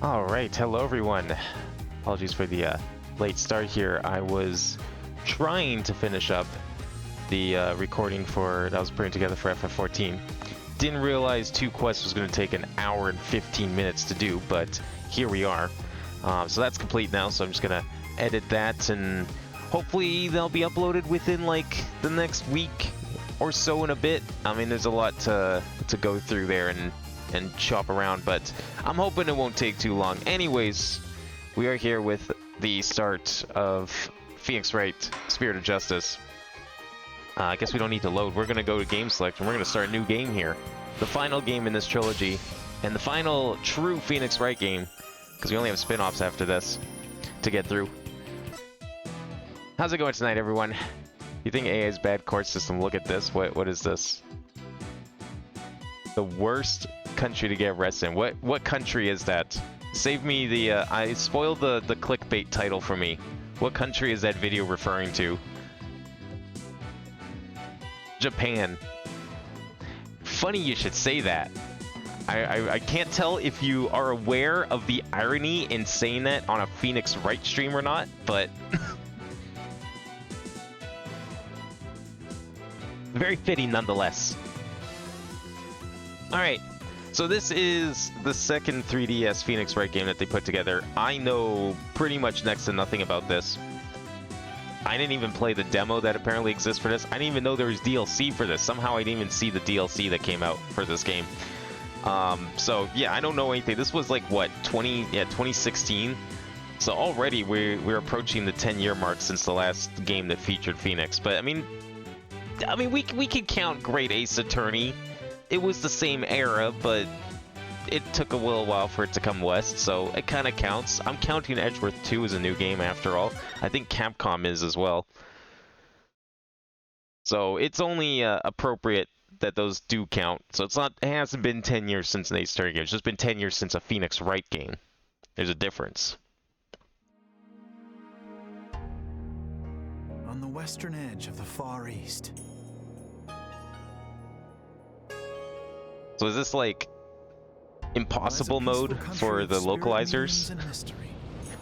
Alright, hello everyone. Apologies for the late start here. I was trying to finish up the recording that I was putting together for FF14. Didn't realize 2 quests was going to take an hour and 15 minutes to do, but here we are. So that's complete now, so I'm just going to edit that, and hopefully they'll be uploaded within like the next week or so in a bit. I mean, there's a lot to go through there and chop around, but I'm hoping it won't take too long. Anyways, we are here with the start of Wright, Spirit of Justice. I guess we don't need to load. We're going to go to game select, and we're going to start a new game here. The final game in this trilogy, and the final true Wright game, because we only have spin-offs after this to get through. How's it going tonight, everyone? You think AI's bad court system? Look at this. What is this? The worst country to get arrested in. What country is that? Save me the I spoiled the clickbait title for me. What country is that video referring to? Japan. Funny you should say that. I can't tell if you are aware of the irony in saying that on a Wright stream or not, but very fitting nonetheless. Alright, so this is the second 3DS Wright game that they put together. I know pretty much next to nothing about this. I didn't even play the demo that apparently exists for this. I didn't even know there was DLC for this. Somehow I didn't even see the DLC that came out for this game. So yeah, I don't know anything. This was like, what, 2016? So already we're approaching the 10-year mark since the last game that featured Phoenix. But I mean we can count Great Ace Attorney. It was the same era, but it took a little while for it to come west, so it kind of counts. I'm counting Edgeworth 2 as a new game after all. I think Capcom is as well. So it's only appropriate that those do count. So it hasn't been 10 years since an Ace Attorney game. It's just been 10 years since a Wright game. There's a difference. On the western edge of the Far East. So is this like impossible mode for the localizers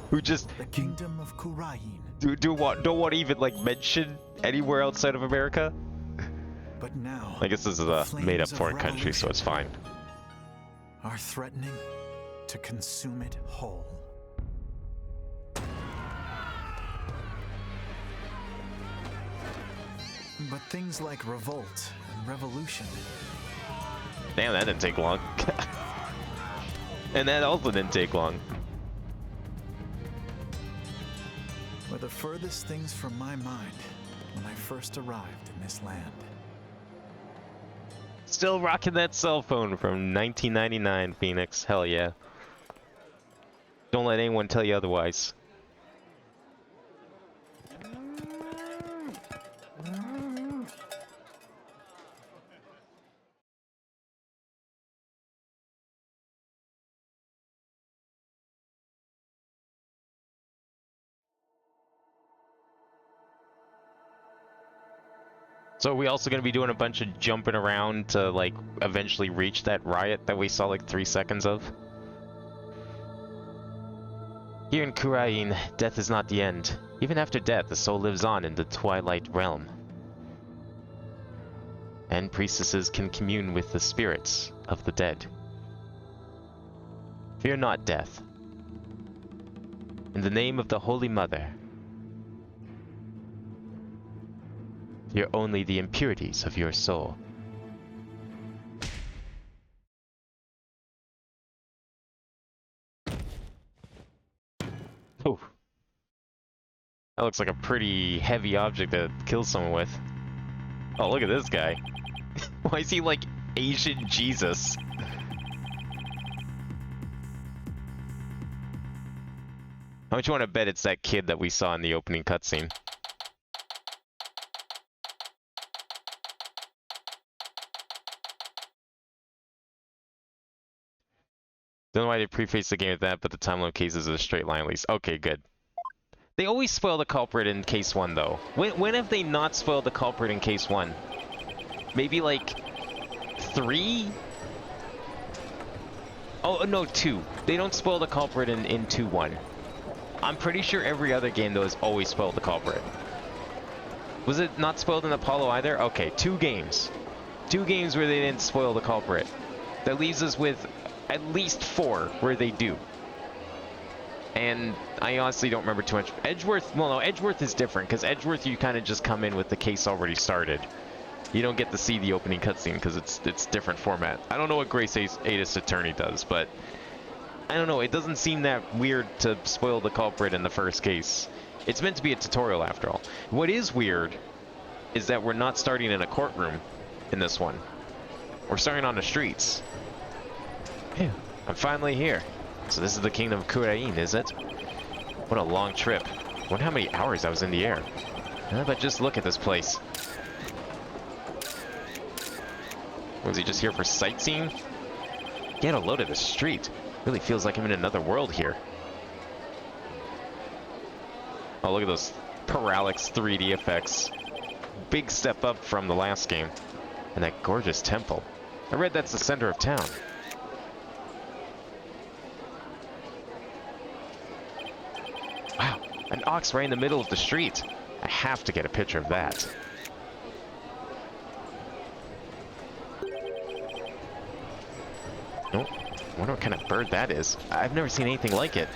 who just the kingdom of Kurain. don't want to even like mention anywhere outside of America? But now I guess this is a made-up foreign country, so it's fine. Are threatening to consume it whole. But things like revolt and revolution. Damn, that didn't take long. And that also didn't take long. Were the furthest things from my mind when I first arrived in this land. Still rocking that cell phone from 1999, Phoenix. Hell yeah. Don't let anyone tell you otherwise. So are we also going to be doing a bunch of jumping around to, like, eventually reach that riot that we saw, like, 3 seconds of? Here in Kurain, death is not the end. Even after death, the soul lives on in the Twilight Realm. And priestesses can commune with the spirits of the dead. Fear not death. In the name of the Holy Mother, fear only the impurities of your soul. Oh. That looks like a pretty heavy object to kill someone with. Oh, look at this guy. Why is he like Asian Jesus? How much you want to bet it's that kid that we saw in the opening cutscene? Don't know why they preface the game with that, but the timeline cases is a straight line at least. Okay, good. They always spoil the culprit in case 1, though. When have they not spoiled the culprit in case 1? Maybe like 3? Oh, no, 2. They don't spoil the culprit in 2-1. I'm pretty sure every other game, though, has always spoiled the culprit. Was it not spoiled in Apollo either? Okay, 2 games. 2 games where they didn't spoil the culprit. That leaves us with at least 4 where they do. And I honestly don't remember too much. Edgeworth, well, no, Edgeworth is different, because Edgeworth you kind of just come in with the case already started. You don't get to see the opening cutscene because it's different format. I don't know what Grace Atis Attorney does, but I don't know. It doesn't seem that weird to spoil the culprit in the first case. It's meant to be a tutorial after all. What is weird is that we're not starting in a courtroom in this one. We're starting on the streets. Phew, I'm finally here. So this is the kingdom of Kurain, is it? What a long trip. Wonder how many hours I was in the air. But just look at this place. Was he just here for sightseeing? Get a load of the street. Really feels like I'm in another world here. Oh, look at those parallax 3D effects. Big step up from the last game. And that gorgeous temple. I read that's the center of town. Wow, an ox right in the middle of the street. I have to get a picture of that. Oh, I wonder what kind of bird that is. I've never seen anything like it.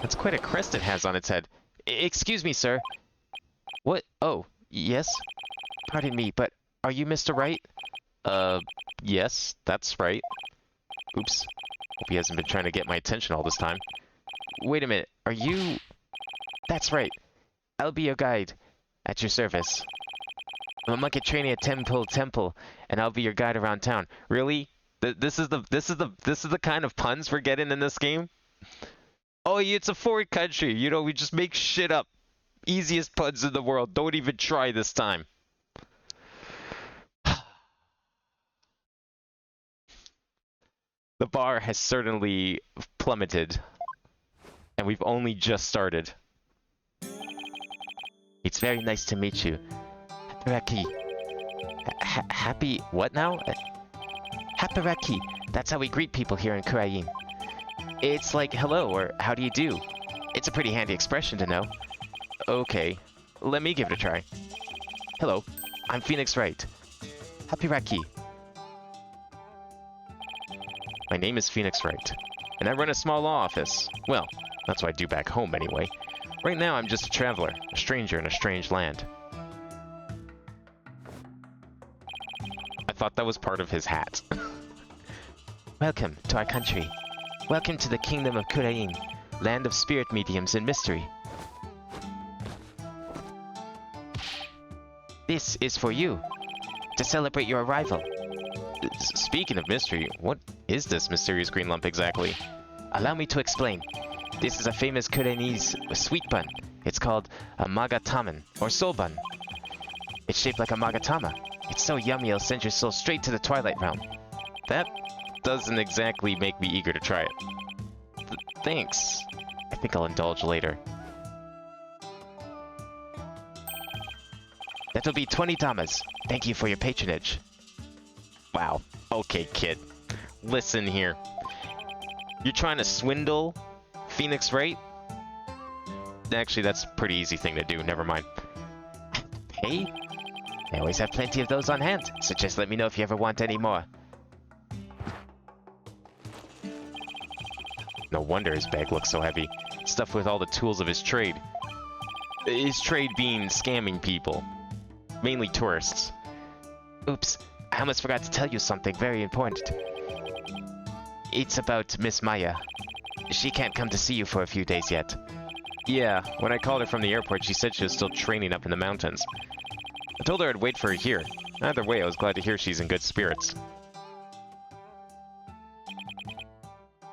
That's quite a crest it has on its head. Excuse me, sir. What? Oh, yes? Pardon me, but are you Mr. Wright? Yes, that's right. Oops. Hope he hasn't been trying to get my attention all this time. Wait a minute, are you... That's right. I'll be your guide. At your service. I'm a monkey training at Temple, and I'll be your guide around town. Really? This is the kind of puns we're getting in this game? Oh, it's a foreign country. You know, we just make shit up. Easiest puns in the world. Don't even try this time. The bar has certainly plummeted. And we've only just started. It's very nice to meet you. Happy. Happy what now? Happy. That's how we greet people here in Kurain. It's like hello or how do you do? It's a pretty handy expression to know. Okay, let me give it a try. Hello, I'm Phoenix Wright. Happy. My name is Phoenix Wright, and I run a small law office. Well, that's what I do back home anyway. Right now I'm just a traveler, a stranger in a strange land. I thought that was part of his hat. Welcome to our country. Welcome to the kingdom of Kurain, land of spirit mediums and mystery. This is for you, to celebrate your arrival. Speaking of mystery, what is this mysterious green lump exactly? Allow me to explain. This is a famous Kurainese sweet bun. It's called a magataman, or soul bun. It's shaped like a magatama. It's so yummy it'll send your soul straight to the Twilight Realm. That doesn't exactly make me eager to try it. Thanks. I think I'll indulge later. That'll be 20 damas. Thank you for your patronage. Wow. Okay, kid. Listen here. You're trying to swindle Phoenix Wright? Actually, that's a pretty easy thing to do. Never mind. Hey? I always have plenty of those on hand, so just let me know if you ever want any more. No wonder his bag looks so heavy. Stuffed with all the tools of his trade. His trade being scamming people. Mainly tourists. Oops, I almost forgot to tell you something very important. It's about Miss Maya. She can't come to see you for a few days yet. Yeah, when I called her from the airport, she said she was still training up in the mountains. I told her I'd wait for her here. Either way, I was glad to hear she's in good spirits.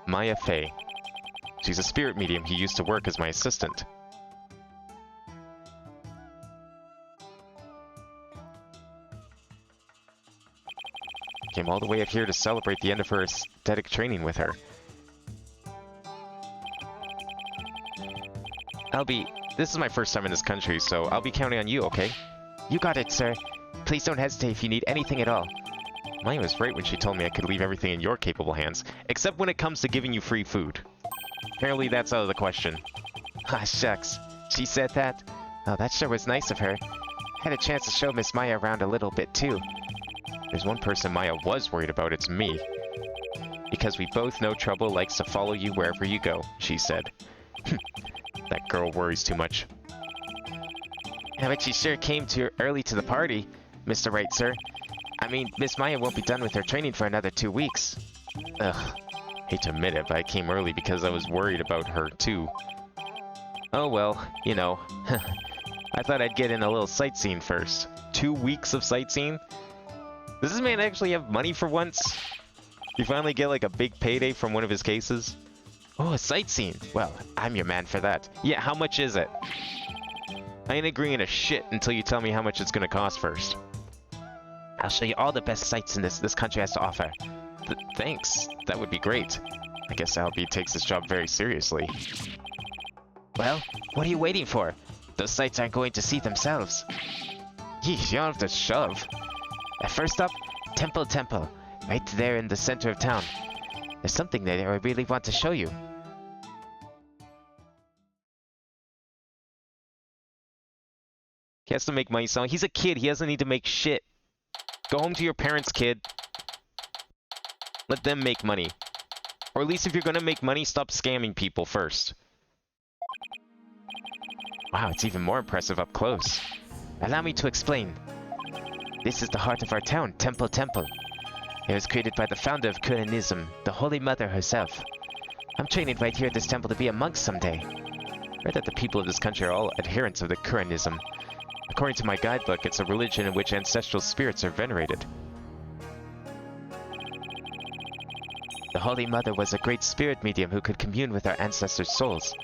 Maya Fey. She's a spirit medium who used to work as my assistant. Came all the way up here to celebrate the end of her aesthetic training with her. This is my first time in this country, so I'll be counting on you, okay? You got it, sir. Please don't hesitate if you need anything at all. Maya was right when she told me I could leave everything in your capable hands, except when it comes to giving you free food. Apparently that's out of the question. Ah, shucks. She said that? Oh, that sure was nice of her. Had a chance to show Miss Maya around a little bit, too. There's one person Maya was worried about, it's me. Because we both know trouble likes to follow you wherever you go, she said. That girl worries too much. Yeah, but she sure came too early to the party, Mr. Wright, sir. I mean, Miss Maya won't be done with her training for another 2 weeks. Ugh. Hate to admit it, but I came early because I was worried about her, too. Oh well, you know. I thought I'd get in a little sightseeing first. 2 weeks of sightseeing? Does this man actually have money for once? You finally get like a big payday from one of his cases? Oh, a sightseeing. Well, I'm your man for that. Yeah, how much is it? I ain't agreeing to shit until you tell me how much it's gonna cost first. I'll show you all the best sights in this country has to offer. Thanks. That would be great. I guess Albie takes this job very seriously. Well, what are you waiting for? Those sights aren't going to see themselves. Yeesh, you don't have to shove. First up, Temple. Right there in the center of town. There's something there I really want to show you. He has to make money selling. He's a kid. He doesn't need to make shit. Go home to your parents, kid. Let them make money. Or at least if you're gonna make money, stop scamming people first. Wow, it's even more impressive up close. Allow me to explain. This is the heart of our town, Temple. It was created by the founder of Kuranism, the Holy Mother herself. I'm training right here at this temple to be a monk someday. I read that the people of this country are all adherents of the Kuranism. According to my guidebook, it's a religion in which ancestral spirits are venerated. The Holy Mother was a great spirit medium who could commune with our ancestors' souls,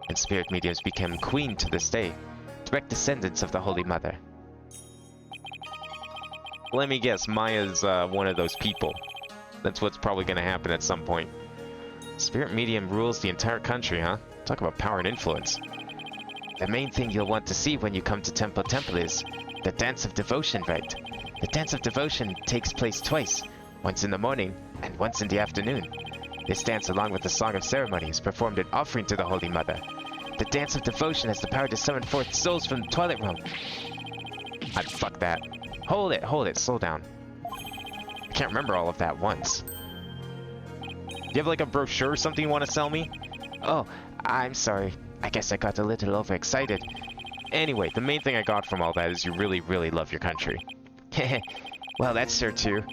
and spirit mediums became queen to this day, direct descendants of the Holy Mother. Let me guess, Maya's one of those people. That's what's probably going to happen at some point. Spirit medium rules the entire country, huh? Talk about power and influence. The main thing you'll want to see when you come to Temple is the Dance of Devotion, right? The Dance of Devotion takes place twice, once in the morning and once in the afternoon. This dance, along with the Song of Ceremony, is performed in offering to the Holy Mother. The Dance of Devotion has the power to summon forth souls from the toilet room. Fuck that. Hold it, slow down. I can't remember all of that once. Do you have like a brochure or something you want to sell me? Oh, I'm sorry. I guess I got a little overexcited. Anyway, the main thing I got from all that is you really, really love your country. Heh. Well, that's sure too.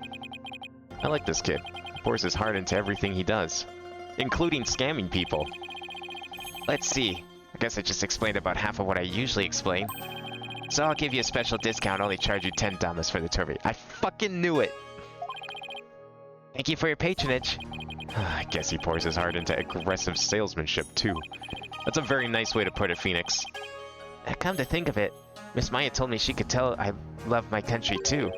I like this kid. He pours his heart into everything he does, including scamming people. Let's see. I guess I just explained about half of what I usually explain. So I'll give you a special discount, only charge you 10 damas for the turvy. I fucking knew it! Thank you for your patronage. I guess he pours his heart into aggressive salesmanship, too. That's a very nice way to put it, Phoenix. Come to think of it, Miss Maya told me she could tell I love my country, too.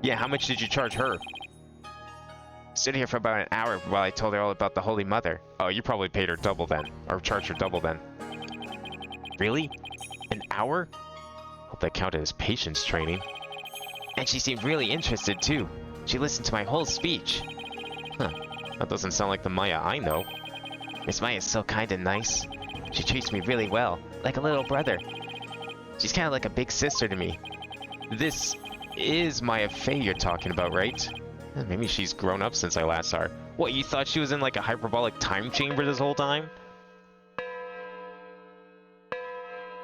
Yeah, how much did you charge her? Stood here for about an hour while I told her all about the Holy Mother. Oh, you probably paid her double then. Or charged her double then. Really? An hour? Hope that counted as patience training. And she seemed really interested, too. She listened to my whole speech. Huh. That doesn't sound like the Maya I know. Miss Maya is so kind and nice. She treats me really well, like a little brother. She's kind of like a big sister to me. This is Maya Fey you're talking about, right? Maybe she's grown up since I last saw her. What, you thought she was in like a hyperbolic time chamber this whole time?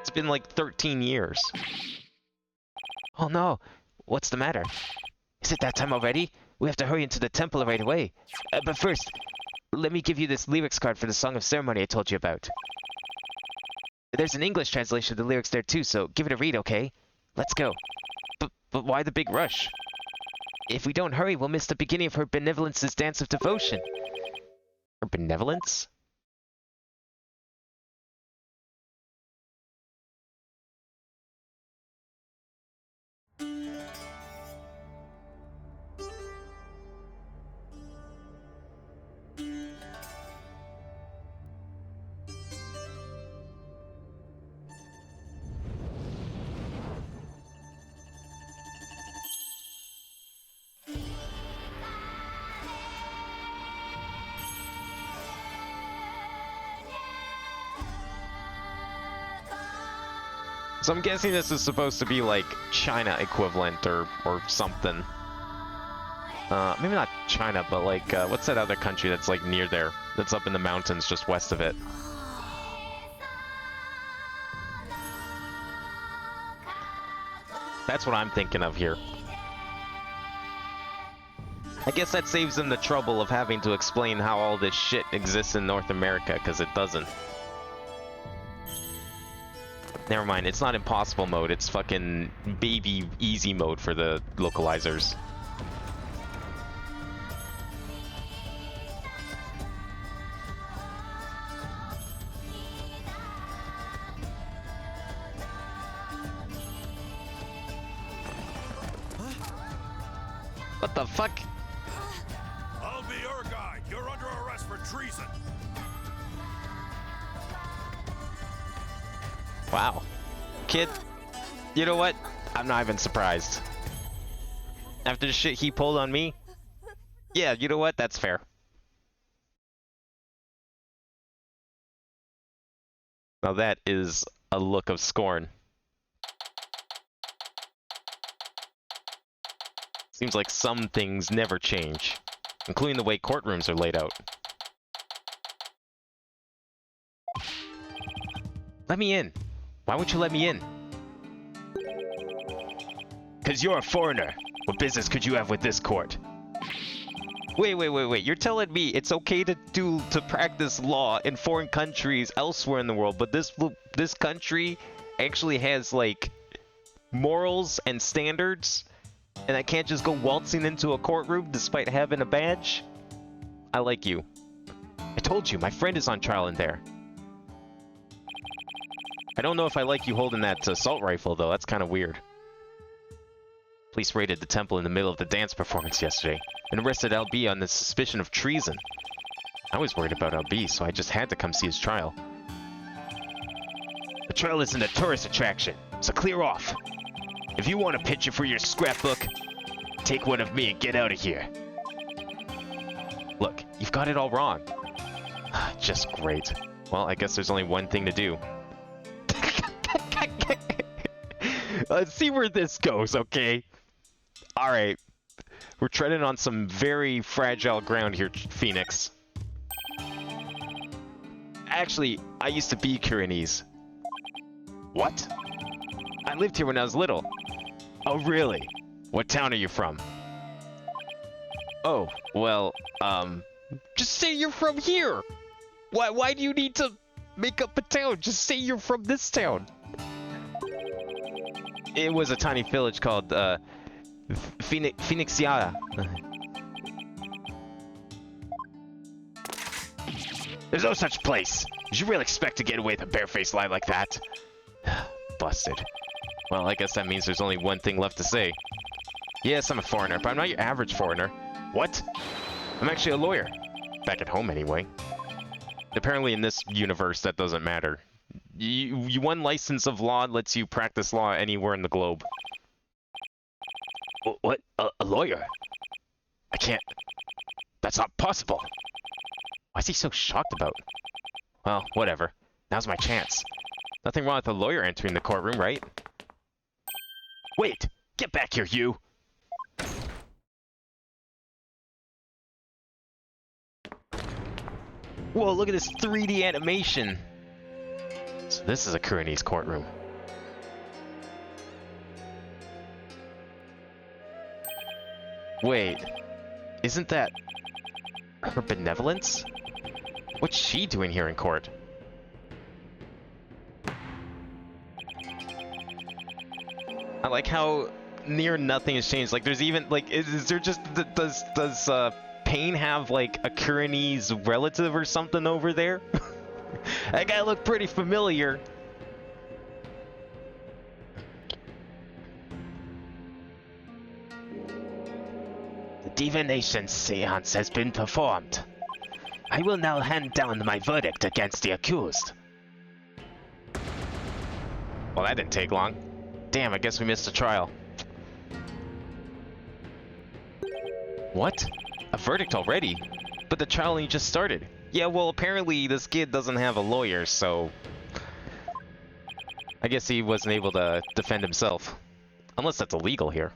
It's been like 13 years. Oh no, what's the matter? Is it that time already? We have to hurry into the temple right away. But first, let me give you this lyrics card for the Song of Ceremony I told you about. There's an English translation of the lyrics there too, so give it a read, okay? Let's go. But why the big rush? If we don't hurry, we'll miss the beginning of her benevolence's dance of devotion. Her benevolence? So I'm guessing this is supposed to be like China equivalent or something. Maybe not China, but like, what's that other country that's like near there? That's up in the mountains just west of it. That's what I'm thinking of here. I guess that saves them the trouble of having to explain how all this shit exists in North America, because it doesn't. Never mind, it's not impossible mode, it's fucking baby easy mode for the localizers. What the fuck? I'll be your guy. You're under arrest for treason. Wow. Kid, you know what? I'm not even surprised. After the shit he pulled on me? Yeah, you know what? That's fair. Now that is a look of scorn. Seems like some things never change, including the way courtrooms are laid out. Let me in. Why won't you let me in? 'Cause you're a foreigner. What business could you have with this court? Wait. You're telling me it's okay to practice law in foreign countries elsewhere in the world, but this country actually has like morals and standards? And I can't just go waltzing into a courtroom despite having a badge? I like you. I told you, my friend is on trial in there. I don't know if I like you holding that assault rifle, though. That's kind of weird. Police raided the temple in the middle of the dance performance yesterday and arrested LB on the suspicion of treason. I was worried about LB, so I just had to come see his trial. The trial isn't a tourist attraction, so clear off. If you want a picture for your scrapbook, take one of me and get out of here. Look, you've got it all wrong. Just great. Well, I guess there's only one thing to do. Let's see where this goes, okay? Alright. We're treading on some very fragile ground here, Phoenix. Actually, I used to be Kurinese. What? I lived here when I was little. Oh, really? What town are you from? Oh, well, just say you're from here! Why do you need to make up a town? Just say you're from this town! It was a tiny village called, Phoenixia. There's no such place! Did you really expect to get away with a barefaced lie like that? Busted. Well, I guess that means there's only one thing left to say. Yes, I'm a foreigner, but I'm not your average foreigner. What? I'm actually a lawyer. Back at home, anyway. Apparently in this universe, that doesn't matter. One license of law lets you practice law anywhere in the globe. What? A lawyer? I can't... That's not possible! Why is he so shocked about? Well, whatever. Now's my chance. Nothing wrong with a lawyer entering the courtroom, right? Wait! Get back here, you! Whoa, look at this 3D animation! So this is a Kurinese courtroom. Wait, isn't that her benevolence? What's she doing here in court? I like how near nothing has changed. Like, there's even, like, is there just, does Pain have, like, a Kurinese relative or something over there? That guy looked pretty familiar. The divination seance has been performed. I will now hand down my verdict against the accused. Well, that didn't take long. Damn, I guess we missed a trial. What? A verdict already? But the trial only just started. Yeah, well, apparently this kid doesn't have a lawyer, so... I guess he wasn't able to defend himself. Unless that's illegal here.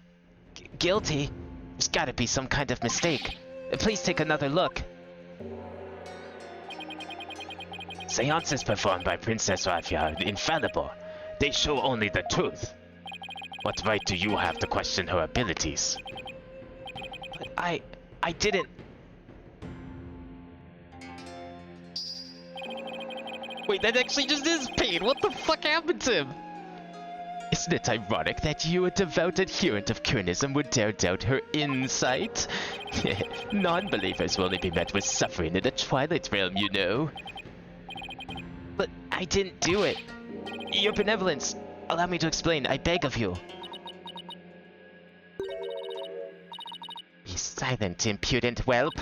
Guilty? There's gotta be some kind of mistake. Please take another look. Seances performed by Princess Rafia are infallible. They show only the truth. What right do you have to question her abilities? But I didn't... Wait, that actually just is Pain. What the fuck happened to him? Isn't it ironic that you, a devout adherent of Kunism, would dare doubt her insight? Non-believers will only be met with suffering in the Twilight Realm, you know. But I didn't do it. Your benevolence. Allow me to explain, I beg of you. Be silent, impudent whelp.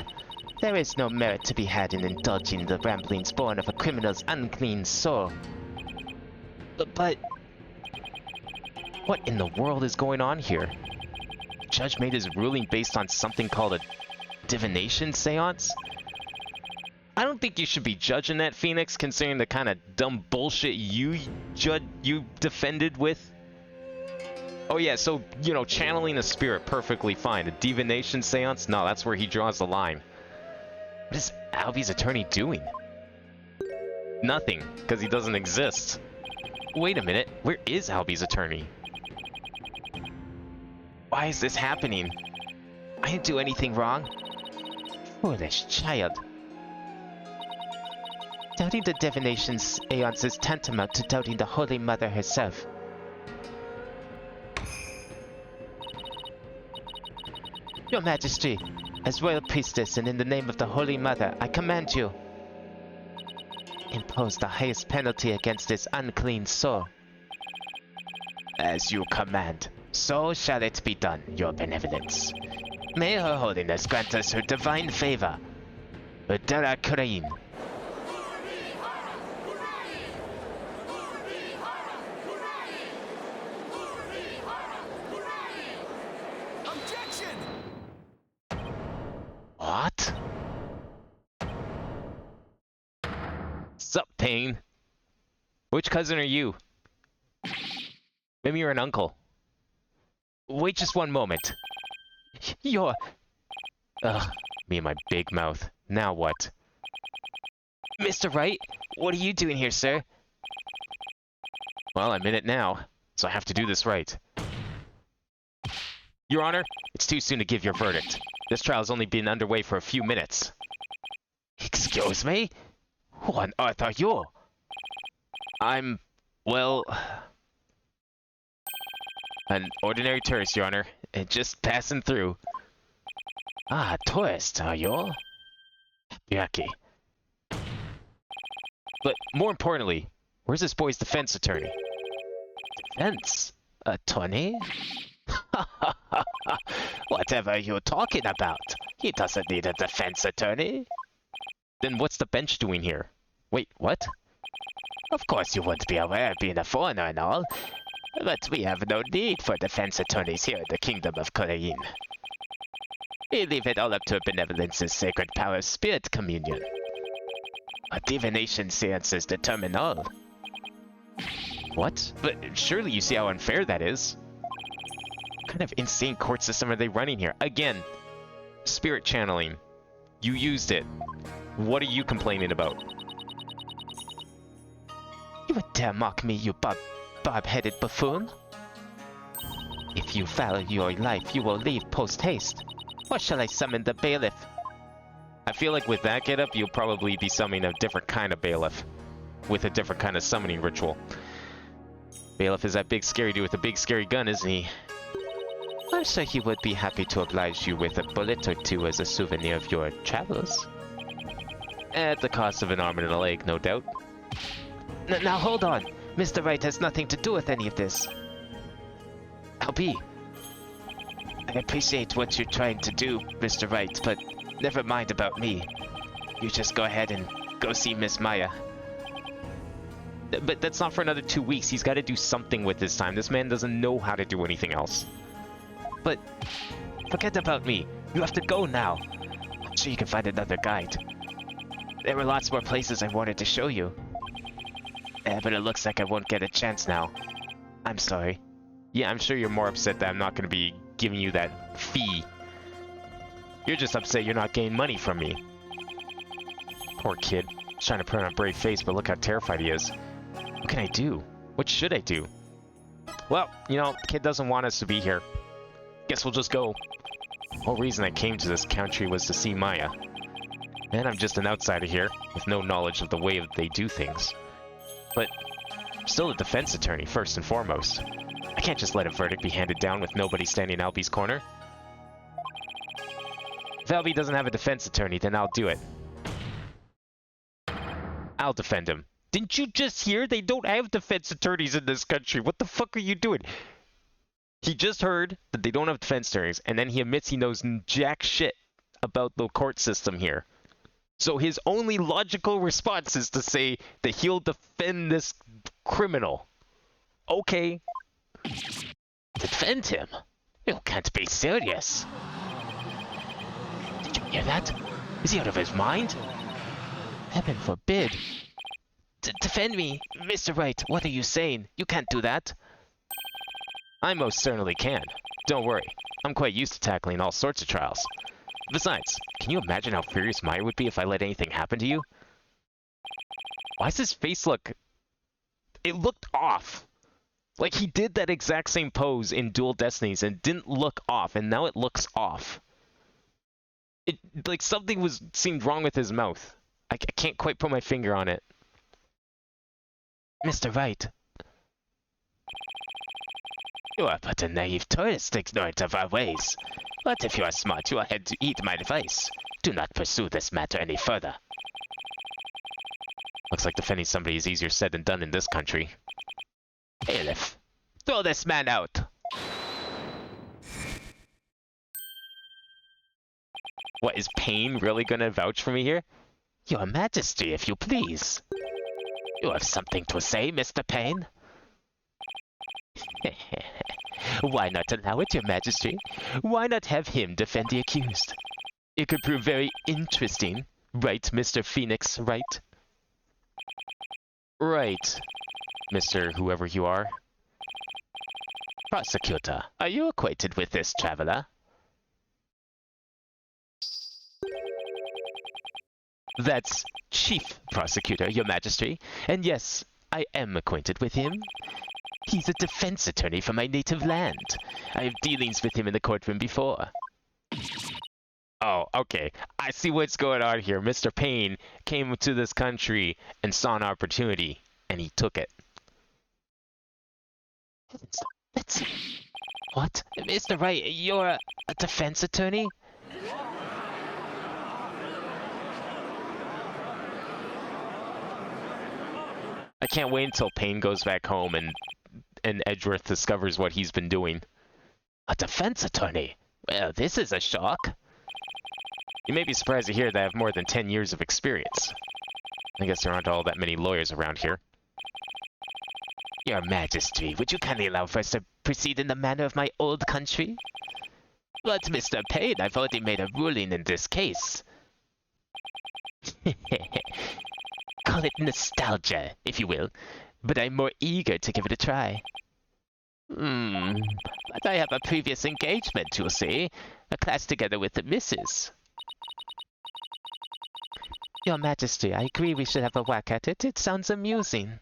There is no merit to be had in indulging the ramblings born of a criminal's unclean soul. But... What in the world is going on here? The judge made his ruling based on something called a divination seance? I don't think you should be judging that, Phoenix, considering the kind of dumb bullshit you defended with. Oh yeah, so, you know, channeling a spirit, perfectly fine. A divination seance? No, that's where he draws the line. What is Albie's attorney doing? Nothing, because he doesn't exist. Wait a minute, where is Albie's attorney? Why is this happening? I didn't do anything wrong. Foolish child. Doubting the divination seance is tantamount to doubting the Holy Mother herself. Your Majesty, as Royal Priestess and in the name of the Holy Mother, I command you. Impose the highest penalty against this unclean soul. As you command, so shall it be done, your benevolence. May her holiness grant us her divine favor. Udara Kurain. Objection! What? Sup, Pain? Which cousin are you? Maybe you're an uncle. Wait just one moment. You're... Ugh, me and my big mouth. Now what? Mr. Wright, what are you doing here, sir? Well, I'm in it now, so I have to do this right. Your Honor, it's too soon to give your verdict. This trial's only been underway for a few minutes. Excuse me? Who on earth are you? I'm... well... an ordinary tourist, Your Honor. Just passing through. Ah, tourist, are you? Yucky. But more importantly, where's this boy's defense attorney? Defense? Attorney? Whatever are you talking about? He doesn't need a defense attorney. Then what's the bench doing here? Wait, what? Of course you wouldn't be aware, being a foreigner and all. But we have no need for defense attorneys here in the Kingdom of Korean. We leave it all up to Benevolence's sacred power of spirit communion. A divination seances determine all. What? But surely you see how unfair that is. What kind of insane court system are they running here? Again, spirit channeling. You used it. What are you complaining about? You would dare mock me, you bob-headed buffoon? If you value your life, you will leave post-haste. Or shall I summon the bailiff? I feel like with that getup, you'll probably be summoning a different kind of bailiff. With a different kind of summoning ritual. Bailiff is that big scary dude with a big scary gun, isn't he? I'm sure he would be happy to oblige you with a bullet or two as a souvenir of your travels. At the cost of an arm and a leg, no doubt. Now hold on. Mr. Wright has nothing to do with any of this. LB. I appreciate what you're trying to do, Mr. Wright, but never mind about me. You just go ahead and go see Miss Maya. But that's not for another 2 weeks. He's got to do something with his time. This man doesn't know how to do anything else. But forget about me. You have to go now. I'm sure you can find another guide. There were lots more places I wanted to show you. But it looks like I won't get a chance now. I'm sorry. Yeah, I'm sure you're more upset that I'm not going to be giving you that fee. You're just upset you're not getting money from me. Poor kid. He's trying to put on a brave face, but look how terrified he is. What can I do? What should I do? Well, you know, the kid doesn't want us to be here. Guess we'll just go. The whole reason I came to this country was to see Maya. And I'm just an outsider here, with no knowledge of the way they do things. But I'm still a defense attorney, first and foremost. I can't just let a verdict be handed down with nobody standing in Albie's corner. If Albie doesn't have a defense attorney, then I'll do it. I'll defend him. Didn't you just hear? They don't have defense attorneys in this country. What the fuck are you doing? He just heard that they don't have defense attorneys, and then he admits he knows jack shit about the court system here. So his only logical response is to say that he'll defend this criminal. Okay. Defend him? You can't be serious. Did you hear that? Is he out of his mind? Heaven forbid. Defend me, Mr. Wright. What are you saying? You can't do that. I most certainly can. Don't worry. I'm quite used to tackling all sorts of trials. Besides, can you imagine how furious Maya would be if I let anything happen to you? Why does his face look... It looked off. Like he did that exact same pose in Dual Destinies and didn't look off, and now it looks off. It, like something seemed wrong with his mouth. I can't quite put my finger on it. Mr. Wright. You are but a naive tourist ignorant of our ways. But if you are smart, you are had to heed my advice. Do not pursue this matter any further. Looks like defending somebody is easier said than done in this country. Bailiff, throw this man out. What, is Payne really gonna vouch for me here? Your Majesty, if you please. You have something to say, Mr. Payne? Why not allow it, Your Majesty? Why not have him defend the accused? It could prove very interesting, right, Mr. Phoenix, right? Right, Mr. Whoever you are. Prosecutor, are you acquainted with this traveler? That's Chief Prosecutor, Your Majesty. And yes, I am acquainted with him. He's a defense attorney from my native land. I have dealings with him in the courtroom before. Oh, okay. I see what's going on here. Mr. Payne came to this country and saw an opportunity, and he took it. That's... What? Mr. Wright, you're a defense attorney? I can't wait until Payne goes back home and Edgeworth discovers what he's been doing. A defense attorney? Well, this is a shock. You may be surprised to hear that I have more than 10 years of experience. I guess there aren't all that many lawyers around here. Your Majesty, would you kindly allow for us to proceed in the manner of my old country? But, Mr. Payne, I've already made a ruling in this case. Call it nostalgia, if you will, but I'm more eager to give it a try. But I have a previous engagement, you'll see. A class together with the missus. Your Majesty, I agree we should have a whack at it. It sounds amusing.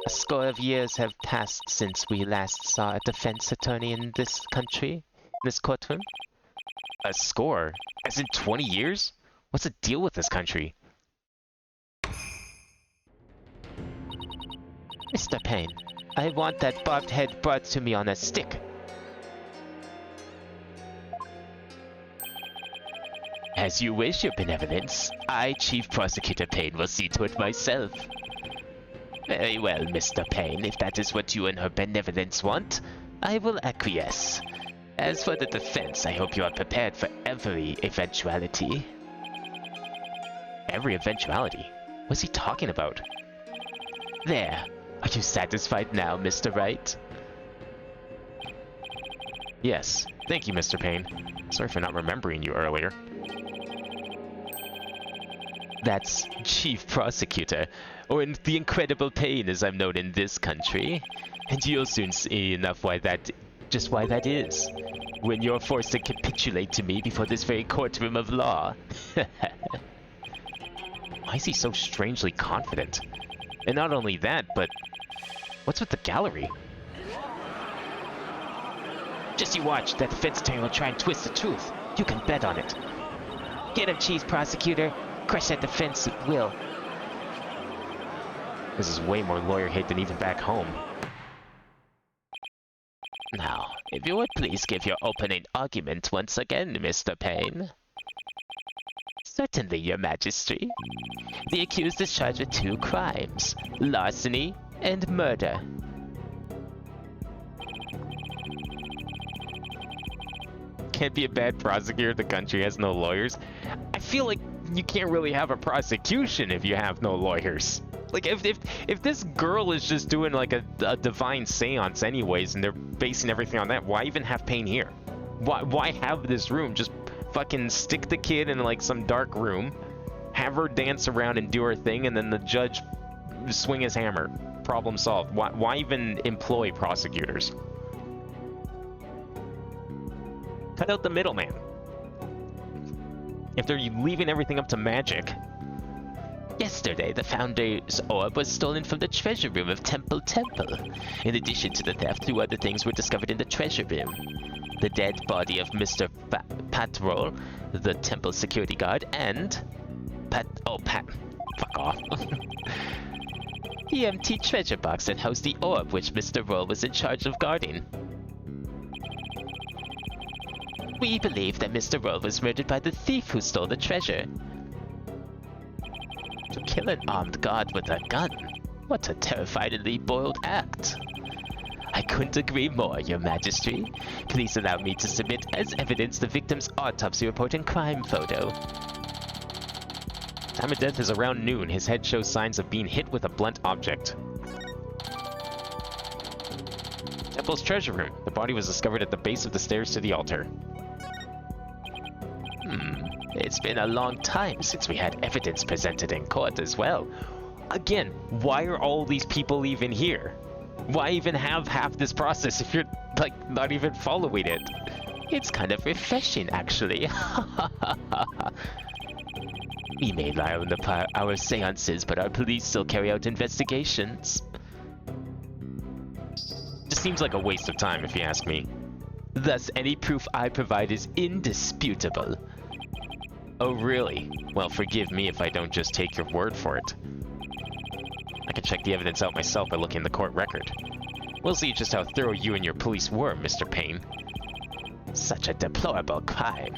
A score of years have passed since we last saw a defense attorney in this country, this courtroom. A score? As in 20 years? What's the deal with this country? Mr. Payne, I want that barbed head brought to me on a stick. As you wish, Your Benevolence. I, Chief Prosecutor Payne, will see to it myself. Very well, Mr. Payne. If that is what you and Her Benevolence want, I will acquiesce. As for the defense, I hope you are prepared for every eventuality. Every eventuality? What's he talking about? There. Are you satisfied now, Mr. Wright? Yes. Thank you, Mr. Payne. Sorry for not remembering you earlier. That's Chief Prosecutor, or in the Incredible Pain as I'm known in this country. And you'll soon see enough why that is, when you're forced to capitulate to me before this very courtroom of law. Why is he so strangely confident? And not only that, but what's with the gallery? Just you watch, that defense attorney will try and twist the truth. You can bet on it. Get him, Chief Prosecutor. Crush that defense at will. This is way more lawyer hate than even back home. Now, if you would please give your opening argument once again, Mr. Payne. Certainly, Your Majesty. The accused is charged with 2 crimes, larceny and murder. Can't be a bad prosecutor. The country has no lawyers. I feel like you can't really have a prosecution if you have no lawyers. Like, if this girl is just doing like a divine seance anyways, and they're basing everything on that, why even have Payne here? Why have this room? Just fucking stick the kid in like some dark room, have her dance around and do her thing, and then the judge swing his hammer. Problem solved. Why even employ prosecutors? Cut out the middleman. If they're leaving everything up to magic. Yesterday, the Founder's orb was stolen from the treasure room of Temple. In addition to the theft, 2 other things were discovered in the treasure room. The dead body of Mr. Patrol, the temple security guard, and... fuck off. The empty treasure box that housed the orb which Mr. Roll was in charge of guarding. We believe that Mr. Roll was murdered by the thief who stole the treasure. To kill an armed guard with a gun? What a terrifyingly bold act. I couldn't agree more, Your Majesty. Please allow me to submit as evidence the victim's autopsy report and crime photo. Time of death is around noon. His head shows signs of being hit with a blunt object. Temple's treasure room. The body was discovered at the base of the stairs to the altar. It's been a long time since we had evidence presented in court as well. Again, why are all these people even here? Why even have half this process if you're, like, not even following it? It's kind of refreshing, actually. We may lie on our seances, but our police still carry out investigations. Just seems like a waste of time, if you ask me. Thus, any proof I provide is indisputable. Oh, really? Well, forgive me if I don't just take your word for it. I can check the evidence out myself by looking in the court record. We'll see just how thorough you and your police were, Mr. Payne. Such a deplorable crime.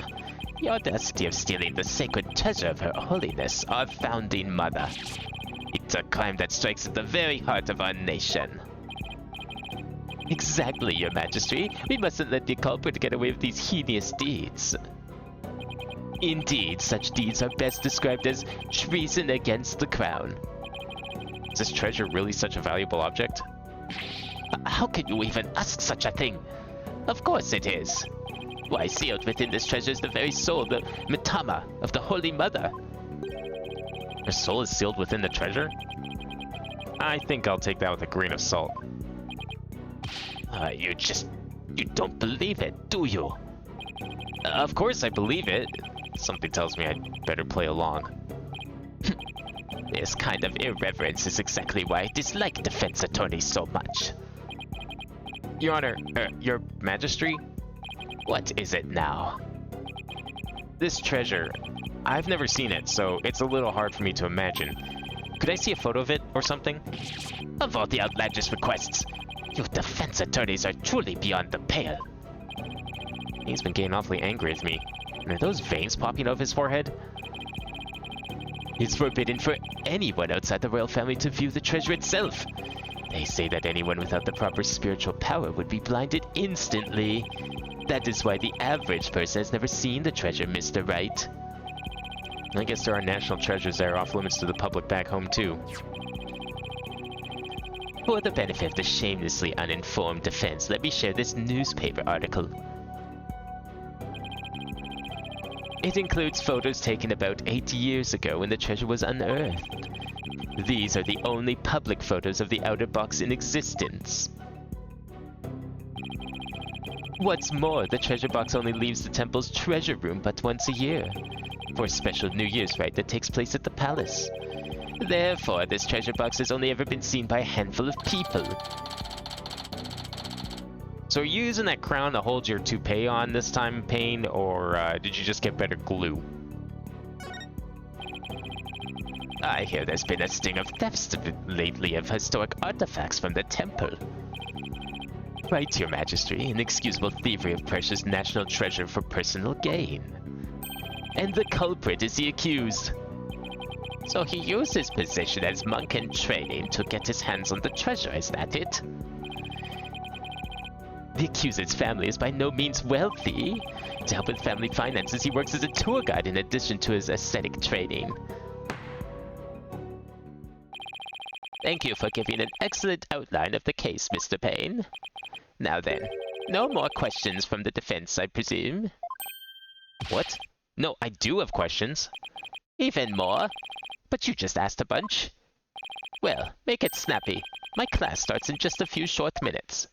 The audacity of stealing the sacred treasure of Her Holiness, our founding mother. It's a crime that strikes at the very heart of our nation. Exactly, Your Majesty. We mustn't let the culprit get away with these heinous deeds. Indeed, such deeds are best described as treason against the crown. Is this treasure really such a valuable object? How can you even ask such a thing? Of course it is. Why, sealed within this treasure is the very soul, the Mitama of the Holy Mother. Her soul is sealed within the treasure? I think I'll take that with a grain of salt. You don't believe it, do you? Of course I believe it. Something tells me I'd better play along. This kind of irreverence is exactly why I dislike defense attorneys so much. Your Honor, Your Majesty? What is it now? This treasure, I've never seen it, so it's a little hard for me to imagine. Could I see a photo of it or something? Of all the outlandish requests, you defense attorneys are truly beyond the pale. He's been getting awfully angry with me. And are those veins popping out of his forehead? It's forbidden for anyone outside the royal family to view the treasure itself. They say that anyone without the proper spiritual power would be blinded instantly. That is why the average person has never seen the treasure, Mr. Wright. I guess there are national treasures that are off limits to the public back home, too. For the benefit of the shamelessly uninformed defense, let me share this newspaper article. It includes photos taken about 8 years ago when the treasure was unearthed. These are the only public photos of the outer box in existence. What's more, the treasure box only leaves the temple's treasure room but once a year, for a special New Year's rite that takes place at the palace. Therefore, this treasure box has only ever been seen by a handful of people. So are you using that crown to hold your toupee on this time, Payne, or did you just get better glue? I hear there's been a sting of thefts lately of historic artifacts from the temple. Right, Your Majesty, inexcusable thievery of precious national treasure for personal gain. And the culprit is the accused. So he used his position as monk in training to get his hands on the treasure, is that it? The accused's family is by no means wealthy. To help with family finances, he works as a tour guide in addition to his aesthetic training. Thank you for giving an excellent outline of the case, Mr. Payne. Now then, no more questions from the defense, I presume? What? No, I do have questions. Even more? But you just asked a bunch. Well, make it snappy. My class starts in just a few short minutes.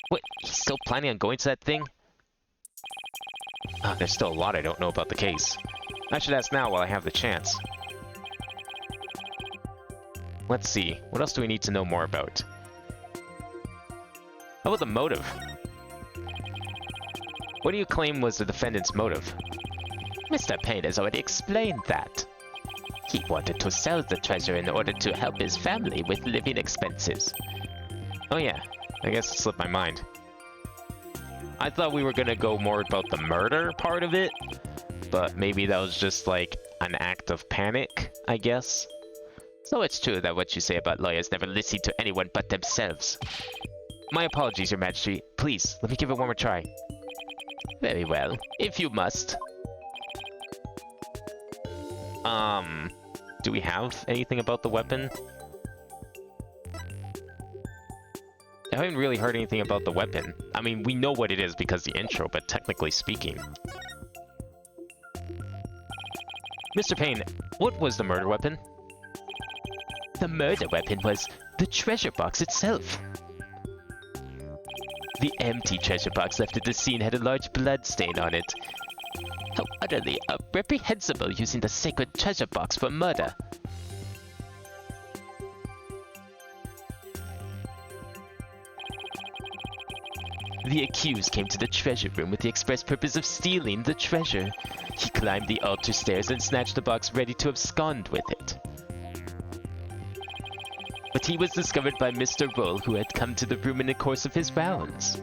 What, he's still planning on going to that thing? There's still a lot I don't know about the case. I should ask now while I have the chance. Let's see, what else do we need to know more about? How about the motive? What do you claim was the defendant's motive? Mr. Payne has already explained that. He wanted to sell the treasure in order to help his family with living expenses. Oh yeah, I guess it slipped my mind. I thought we were gonna go more about the murder part of it, but maybe that was just like an act of panic, I guess. So it's true that what you say about lawyers never listen to anyone but themselves. My apologies, Your Majesty. Please, let me give it one more try. Very well, if you must. Do we have anything about the weapon? I haven't really heard anything about the weapon. I mean, we know what it is because the intro, but technically speaking. Mr. Payne, what was the murder weapon? The murder weapon was the treasure box itself. The empty treasure box left at the scene had a large blood stain on it. How utterly reprehensible using the sacred treasure box for murder. The accused came to the treasure room with the express purpose of stealing the treasure. He climbed the altar stairs and snatched the box ready to abscond with it. But he was discovered by Mr. Roll, who had come to the room in the course of his rounds.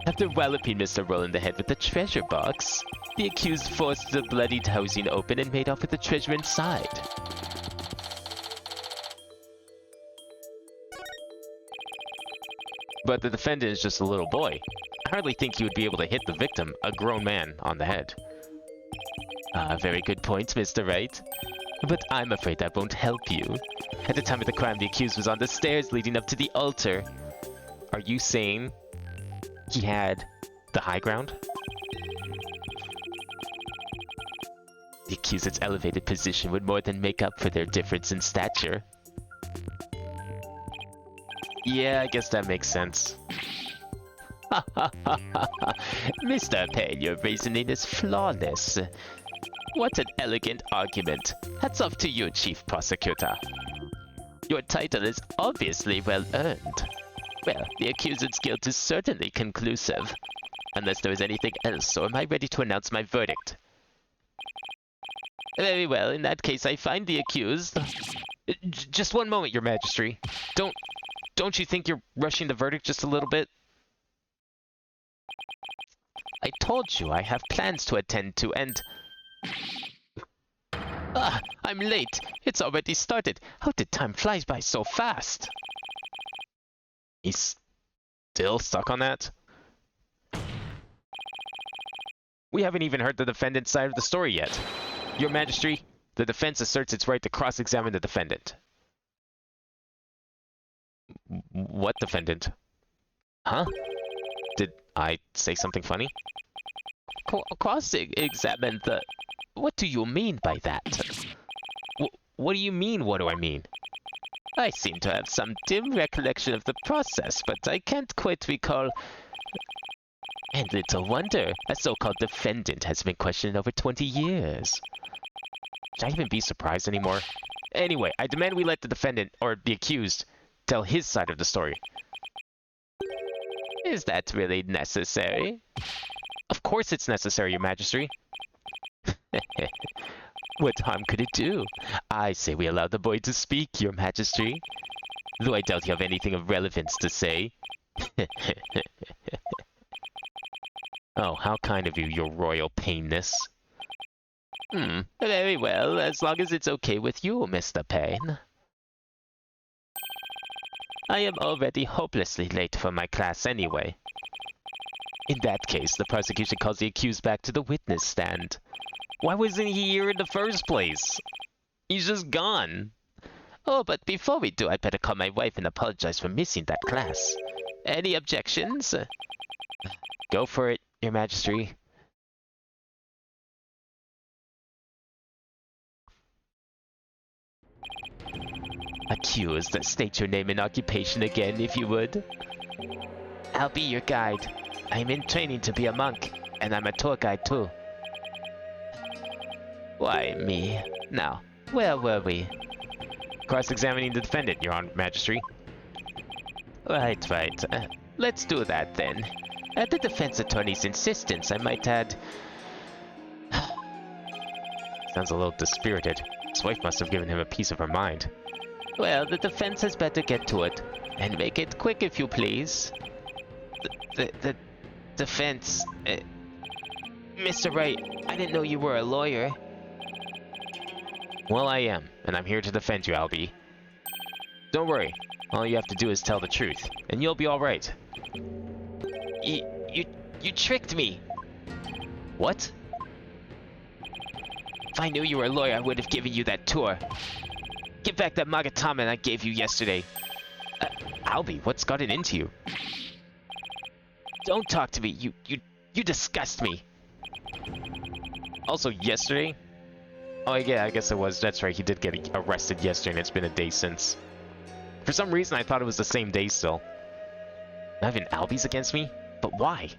After walloping Mr. Roll in the head with the treasure box, the accused forced the bloodied housing open and made off with the treasure inside. But the defendant is just a little boy. I hardly think he would be able to hit the victim, a grown man, on the head. Very good point, Mr. Wright. But I'm afraid that won't help you. At the time of the crime, the accused was on the stairs leading up to the altar. Are you saying he had the high ground? The accused's elevated position would more than make up for their difference in stature. Yeah, I guess that makes sense. Mr. Payne, your reasoning is flawless. What an elegant argument. Hats off to you, Chief Prosecutor. Your title is obviously well earned. Well, the accused's guilt is certainly conclusive. Unless there is anything else, or am I ready to announce my verdict? Very well, in that case I find the accused... Just one moment, Your Majesty. Don't you think you're rushing the verdict just a little bit? I told you I have plans to attend to and... I'm late. It's already started. How did time fly by so fast? He's still stuck on that? We haven't even heard the defendant's side of the story yet. Your Majesty, the defense asserts its right to cross-examine the defendant. What defendant? Huh? Did I say something funny? cross-examine the... What do you mean by that? What do you mean, what do I mean? I seem to have some dim recollection of the process, but I can't quite recall... And little wonder, a so-called defendant has been questioned over 20 years. Should I even be surprised anymore? Anyway, I demand we let the defendant, or the accused, tell his side of the story. Is that really necessary? Of course it's necessary, Your Majesty. What harm could it do? I say we allow the boy to speak, Your Majesty. Though I doubt you have anything of relevance to say. Oh, how kind of you, Your Royal Painness. Very well, as long as it's okay with you, Mr. Payne. I am already hopelessly late for my class anyway. In that case, the prosecution calls the accused back to the witness stand. Why wasn't he here in the first place? He's just gone. Oh, but before we do, I'd better call my wife and apologize for missing that class. Any objections? Go for it, Your Majesty. Accused, state your name and occupation again, if you would. I'll be your guide. I'm in training to be a monk, and I'm a tour guide too. Why me? Now, where were we? Cross-examining the defendant, Your Majesty. Right. Let's do that then. At the defense attorney's insistence, I might add... Sounds a little dispirited. His wife must have given him a piece of her mind. Well, the defense has better get to it. And make it quick if you please. The defense... Mr. Wright, I didn't know you were a lawyer. Well, I am, and I'm here to defend you, Albie. Don't worry, all you have to do is tell the truth, and you'll be alright. You tricked me! What? If I knew you were a lawyer, I would have given you that tour. Give back that Magatama I gave you yesterday. Albie, what's gotten into you? Don't talk to me, you disgust me. Also, yesterday? Oh yeah, I guess it was. That's right, he did get arrested yesterday and it's been a day since. For some reason I thought it was the same day still. Having Albies against me? But why?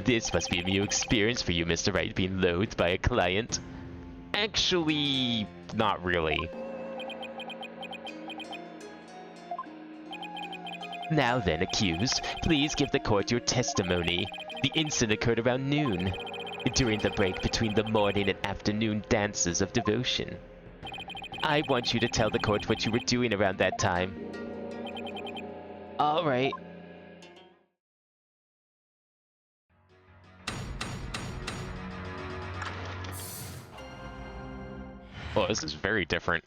This must be a new experience for you, Mr. Wright, being loathed by a client. Actually, not really. Now then, accused, please give the court your testimony. The incident occurred around noon, during the break between the morning and afternoon dances of devotion. I want you to tell the court what you were doing around that time. All right. Oh, this is very different.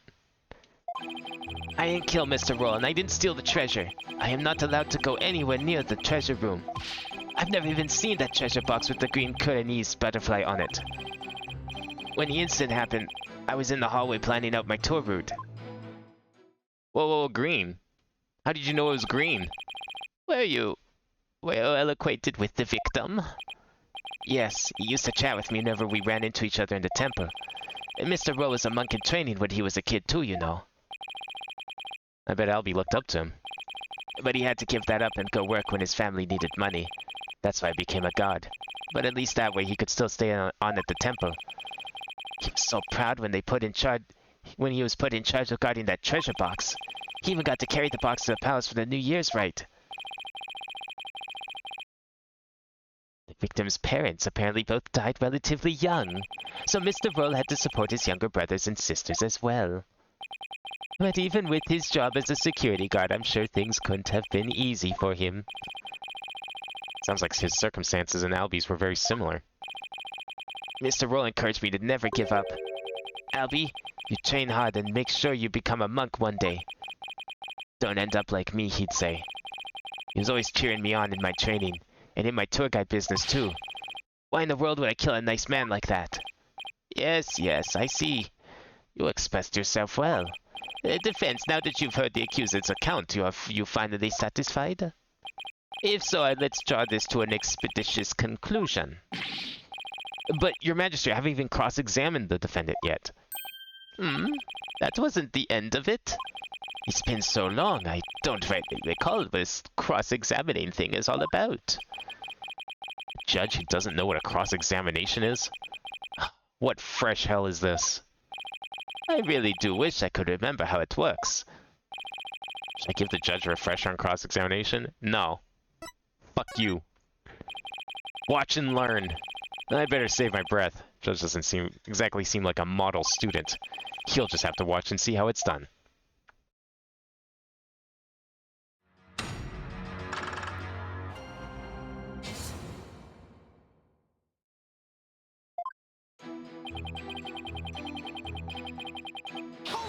I didn't kill Mr. Roll, I didn't steal the treasure. I am not allowed to go anywhere near the treasure room. I've never even seen that treasure box with the green Kuranese butterfly on it. When the incident happened, I was in the hallway planning out my tour route. Whoa, green? How did you know it was green? Were you well acquainted with the victim? Yes, he used to chat with me whenever we ran into each other in the temple. And Mr. Rowe was a monk in training when he was a kid too, you know. I bet Albie looked up to him. But he had to give that up and go work when his family needed money. That's why I became a god. But at least that way he could still stay on at the temple. He was so proud when he was put in charge of guarding that treasure box. He even got to carry the box to the palace for the New Year's rite. The victim's parents apparently both died relatively young, so Mr. Roll had to support his younger brothers and sisters as well. But even with his job as a security guard, I'm sure things couldn't have been easy for him. Sounds like his circumstances and Albie's were very similar. Mr. Roll encouraged me to never give up. Albie, you train hard and make sure you become a monk one day. Don't end up like me, he'd say. He was always cheering me on in my training, and in my tour guide business too. Why in the world would I kill a nice man like that? Yes, I see. You expressed yourself well. Defense, now that you've heard the accuser's account, you finally satisfied? If so, let's draw this to an expeditious conclusion. But, Your Majesty, I haven't even cross-examined the defendant yet. That wasn't the end of it. It's been so long, I don't rightly recall what this cross-examining thing is all about. A judge who doesn't know what a cross-examination is? What fresh hell is this? I really do wish I could remember how it works. Should I give the judge a refresher on cross-examination? No. Fuck you. Watch and learn. I better save my breath. Judge doesn't exactly seem like a model student. He'll just have to watch and see how it's done.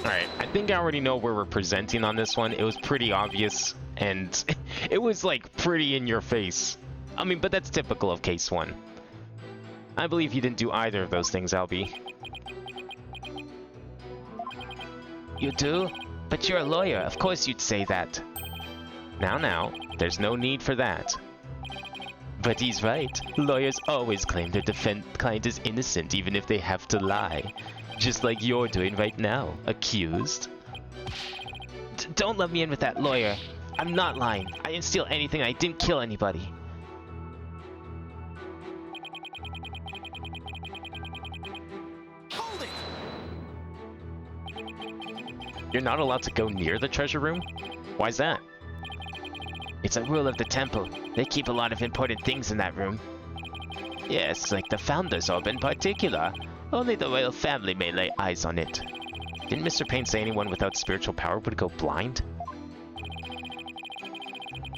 Alright, I think I already know where we're presenting on this one. It was pretty obvious, and it was, like, pretty in your face. I mean, but that's typical of Case 1. I believe you didn't do either of those things, Albie. You do? But you're a lawyer, of course you'd say that. Now, there's no need for that. But he's right. Lawyers always claim their client is innocent even if they have to lie. Just like you're doing right now, accused. Don't let me in with that, lawyer. I'm not lying. I didn't steal anything. I didn't kill anybody. Hold it! You're not allowed to go near the treasure room? Why's that? It's a rule of the temple. They keep a lot of important things in that room. Yes, like the Founder's Orb in particular. Only the royal family may lay eyes on it. Didn't Mr. Payne say anyone without spiritual power would go blind?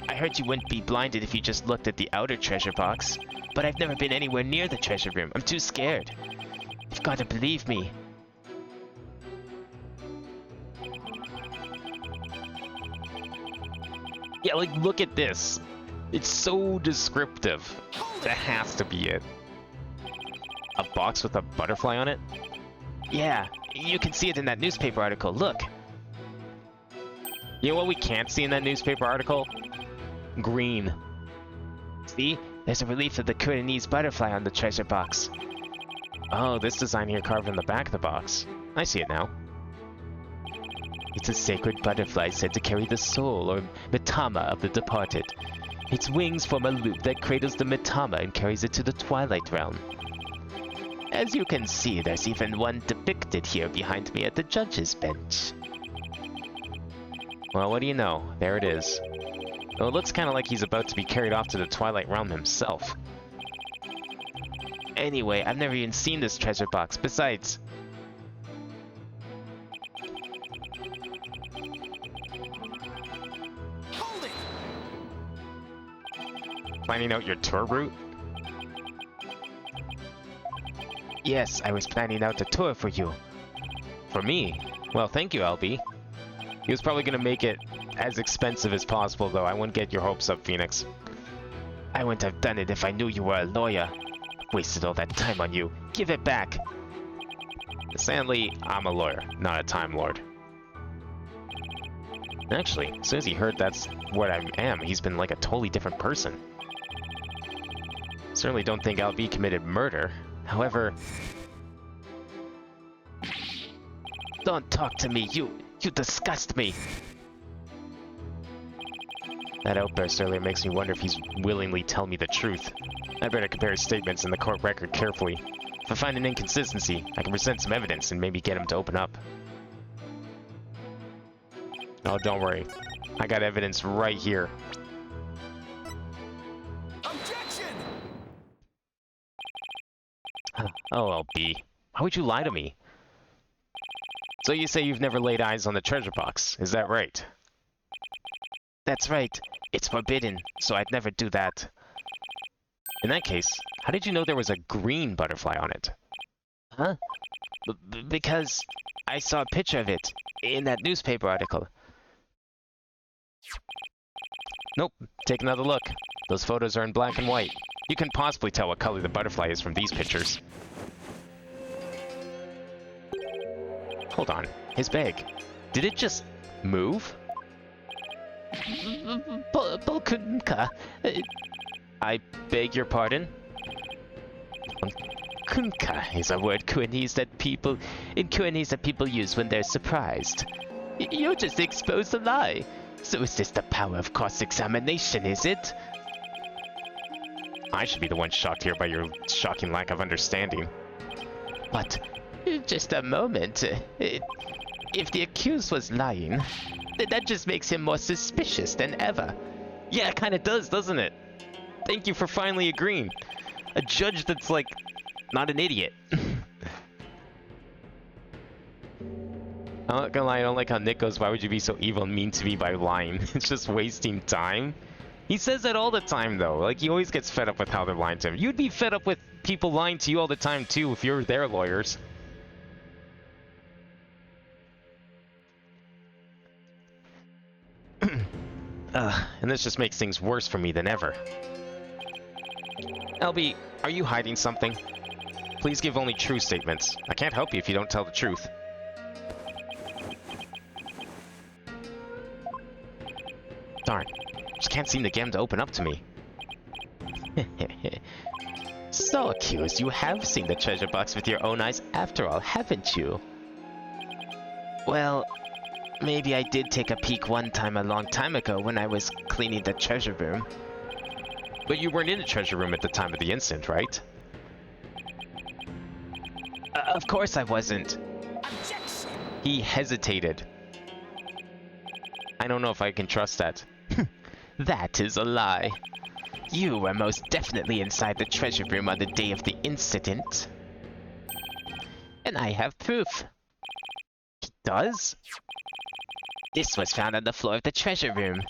I heard you wouldn't be blinded if you just looked at the outer treasure box. But I've never been anywhere near the treasure room. I'm too scared. You've got to believe me. Yeah, like, look at this. It's so descriptive. That has to be it. A box with a butterfly on it? Yeah, you can see it in that newspaper article. Look. You know what we can't see in that newspaper article? Green. See? There's a relief of the Kuranese butterfly on the treasure box. Oh, this design here carved on the back of the box. I see it now. It's a sacred butterfly said to carry the soul, or mitama, of the departed. Its wings form a loop that cradles the mitama and carries it to the Twilight Realm. As you can see, there's even one depicted here behind me at the judge's bench. Well, what do you know? There it is. Well, it looks kind of like he's about to be carried off to the Twilight Realm himself. Anyway, I've never even seen this treasure box. Besides... Hold it! Planning out your tour route? Yes, I was planning out a tour for you. For me? Well, thank you, LB. He was probably going to make it as expensive as possible, though. I wouldn't get your hopes up, Phoenix. I wouldn't have done it if I knew you were a lawyer. Wasted all that time on you. Give it back. Sadly, I'm a lawyer, not a Time Lord. Actually, as soon as he heard that's what I am, he's been like a totally different person. Certainly don't think LB committed murder. However... Don't talk to me, you disgust me. That outburst earlier makes me wonder if he's willingly telling me the truth. I better compare his statements in the court record carefully. If I find an inconsistency, I can present some evidence and maybe get him to open up. Oh, don't worry. I got evidence right here. Objection! Oh, LB. Why would you lie to me? So you say you've never laid eyes on the treasure box, is that right? That's right. It's forbidden, so I'd never do that. In that case, how did you know there was a green butterfly on it? Huh? Because I saw a picture of it in that newspaper article. Nope, take another look. Those photos are in black and white. You can possibly tell what color the butterfly is from these pictures. Hold on, his bag. Did it just move? Polkunka. I beg your pardon? Kunka is a word Kuanese that people use when they're surprised. You just exposed a lie. So is this the power of cross-examination, is it? I should be the one shocked here by your shocking lack of understanding. But, just a moment. If the accused was lying, then that just makes him more suspicious than ever. Yeah, it kind of does, doesn't it? Thank you for finally agreeing. A judge that's, like, not an idiot. I'm not gonna lie, I don't like how Nick goes, why would you be so evil and mean to me by lying? It's just wasting time. He says that all the time, though. Like, he always gets fed up with how they're lying to him. You'd be fed up with people lying to you all the time, too, if you're their lawyers. And this just makes things worse for me than ever. LB, are you hiding something? Please give only true statements. I can't help you if you don't tell the truth. Darn, just can't seem to get him to open up to me. So, accused, you have seen the treasure box with your own eyes after all, haven't you? Well, maybe I did take a peek one time a long time ago when I was cleaning the treasure room. But you weren't in the treasure room at the time of the incident, right? Of course I wasn't. He hesitated. I don't know if I can trust that. That is a lie. You were most definitely inside the treasure room on the day of the incident. And I have proof. He does? This was found on the floor of the treasure room.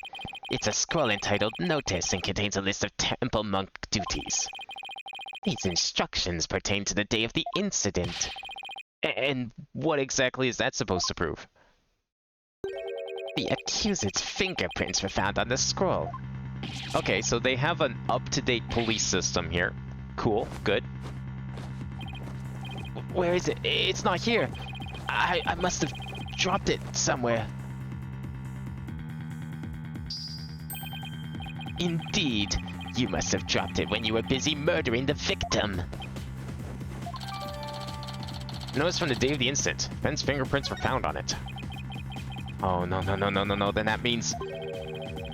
It's a scroll entitled Notice and contains a list of temple monk duties. These instructions pertain to the day of the incident. And what exactly is that supposed to prove? The accused's fingerprints were found on the scroll. Okay, so they have an up-to-date police system here. Cool, good. Where is it? It's not here. I must have dropped it somewhere. Indeed, you must have dropped it when you were busy murdering the victim. Notice from the day of the incident, Ben's fingerprints were found on it. Oh, no, then that means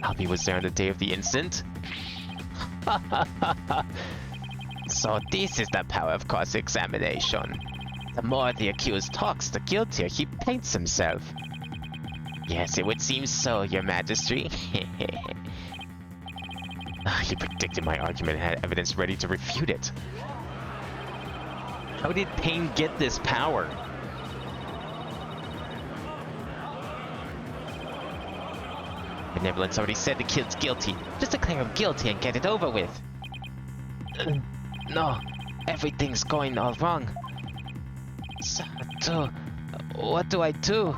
Albie was there on the day of the incident? So this is the power of cross-examination. The more the accused talks, the guiltier he paints himself. Yes, it would seem so, Your Majesty. He predicted my argument and had evidence ready to refute it. How did Payne get this power? Benevolence already said the kid's guilty. Just declare him guilty and get it over with. No, everything's going all wrong. So, what do I do?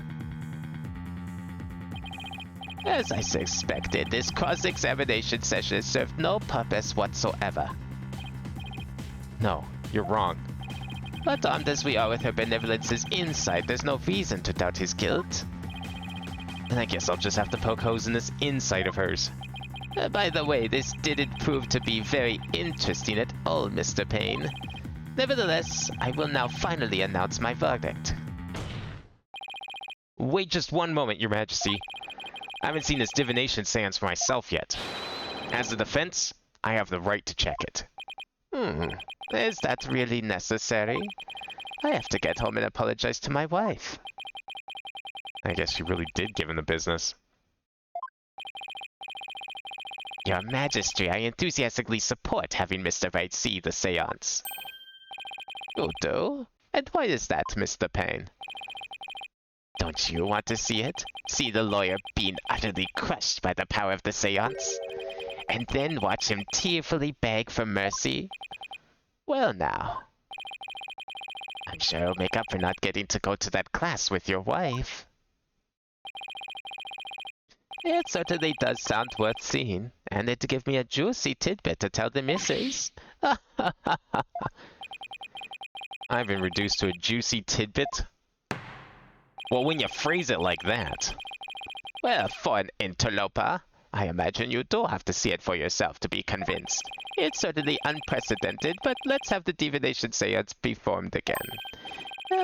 As I suspected, this cross-examination session served no purpose whatsoever. No, you're wrong. But armed as we are with Her Benevolence's insight, there's no reason to doubt his guilt. And I guess I'll just have to poke holes in this insight of hers. By the way, this didn't prove to be very interesting at all, Mr. Payne. Nevertheless, I will now finally announce my verdict. Wait just one moment, Your Majesty. I haven't seen this divination seance for myself yet. As a defense, I have the right to check it. Is that really necessary? I have to get home and apologize to my wife. I guess you really did give him the business. Your Majesty, I enthusiastically support having Mr. Wright see the seance. You do? And why is that, Mr. Payne? Don't you want to see it? See the lawyer being utterly crushed by the power of the seance? And then watch him tearfully beg for mercy? Well now, I'm sure it'll make up for not getting to go to that class with your wife. It certainly does sound worth seeing, and it'd give me a juicy tidbit to tell the missus. I've been reduced to a juicy tidbit? Well, when you phrase it like that. Well, for an interloper, I imagine you do have to see it for yourself to be convinced. It's certainly unprecedented, but let's have the divination seance performed again.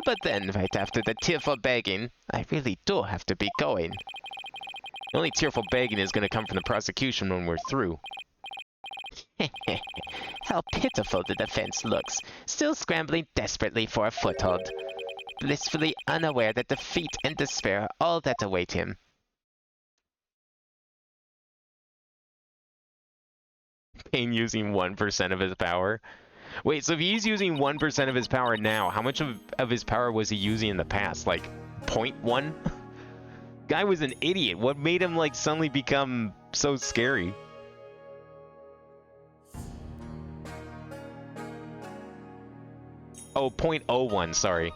But then, right after the tearful begging, I really do have to be going. The only tearful begging is going to come from the prosecution when we're through. How pitiful the defense looks, still scrambling desperately for a foothold, blissfully unaware that defeat and despair are all that await him. Payne using 1% of his power. Wait, so if he's using 1% of his power now, how much of his power was he using in the past? Like, 0.1? Guy was an idiot. What made him, like, suddenly become so scary? Oh, 0.01, sorry.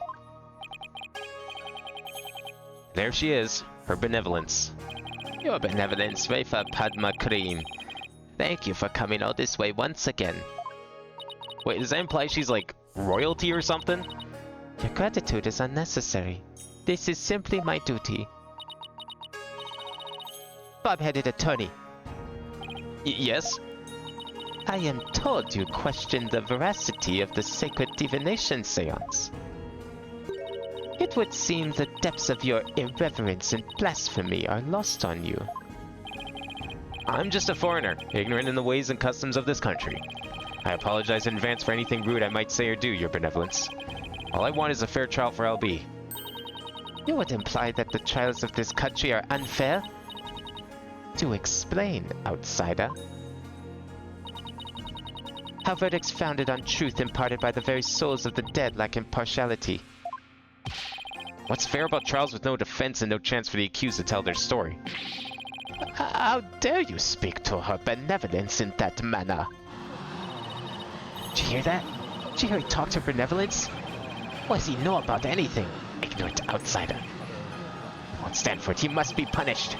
There she is, her benevolence. Your benevolence, Wafer Padma Cream. Thank you for coming all this way once again. Wait, does that imply she's like royalty or something? Your gratitude is unnecessary. This is simply my duty. Bob-headed attorney. Yes? I am told you question the veracity of the sacred divination seance. It would seem the depths of your irreverence and blasphemy are lost on you. I'm just a foreigner, ignorant in the ways and customs of this country. I apologize in advance for anything rude I might say or do, your benevolence. All I want is a fair trial for LB. You would imply that the trials of this country are unfair? To explain, outsider. How verdicts founded on truth imparted by the very souls of the dead lack impartiality. What's fair about trials with no defense and no chance for the accused to tell their story? How dare you speak to her benevolence in that manner? Did you hear that? Did you hear he talk to her benevolence? What does he know about anything? Ignorant outsider. He won't stand for it. He must be punished.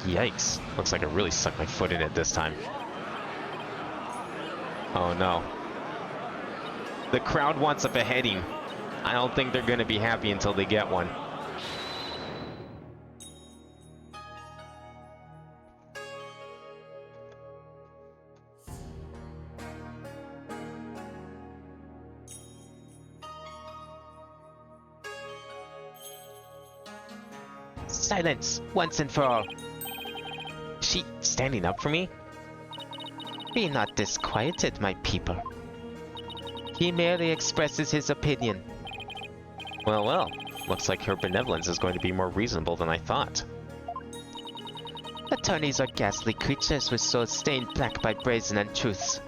Yikes. Looks like I really sucked my foot in it this time. Oh no. The crowd wants a beheading. I don't think they're gonna be happy until they get one. Silence, once and for all. Is she standing up for me? Be not disquieted, my people. He merely expresses his opinion. Well, well. Looks like her benevolence is going to be more reasonable than I thought. Attorneys are ghastly creatures with souls stained black by brazen untruths.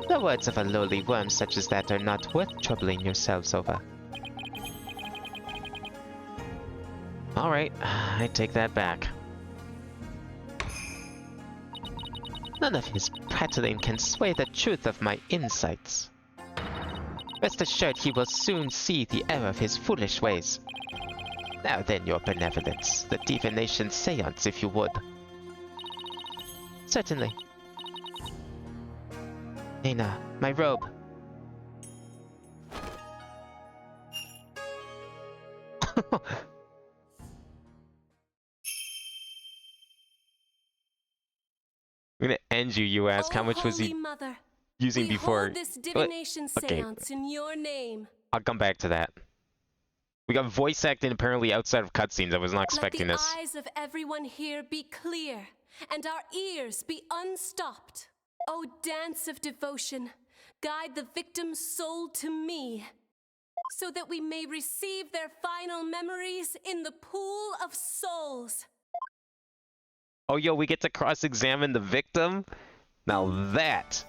The words of a lowly worm such as that are not worth troubling yourselves over. Alright, I take that back. None of his prattling can sway the truth of my insights. Rest assured he will soon see the error of his foolish ways. Now then, your benevolence, the divination seance, if you would. Certainly. Nina, my robe. I'm gonna end you, you ask. How much was he Mother, using before? hold this divination okay. seance in your name. I'll come back to that. We got voice acting apparently outside of cutscenes. I was not expecting Let this. the eyes of everyone here be clear, and our ears be unstopped. O dance of devotion, guide the victim's soul to me, so that we may receive their final memories in the pool of souls. Oh, yo, we get to cross-examine the victim? Now that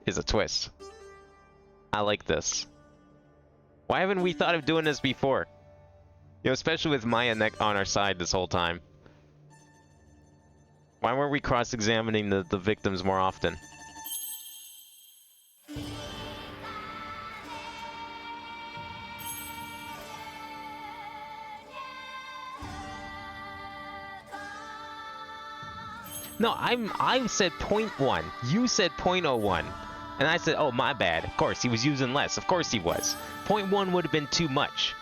is a twist. I like this. Why haven't we thought of doing this before? You know, especially with Maya on our side this whole time. Why weren't we cross-examining the victims more often? No, I said 0.1. You said 0.01. And I said, oh, my bad. Of course, he was using less. Of course he was. 0.1 would have been too much.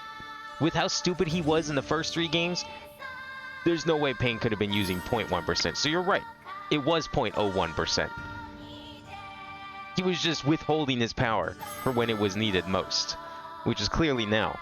With how stupid he was in the first 3 games, there's no way Payne could have been using 0.1%. So you're right. It was 0.01%. He was just withholding his power for when it was needed most, which is clearly now.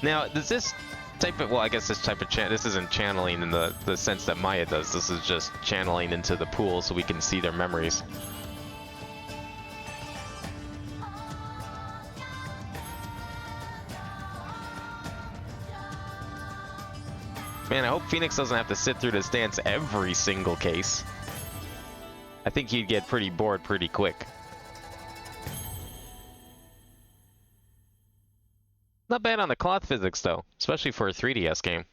Now, does this type of, well, I guess this type of this isn't channeling in the sense that Maya does. This is just channeling into the pool so we can see their memories. Man, I hope Phoenix doesn't have to sit through this dance every single case. I think he'd get pretty bored pretty quick. Not bad on the cloth physics, though, especially for a 3DS game.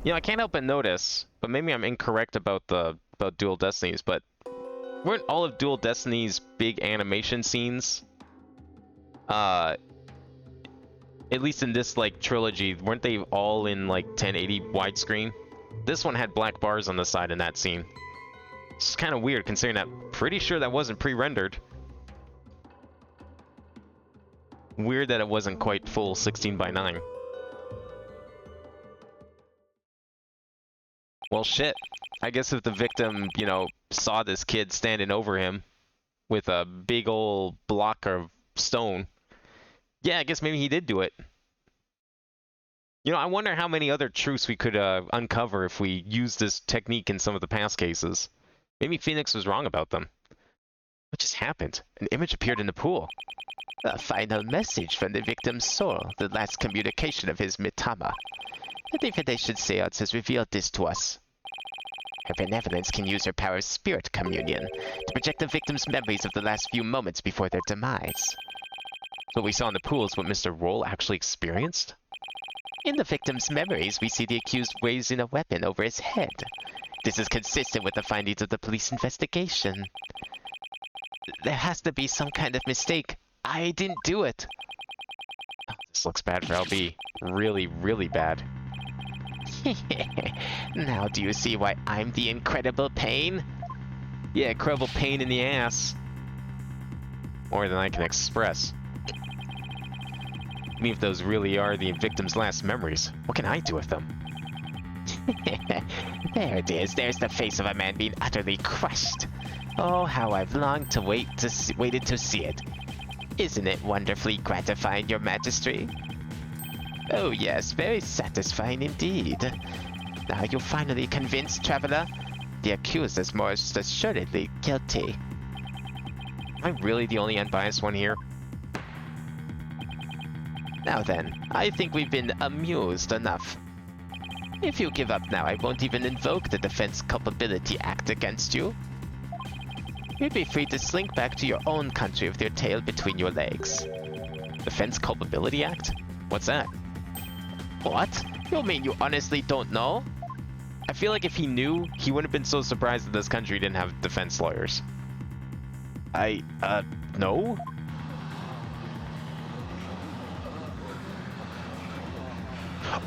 You know, I can't help but notice, but maybe I'm incorrect about Dual Destinies, but weren't all of Dual Destinies' big animation scenes, at least in this, like, trilogy, weren't they all in, like, 1080 widescreen? This one had black bars on the side in that scene. It's kind of weird, considering that pretty sure that wasn't pre-rendered. Weird that it wasn't quite full 16:9. Well, shit. I guess if the victim, you know, saw this kid standing over him with a big old block of stone, yeah, I guess maybe he did do it. You know, I wonder how many other truths we could uncover if we used this technique in some of the past cases. Maybe Phoenix was wrong about them. What just happened? An image appeared in the pool. A final message from the victim's soul, the last communication of his Mitama. The divination seance has revealed this to us. Her benevolence can use her power of spirit communion to project the victim's memories of the last few moments before their demise. What we saw in the pool is what Mr. Roll actually experienced? In the victim's memories, we see the accused raising a weapon over his head. This is consistent with the findings of the police investigation. There has to be some kind of mistake. I didn't do it. This looks bad for LB. Really, really bad. Now do you see why I'm the incredible pain? Yeah, incredible pain in the ass. More than I can express. I mean, if those really are the victim's last memories, what can I do with them? There it is. There's the face of a man being utterly crushed. Oh, how I've longed to waited to see it. Isn't it wonderfully gratifying, Your Majesty? Oh yes, very satisfying indeed. Are you finally convinced, Traveler? The accused is most assuredly guilty. Am I really the only unbiased one here? Now then, I think we've been amused enough. If you give up now, I won't even invoke the Defense Culpability Act against you. You'd be free to slink back to your own country with your tail between your legs. Defense Culpability Act? What's that? What? You mean you honestly don't know? I feel like if he knew, he wouldn't have been so surprised that this country didn't have defense lawyers. No?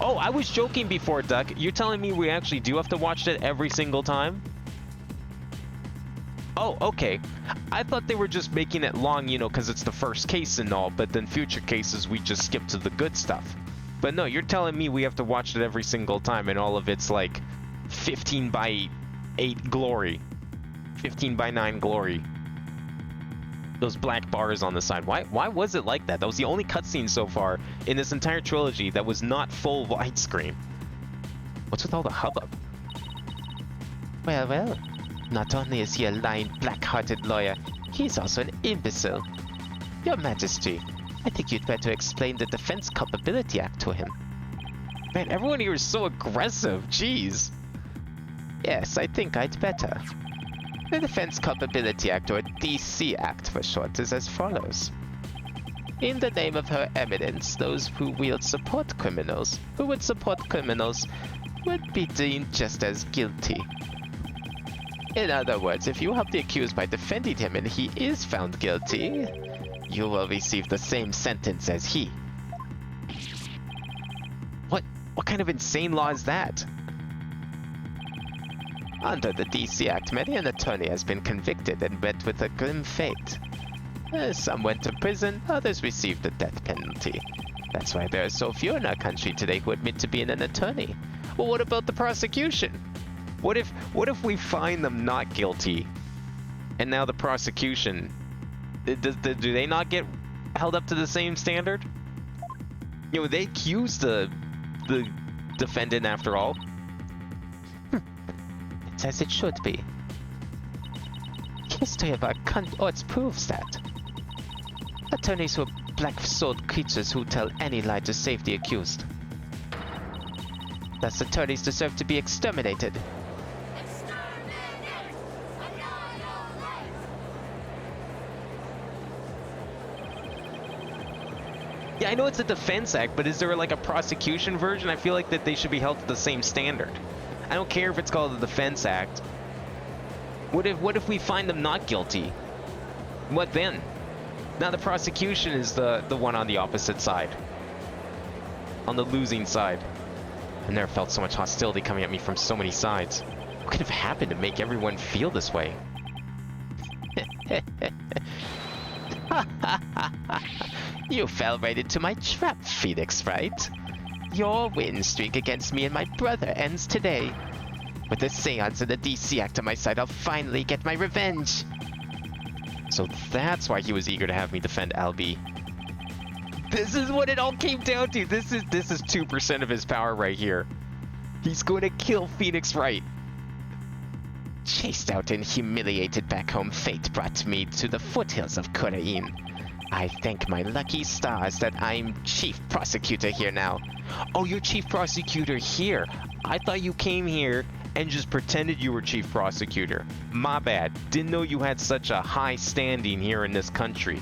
Oh, I was joking before, Duck. You're telling me we actually do have to watch it every single time? Oh, okay. I thought they were just making it long, you know, because it's the first case and all, but then future cases we just skip to the good stuff. But no, you're telling me we have to watch it every single time and all of it's like 15:8 glory. 15:9 glory. Those black bars on the side. Why was it like that? That was the only cutscene so far in this entire trilogy that was not full widescreen. What's with all the hubbub? Well. Not only is he a lying, black-hearted lawyer, he's also an imbecile. Your Majesty, I think you'd better explain the Defense Culpability Act to him. Man, everyone here is so aggressive. Jeez. Yes, I think I'd better. The Defense Culpability Act, or DC Act for short, is as follows. In the name of Her Eminence, those who would support criminals would be deemed just as guilty. In other words, if you help the accused by defending him and he is found guilty, you will receive the same sentence as he. What? What kind of insane law is that? Under the DC Act, many an attorney has been convicted and met with a grim fate. Some went to prison, others received the death penalty. That's why there are so few in our country today who admit to being an attorney. Well, what about the prosecution? What if we find them not guilty, and now the prosecution, do they not get held up to the same standard? You know, they accuse the defendant after all. It's as it should be. History of our courts proves that. Attorneys who are black-souled creatures who tell any lie to save the accused. Thus, attorneys deserve to be exterminated. Yeah, I know it's a Defense Act, but is there like a prosecution version? I feel like that they should be held to the same standard. I don't care if it's called the Defense Act. What if we find them not guilty? What then? Now the prosecution is the one on the opposite side. On the losing side. I've never felt so much hostility coming at me from so many sides. What could have happened to make everyone feel this way? You fell right into my trap, Phoenix, right? Your win streak against me and my brother ends today. With the seance and the DC Act on my side, I'll finally get my revenge. So that's why he was eager to have me defend Albie. This is what it all came down to. This is 2% of his power right here. He's going to kill Phoenix Wright. Chased out and humiliated back home, fate brought me to the foothills of Korean. I thank my lucky stars that I'm chief prosecutor here now. Oh, you're chief prosecutor here. I thought you came here and just pretended you were chief prosecutor. My bad. Didn't know you had such a high standing here in this country.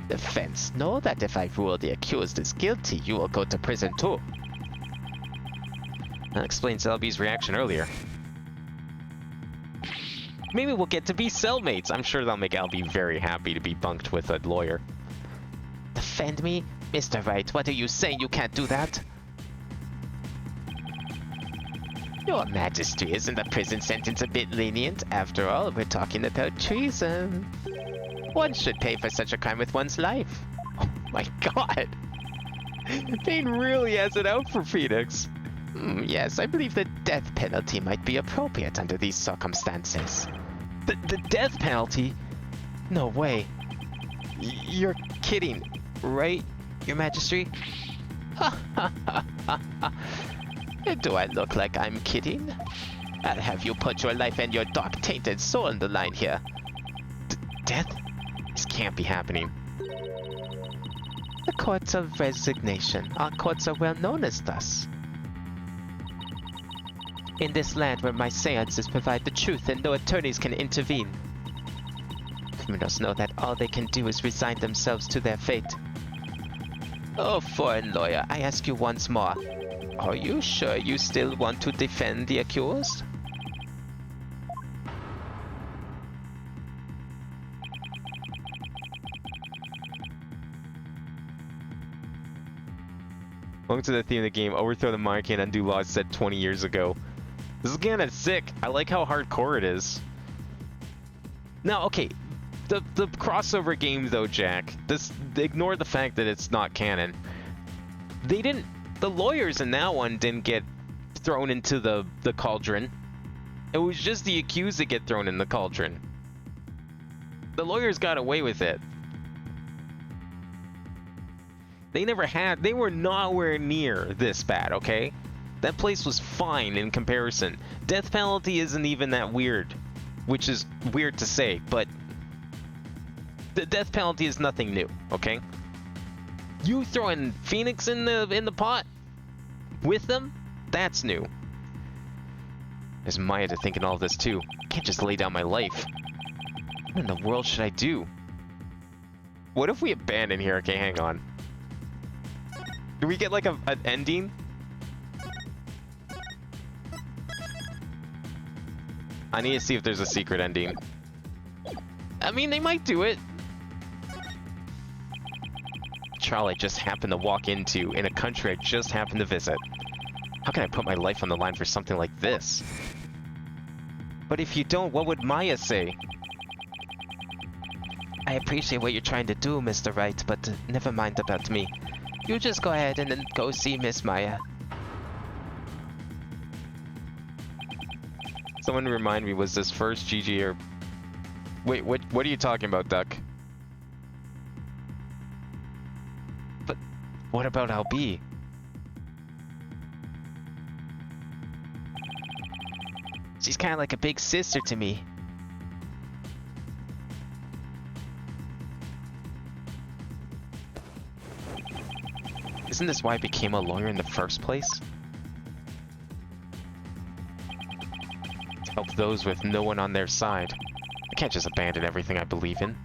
Defense, know that if I rule the accused is guilty, you will go to prison too. That explains Albie's reaction earlier. Maybe we'll get to be cellmates. I'm sure that'll make Albie very happy to be bunked with a lawyer. Defend me? Mr. Wright, what are you saying? You can't do that? Your Majesty, isn't the prison sentence a bit lenient? After all, we're talking about treason. One should pay for such a crime with one's life. Oh my god. Thane really has it out for Phoenix. Yes, I believe the death penalty might be appropriate under these circumstances. The death penalty? No way. You're kidding, right, Your Majesty? Do I look like I'm kidding? I'll have you put your life and your dark tainted soul on the line here. Death? This can't be happening. The courts of resignation. Our courts are well known as thus. In this land where my seances provide the truth and no attorneys can intervene. Criminals know that all they can do is resign themselves to their fate. Oh, foreign lawyer, I ask you once more. Are you sure you still want to defend the accused? Welcome to the theme of the game. Overthrow the monarchy and undo laws set 20 years ago. This is kind of sick. I like how hardcore it is. Now, okay, the crossover game though, Jack. Ignore the fact that it's not canon. The lawyers in that one didn't get thrown into the cauldron. It was just the accused that get thrown in the cauldron. The lawyers got away with it. They were nowhere near this bad, okay? That place was fine in comparison. Death penalty isn't even that weird, which is weird to say, but the death penalty is nothing new, okay? You throwing Phoenix in the pot with them? That's new. There's Maya to think in all of this too. I can't just lay down my life. What in the world should I do? What if we abandon here? Okay, hang on. Do we get like an ending? I need to see if there's a secret ending. I mean, they might do it. trial I just happened to walk into in a country I just happened to visit. How can I put my life on the line for something like this? But if you don't, what would Maya say? I appreciate what you're trying to do, Mr. Wright, but never mind about me. You just go ahead and then go see Miss Maya. Someone remind me, was this first GG or... Wait, what are you talking about, Duck? But what about Albi? She's kind of like a big sister to me. Isn't this why I became a lawyer in the first place? To help those with no one on their side. I can't just abandon everything I believe in.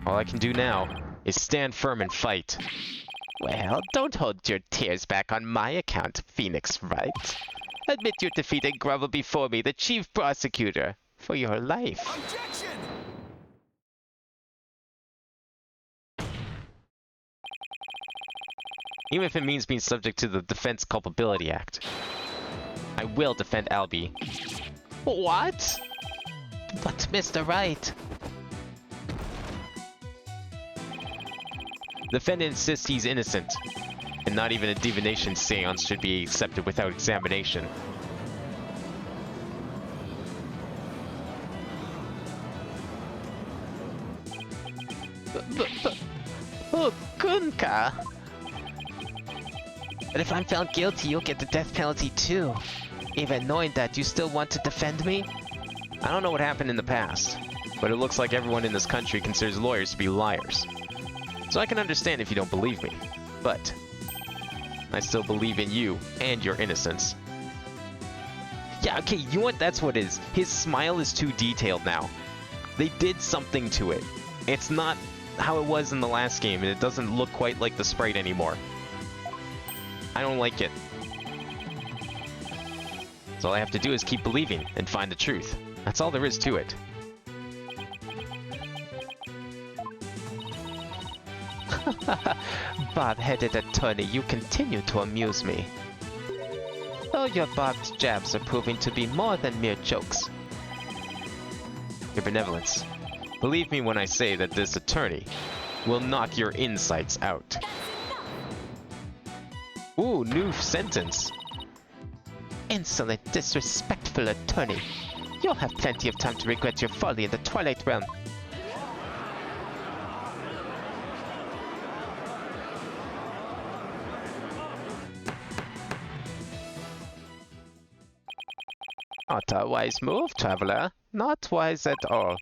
All I can do now is stand firm and fight. Well, don't hold your tears back on my account, Phoenix Wright. Admit your defeat and grovel before me, the chief prosecutor, for your life. Objection! Even if it means being subject to the Defense Culpability Act. I will defend Albie. What? But Mr. Wright... The defendant insists he's innocent, and not even a divination seance should be accepted without examination. Oh, Kunka! But if I'm found guilty, you'll get the death penalty too. Even knowing that, you still want to defend me? I don't know what happened in the past, but it looks like everyone in this country considers lawyers to be liars. So I can understand if you don't believe me, but I still believe in you and your innocence. Yeah, okay, you know what? That's what it is. His smile is too detailed now. They did something to it. It's not how it was in the last game, and it doesn't look quite like the sprite anymore. I don't like it. So all I have to do is keep believing and find the truth. That's all there is to it. Bob-headed attorney, you continue to amuse me. Though your barbed jabs are proving to be more than mere jokes. Your benevolence. Believe me when I say that this attorney will knock your insides out. Ooh, new sentence. Insolent, disrespectful attorney. You'll have plenty of time to regret your folly in the Twilight Realm. Not a wise move, traveler. Not wise at all.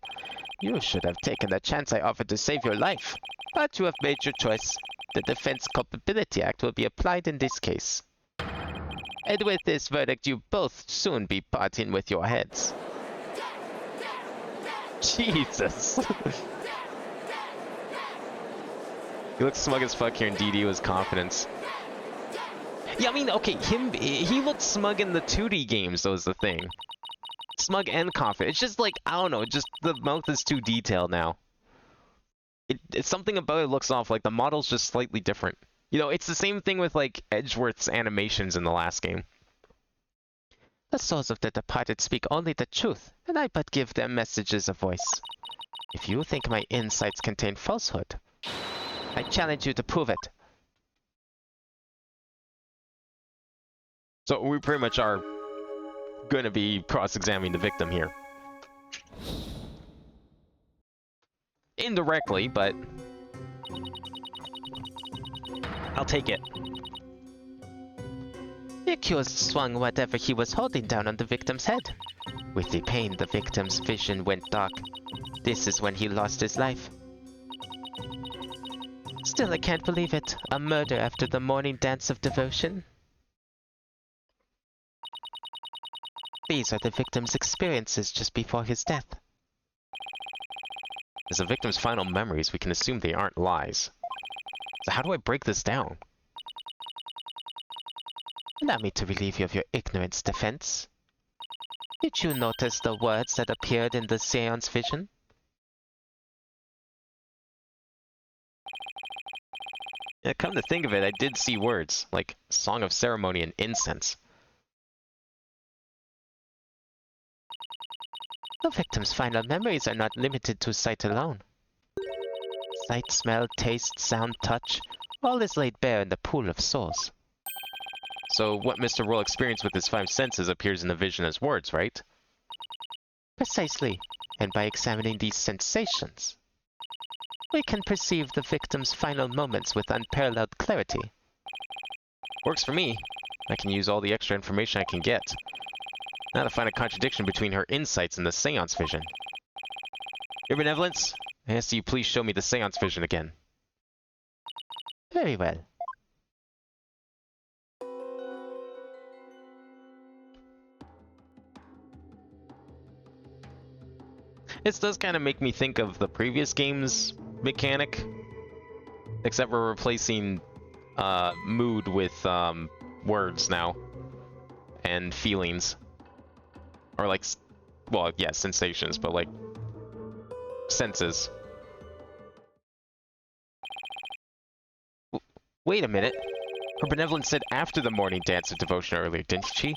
You should have taken the chance I offered to save your life. But you have made your choice. The Defense Culpability Act will be applied in this case. And with this verdict, you both soon be parting with your heads. Jesus. He looks smug as fuck here in DD with confidence. Yeah, I mean, okay, he looked smug in the 2D games, though, is the thing. Smug and confident. It's just like, I don't know, just the mouth is too detailed now. It's something about it looks off, like the model's just slightly different. You know, it's the same thing with, like, Edgeworth's animations in the last game. The souls of the departed speak only the truth, and I but give their messages a voice. If you think my insights contain falsehood, I challenge you to prove it. So we pretty much are going to be cross-examining the victim here. Indirectly, but I'll take it. The accused swung whatever he was holding down on the victim's head. With the pain, the victim's vision went dark. This is when he lost his life. Still, I can't believe it. A murder after the morning dance of devotion. These are the victim's experiences just before his death. As the victim's final memories, we can assume they aren't lies. So how do I break this down? Allow me to relieve you of your ignorance, defense. Did you notice the words that appeared in the seance vision? Yeah, come to think of it, I did see words, like Song of Ceremony and Incense. The victim's final memories are not limited to sight alone. Sight, smell, taste, sound, touch, all is laid bare in the pool of souls. So what Mr. Roll experienced with his 5 senses appears in the vision as words, right? Precisely, and by examining these sensations, we can perceive the victim's final moments with unparalleled clarity. Works for me. I can use all the extra information I can get. Now to find a contradiction between her insights and the seance vision. Your Benevolence, I ask you please show me the seance vision again. Very well. This does kind of make me think of the previous game's mechanic, except we're replacing mood with words now, and feelings. Or like, well, yeah, sensations, but like, senses. Wait a minute. Her Benevolence said after the morning dance of devotion earlier, didn't she?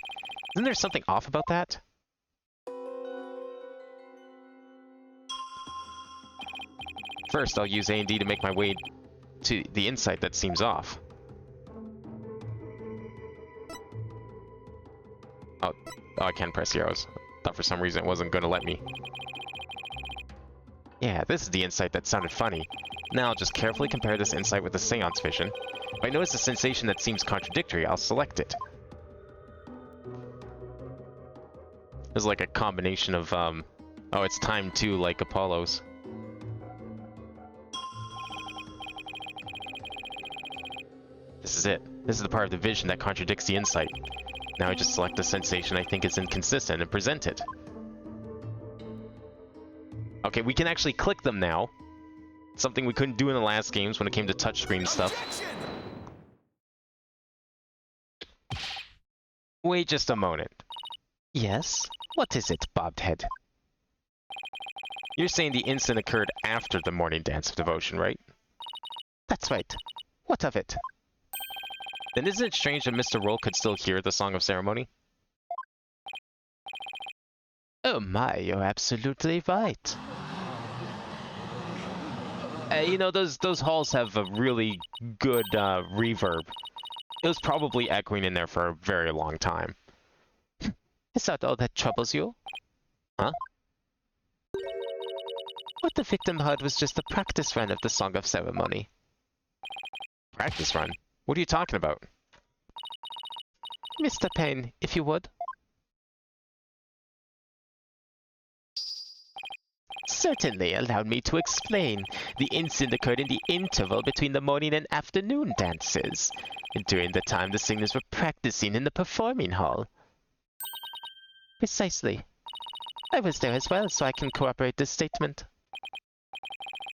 Isn't there something off about that? First, I'll use A&D to make my way to the insight that seems off. Oh, I can press the arrows. Thought for some reason it wasn't going to let me. Yeah, this is the insight that sounded funny. Now I'll just carefully compare this insight with the seance vision. If I notice a sensation that seems contradictory, I'll select it. There's like a combination of, oh, it's time too, like Apollo's. This is it. This is the part of the vision that contradicts the insight. Now I just select the sensation I think is inconsistent and present it. Okay, we can actually click them now. Something we couldn't do in the last games when it came to touchscreen stuff. Wait just a moment. Yes? What is it, bobbed head? You're saying the incident occurred after the morning dance of devotion, right? That's right. What of it? Then isn't it strange that Mr. Roll could still hear the Song of Ceremony? Oh my, you're absolutely right. You know, those halls have a really good reverb. It was probably echoing in there for a very long time. Is that all that troubles you? Huh? What the victim heard was just a practice run of the Song of Ceremony. Practice run? What are you talking about? Mr. Payne, if you would. Certainly, allow me to explain. The incident occurred in the interval between the morning and afternoon dances, during the time the singers were practicing in the performing hall. Precisely. I was there as well, so I can corroborate this statement.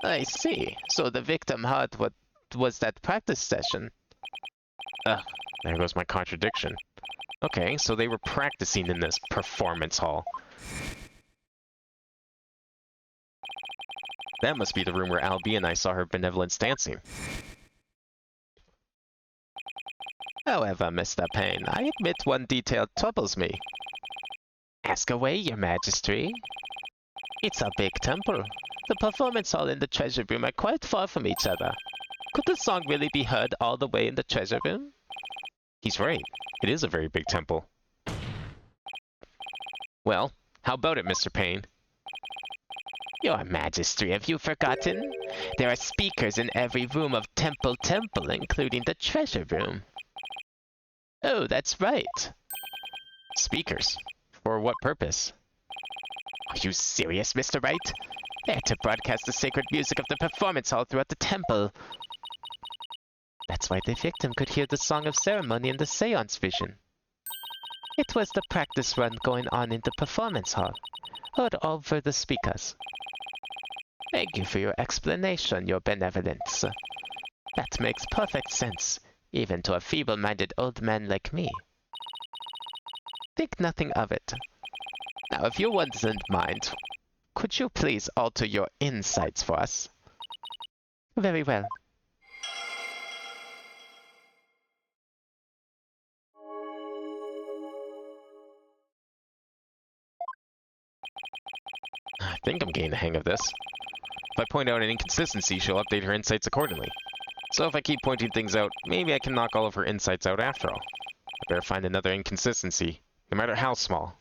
I see. So the victim heard what was that practice session. Ugh, there goes my contradiction. Okay, so they were practicing in this performance hall. That must be the room where Albie and I saw her Benevolence dancing. However, Mr. Payne, I admit one detail troubles me. Ask away, your majesty. It's a big temple. The performance hall and the treasure room are quite far from each other. Could the song really be heard all the way in the treasure room? He's right. It is a very big temple. Well, how about it, Mr. Payne? Your Majesty, have you forgotten? There are speakers in every room of Temple, including the treasure room. Oh, that's right. Speakers? For what purpose? Are you serious, Mr. Wright? They're to broadcast the sacred music of the performance hall throughout the temple. That's why the victim could hear the Song of Ceremony in the seance vision. It was the practice run going on in the performance hall, heard over the speakers. Thank you for your explanation, your benevolence. That makes perfect sense, even to a feeble-minded old man like me. Think nothing of it. Now, if you wouldn't mind, could you please alter your insights for us? Very well. I think I'm getting the hang of this. If I point out an inconsistency, she'll update her insights accordingly. So if I keep pointing things out, maybe I can knock all of her insights out after all. I better find another inconsistency, no matter how small.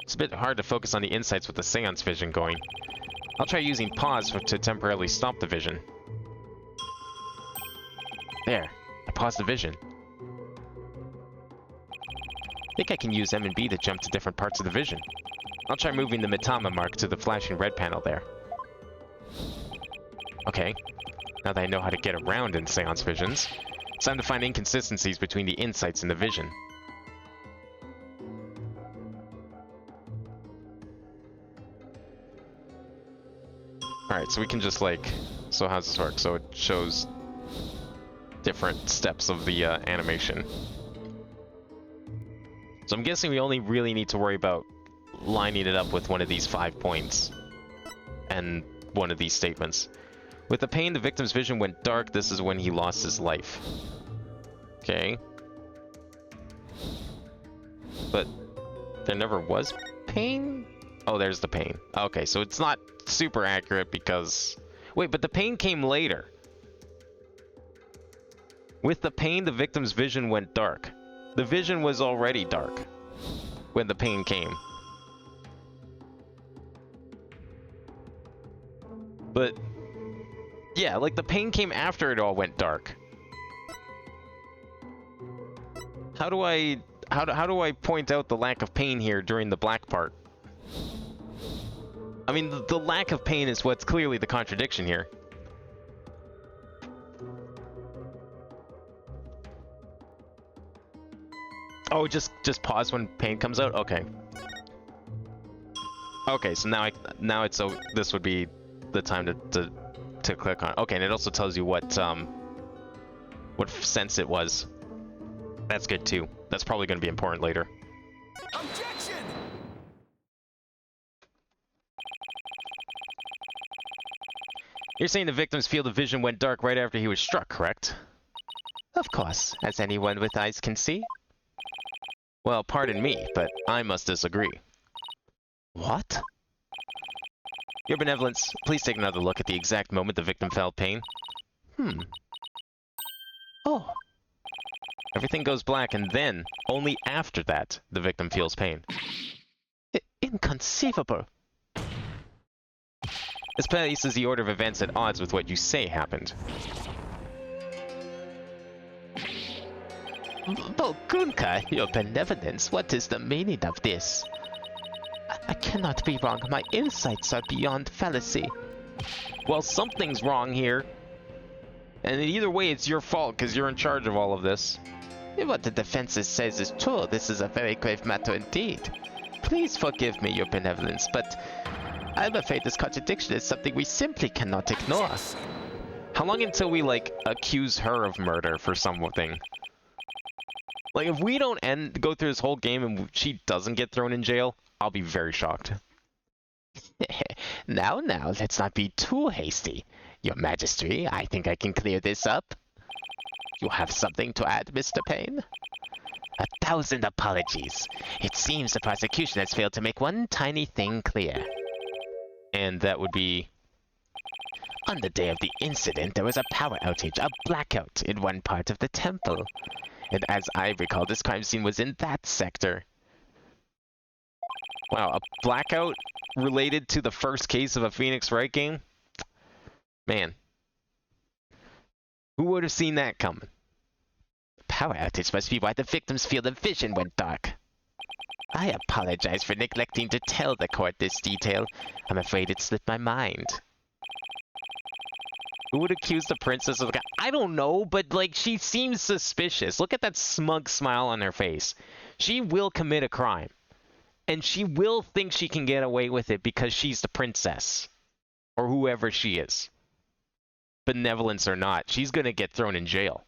It's a bit hard to focus on the insights with the seance vision going. I'll try using pause to temporarily stop the vision. There, I paused the vision. I think I can use M and B to jump to different parts of the vision. I'll try moving the Mitama mark to the flashing red panel there. Okay, now that I know how to get around in seance visions, it's time to find inconsistencies between the insights and the vision. Alright, so we can just like... So how's this work? So it shows different steps of the animation. So I'm guessing we only really need to worry about lining it up with one of these 5 points. And one of these statements. With the pain, the victim's vision went dark. This is when he lost his life. Okay. But there never was pain? Oh, there's the pain. Okay, so it's not super accurate because... Wait, but the pain came later. With the pain, the victim's vision went dark. The vision was already dark when the pain came. But... yeah, like the pain came after it all went dark. How do I point out the lack of pain here during the black part? I mean, the lack of pain is what's clearly the contradiction here. Oh, just pause when pain comes out? Okay. Okay, so now it's so this would be the time to click on. Okay, and it also tells you what sense it was. That's good too. That's probably going to be important later. Objection! You're saying the victim's field of vision went dark right after he was struck, correct? Of course, as anyone with eyes can see. Well, pardon me, but I must disagree. What? Your benevolence, please take another look at the exact moment the victim felt pain. Oh. Everything goes black, and then, only after that, the victim feels pain. Inconceivable. This places the order of events at odds with what you say happened. Volkunka, your benevolence, what is the meaning of this? I cannot be wrong. My insights are beyond fallacy. Well, something's wrong here. And either way, it's your fault, because you're in charge of all of this. What the defense says is true. This is a very grave matter indeed. Please forgive me, your benevolence, but I'm afraid this contradiction is something we simply cannot ignore. How long until we, like, accuse her of murder for something? Like, if we don't go through this whole game and she doesn't get thrown in jail, I'll be very shocked. Now, let's not be too hasty. Your Majesty, I think I can clear this up. You have something to add, Mr. Payne? 1,000 apologies. It seems the prosecution has failed to make one tiny thing clear. And that would be... On the day of the incident, there was a power outage, a blackout in one part of the temple. And as I recall, this crime scene was in that sector. Wow, a blackout related to the first case of a Phoenix Wright game? Man. Who would have seen that coming? The power outage must be why the victim's field of vision went dark. I apologize for neglecting to tell the court this detail. I'm afraid it slipped my mind. Who would accuse the princess of... I don't know, but, like, she seems suspicious. Look at that smug smile on her face. She will commit a crime. And she will think she can get away with it because she's the princess. Or whoever she is. Benevolence or not, she's gonna get thrown in jail.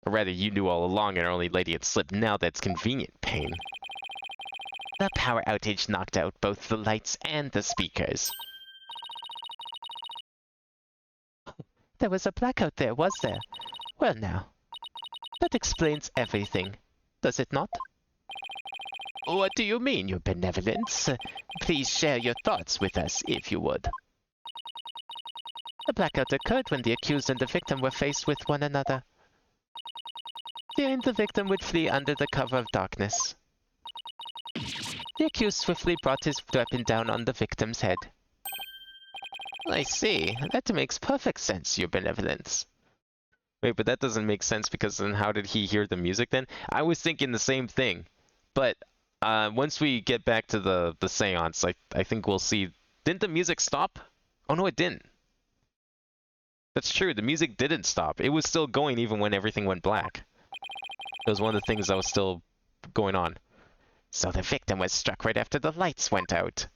Or rather, you knew all along and only letting it slip now that's convenient, Pain. The power outage knocked out both the lights and the speakers. There was a blackout there, was there? Well now, that explains everything, does it not? What do you mean, Your Benevolence? Please share your thoughts with us, if you would. The blackout occurred when the accused and the victim were faced with one another. Fearing the victim would flee under the cover of darkness, the accused swiftly brought his weapon down on the victim's head. I see. That makes perfect sense, Your Benevolence. Wait, but that doesn't make sense because then how did he hear the music then? I was thinking the same thing. But once we get back to the seance, I think we'll see. Didn't the music stop? Oh no, it didn't. That's true, the music didn't stop. It was still going even when everything went black. It was one of the things that was still going on. So the victim was struck right after the lights went out.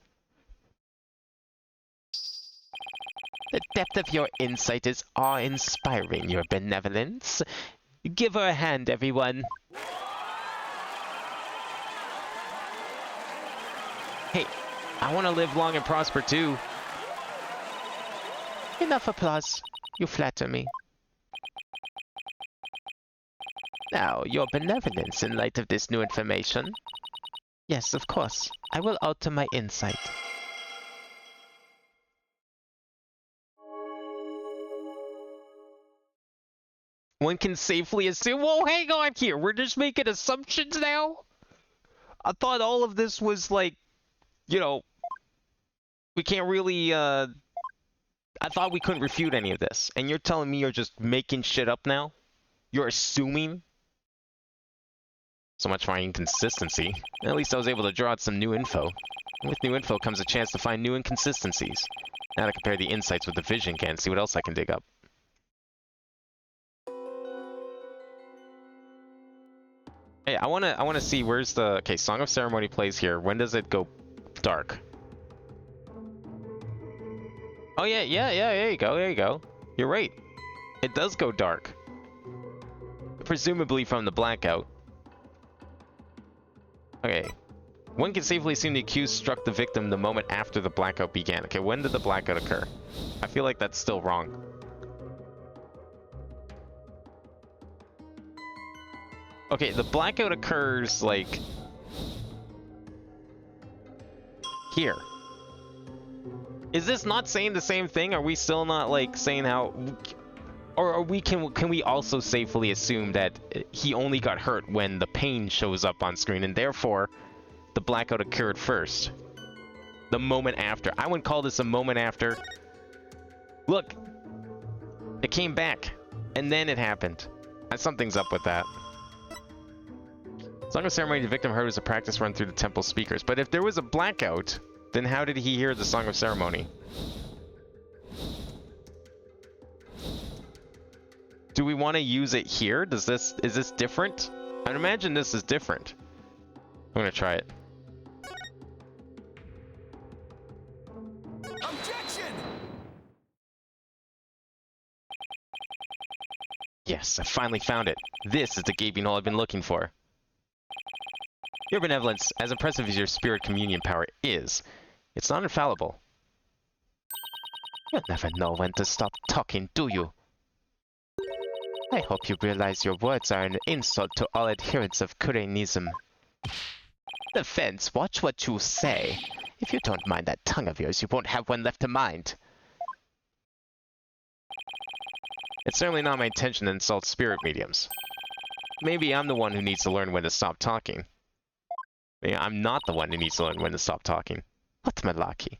The depth of your insight is awe-inspiring, Your Benevolence. Give her a hand, everyone. Hey, I want to live long and prosper too. Enough applause. You flatter me. Now, Your Benevolence, in light of this new information. Yes, of course. I will alter my insight. One can safely assume. Whoa, hang on here. We're just making assumptions now? I thought all of this was like, you know, we can't really, I thought we couldn't refute any of this. And you're telling me you're just making shit up now? You're assuming? So much for my inconsistency. At least I was able to draw out some new info. And with new info comes a chance to find new inconsistencies. Now to compare the insights with the vision can, see what else I can dig up. Hey, I wanna see where's the... Okay, Song of Ceremony plays here. When does it go dark? Oh yeah, there you go. You're right. It does go dark. Presumably from the blackout. Okay. One can safely assume the accused struck the victim the moment after the blackout began. Okay, when did the blackout occur? I feel like that's still wrong. Okay, the blackout occurs, like... here. Is this not saying the same thing? Are we still not, like, saying how... Or are we, can we also safely assume that he only got hurt when the pain shows up on screen, and therefore, the blackout occurred first? The moment after. I wouldn't call this a moment after. Look! It came back, and then it happened. Something's up with that. Song of Ceremony, the victim heard was a practice run through the temple speakers. But if there was a blackout, then how did he hear the Song of Ceremony? Do we want to use it here? Is this different? I'd imagine this is different. I'm gonna try it. Objection! Yes, I finally found it. This is the gaping hole I've been looking for. Your Benevolence, as impressive as your spirit communion power is, it's not infallible. You'll never know when to stop talking, do you? I hope you realize your words are an insult to all adherents of Kureinism. Defense, watch what you say. If you don't mind that tongue of yours, you won't have one left to mind. It's certainly not my intention to insult spirit mediums. Maybe I'm the one who needs to learn when to stop talking. Maybe I'm not the one who needs to learn when to stop talking. What malarkey?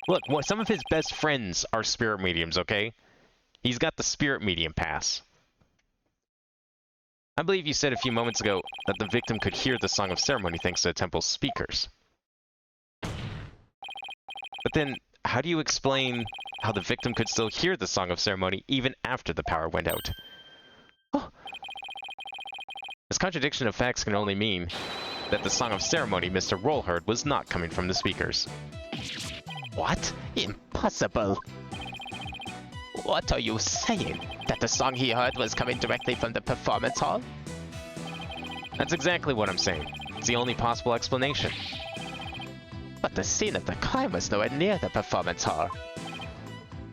Look, some of his best friends are spirit mediums, okay? He's got the spirit medium pass. I believe you said a few moments ago that the victim could hear the Song of Ceremony thanks to the temple's speakers. But then, how do you explain how the victim could still hear the Song of Ceremony even after the power went out? Oh. This contradiction of facts can only mean that the Song of Ceremony Mr. Roll heard was not coming from the speakers. What? Impossible! What are you saying? That the song he heard was coming directly from the performance hall? That's exactly what I'm saying. It's the only possible explanation. But the scene of the crime was nowhere near the performance hall.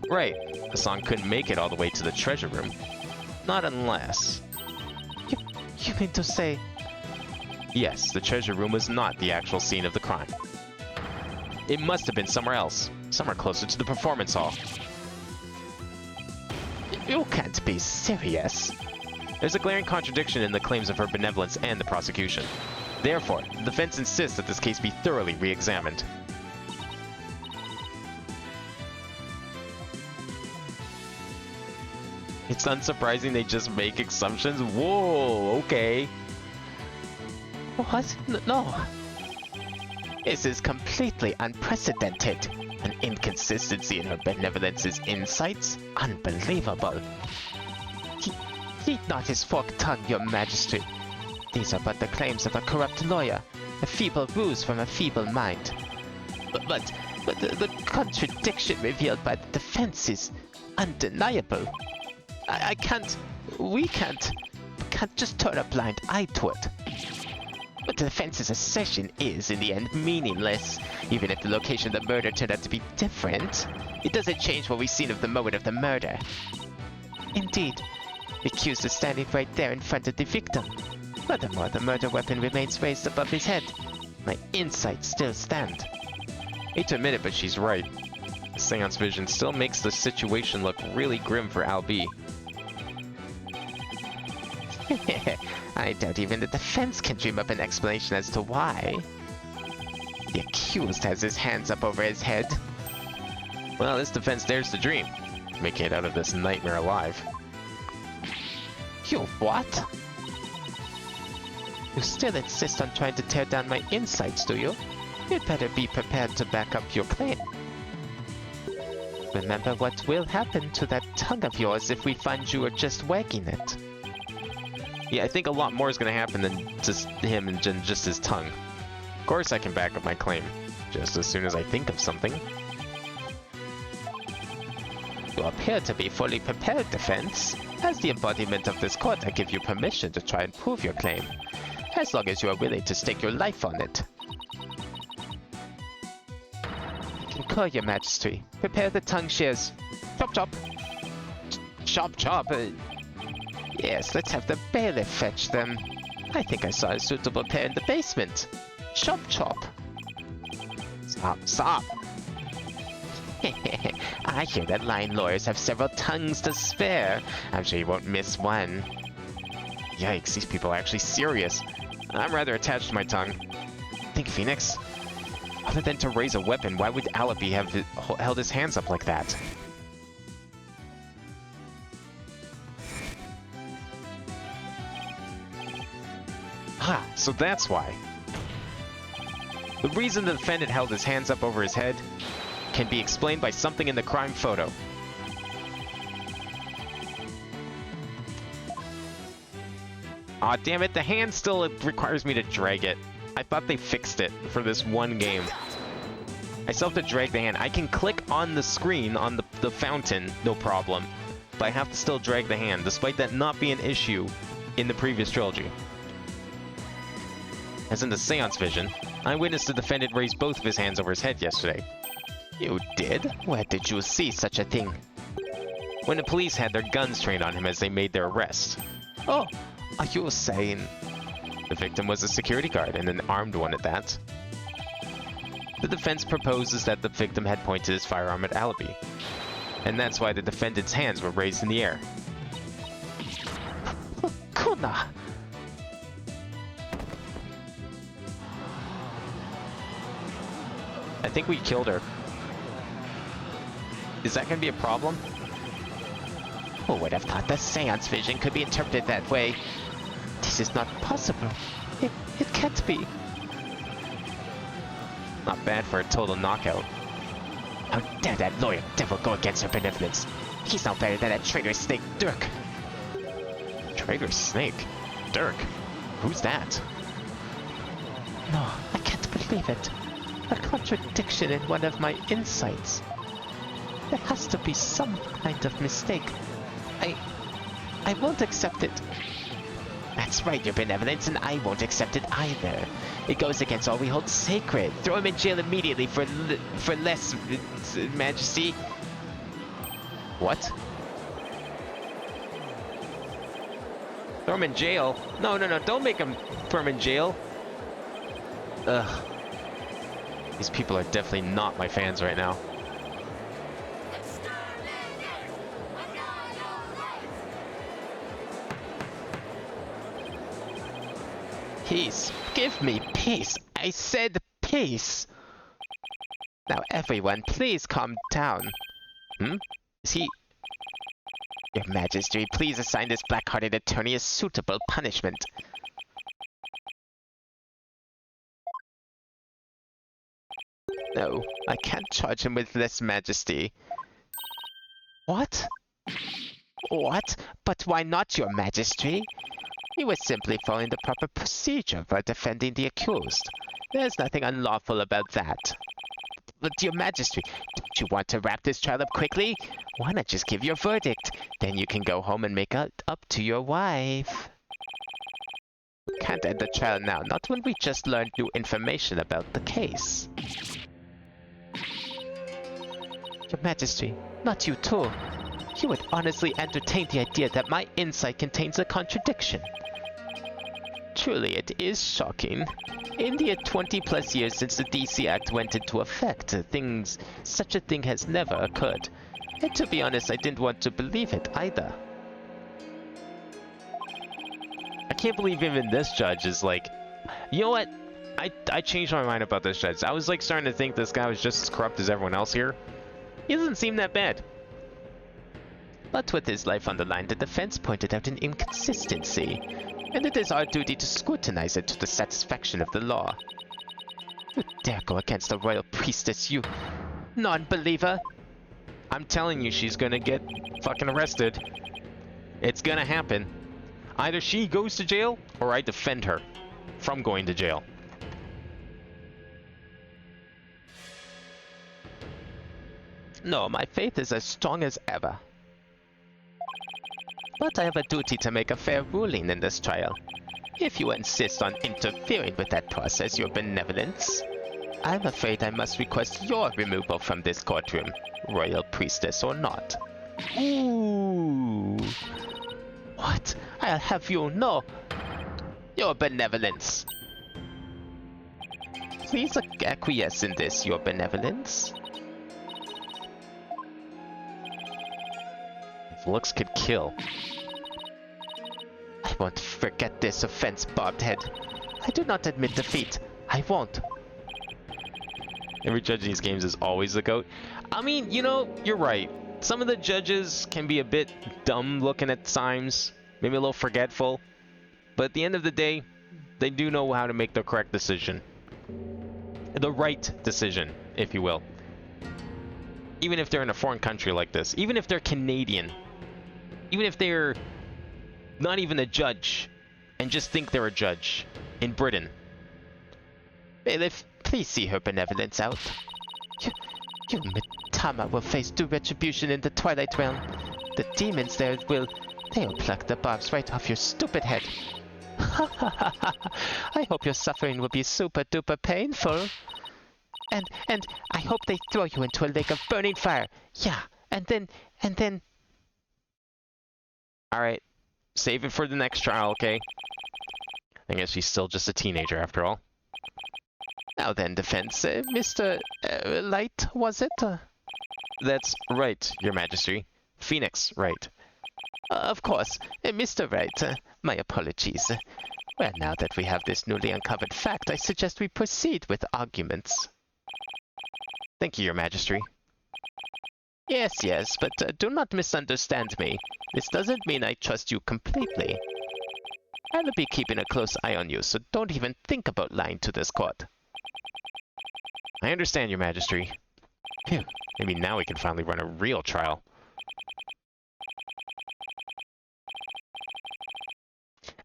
Right. The song couldn't make it all the way to the treasure room. Not unless... You mean to say... Yes, the treasure room was not the actual scene of the crime. It must have been somewhere else. Somewhere closer to the performance hall. You can't be serious. There's a glaring contradiction in the claims of her benevolence and the prosecution. Therefore, the defense insists that this case be thoroughly re-examined. It's unsurprising they just make assumptions. Whoa, okay. What? No. This is completely unprecedented. An inconsistency in her benevolence's insights? Unbelievable. Heed not his forked tongue, your majesty. These are but the claims of a corrupt lawyer, a feeble ruse from a feeble mind. But the contradiction revealed by the defense is undeniable. We can't just turn a blind eye to it. But the defense's assertion is, in the end, meaningless. Even if the location of the murder turned out to be different, it doesn't change what we've seen of the moment of the murder. Indeed, the accused is standing right there in front of the victim. Furthermore, the murder weapon remains raised above his head. My insights still stand. Hate to admit it, but she's right. The seance vision still makes the situation look really grim for Albie. I doubt even the defense can dream up an explanation as to why. The accused has his hands up over his head. Well, this defense dares to dream, making it out of this nightmare alive. You what? You still insist on trying to tear down my insights, do you? You'd better be prepared to back up your claim. Remember what will happen to that tongue of yours if we find you are just wagging it. Yeah, I think a lot more is going to happen than just him and just his tongue. Of course I can back up my claim, just as soon as I think of something. You appear to be fully prepared, defense. As the embodiment of this court, I give you permission to try and prove your claim, as long as you are willing to stake your life on it. Concur, your majesty. Prepare the tongue shears. Chop chop. Chop chop. Yes, let's have the bailiff fetch them. I think I saw a suitable pair in the basement. Chop chop. Stop. I hear that lying lawyers have several tongues to spare. I'm sure you won't miss one. Yikes, these people are actually serious. I'm rather attached to my tongue. Think, Phoenix. Other than to raise a weapon, why would Alabi have held his hands up like that? Ah, so that's why. The reason the defendant held his hands up over his head can be explained by something in the crime photo. Aw, damn it, the hand still requires me to drag it. I thought they fixed it for this one game. I still have to drag the hand. I can click on the screen on the fountain, no problem. But I have to still drag the hand, despite that not being an issue in the previous trilogy. As in the seance vision, I witnessed the defendant raise both of his hands over his head yesterday. You did? Where did you see such a thing? When the police had their guns trained on him as they made their arrest. Oh, are you saying... The victim was a security guard, and an armed one at that. The defense proposes that the victim had pointed his firearm at Alabi, and that's why the defendant's hands were raised in the air. Kuna! I think we killed her. Is that going to be a problem? Who would have thought the seance vision could be interpreted that way? This is not possible. It can't be. Not bad for a total knockout. How dare that lawyer devil go against her benevolence? He's no better than that traitorous snake, Dirk. Traitorous snake? Dirk? Who's that? No, I can't believe it. A contradiction in one of my insights. There has to be some kind of mistake. I won't accept it. That's right, your benevolence, and I won't accept it either. It goes against all we hold sacred. Throw him in jail immediately for less, Majesty. What? Throw him in jail? No, don't make him throw him in jail. Ugh. These people are definitely not my fans right now. Peace. Give me peace. I said peace. Now everyone, please calm down. Is he... Your Majesty, please assign this black-hearted attorney a suitable punishment. No, I can't charge him with less, Majesty. What? What? But why not, your Majesty? He was simply following the proper procedure for defending the accused. There's nothing unlawful about that. But, your Majesty, don't you want to wrap this trial up quickly? Why not just give your verdict? Then you can go home and make it up to your wife. Can't end the trial now, not when we just learned new information about the case. Your Majesty, not you too. You would honestly entertain the idea that my insight contains a contradiction. Truly, it is shocking. In the 20+ years since the DC Act went into effect, such a thing has never occurred. And to be honest, I didn't want to believe it either. I can't believe even this judge is like, you know what? I changed my mind about this judge. I was like starting to think this guy was just as corrupt as everyone else here. He doesn't seem that bad. But with his life on the line, the defense pointed out an inconsistency, and it is our duty to scrutinize it to the satisfaction of the law. You dare go against a royal priestess, you non-believer? I'm telling you, she's gonna get fucking arrested. It's gonna happen. Either she goes to jail, or I defend her from going to jail. No, my faith is as strong as ever. But I have a duty to make a fair ruling in this trial. If you insist on interfering with that process, your benevolence, I'm afraid I must request your removal from this courtroom, royal priestess or not. Ooh. What? I'll have you know. Your benevolence. Please acquiesce in this, your benevolence. Looks could kill. I won't forget this offense, barbed head. I do not admit defeat. I won't. Every judge in these games is always the GOAT. I mean, you know, you're right. Some of the judges can be a bit dumb looking at times, maybe a little forgetful. But at the end of the day, they do know how to make the correct decision. The right decision, if you will. Even if they're in a foreign country like this, even if they're Canadian, even if they're not even a judge and just think they're a judge in Britain. Bailiff, please see her benevolence out. You Mitama will face due retribution in the Twilight Realm. The demons there they'll pluck the barbs right off your stupid head. I hope your suffering will be super duper painful. And I hope they throw you into a lake of burning fire. Yeah, and then... Alright, save it for the next trial, okay? I guess she's still just a teenager after all. Now then, defense, Mr. Light, was it? That's right, your majesty. Phoenix, right. Of course, Mr. Wright, my apologies. Well, now that we have this newly uncovered fact, I suggest we proceed with arguments. Thank you, your majesty. Yes, but do not misunderstand me. This doesn't mean I trust you completely. I will be keeping a close eye on you, so don't even think about lying to this court. I understand, your majesty. Phew, maybe now we can finally run a real trial.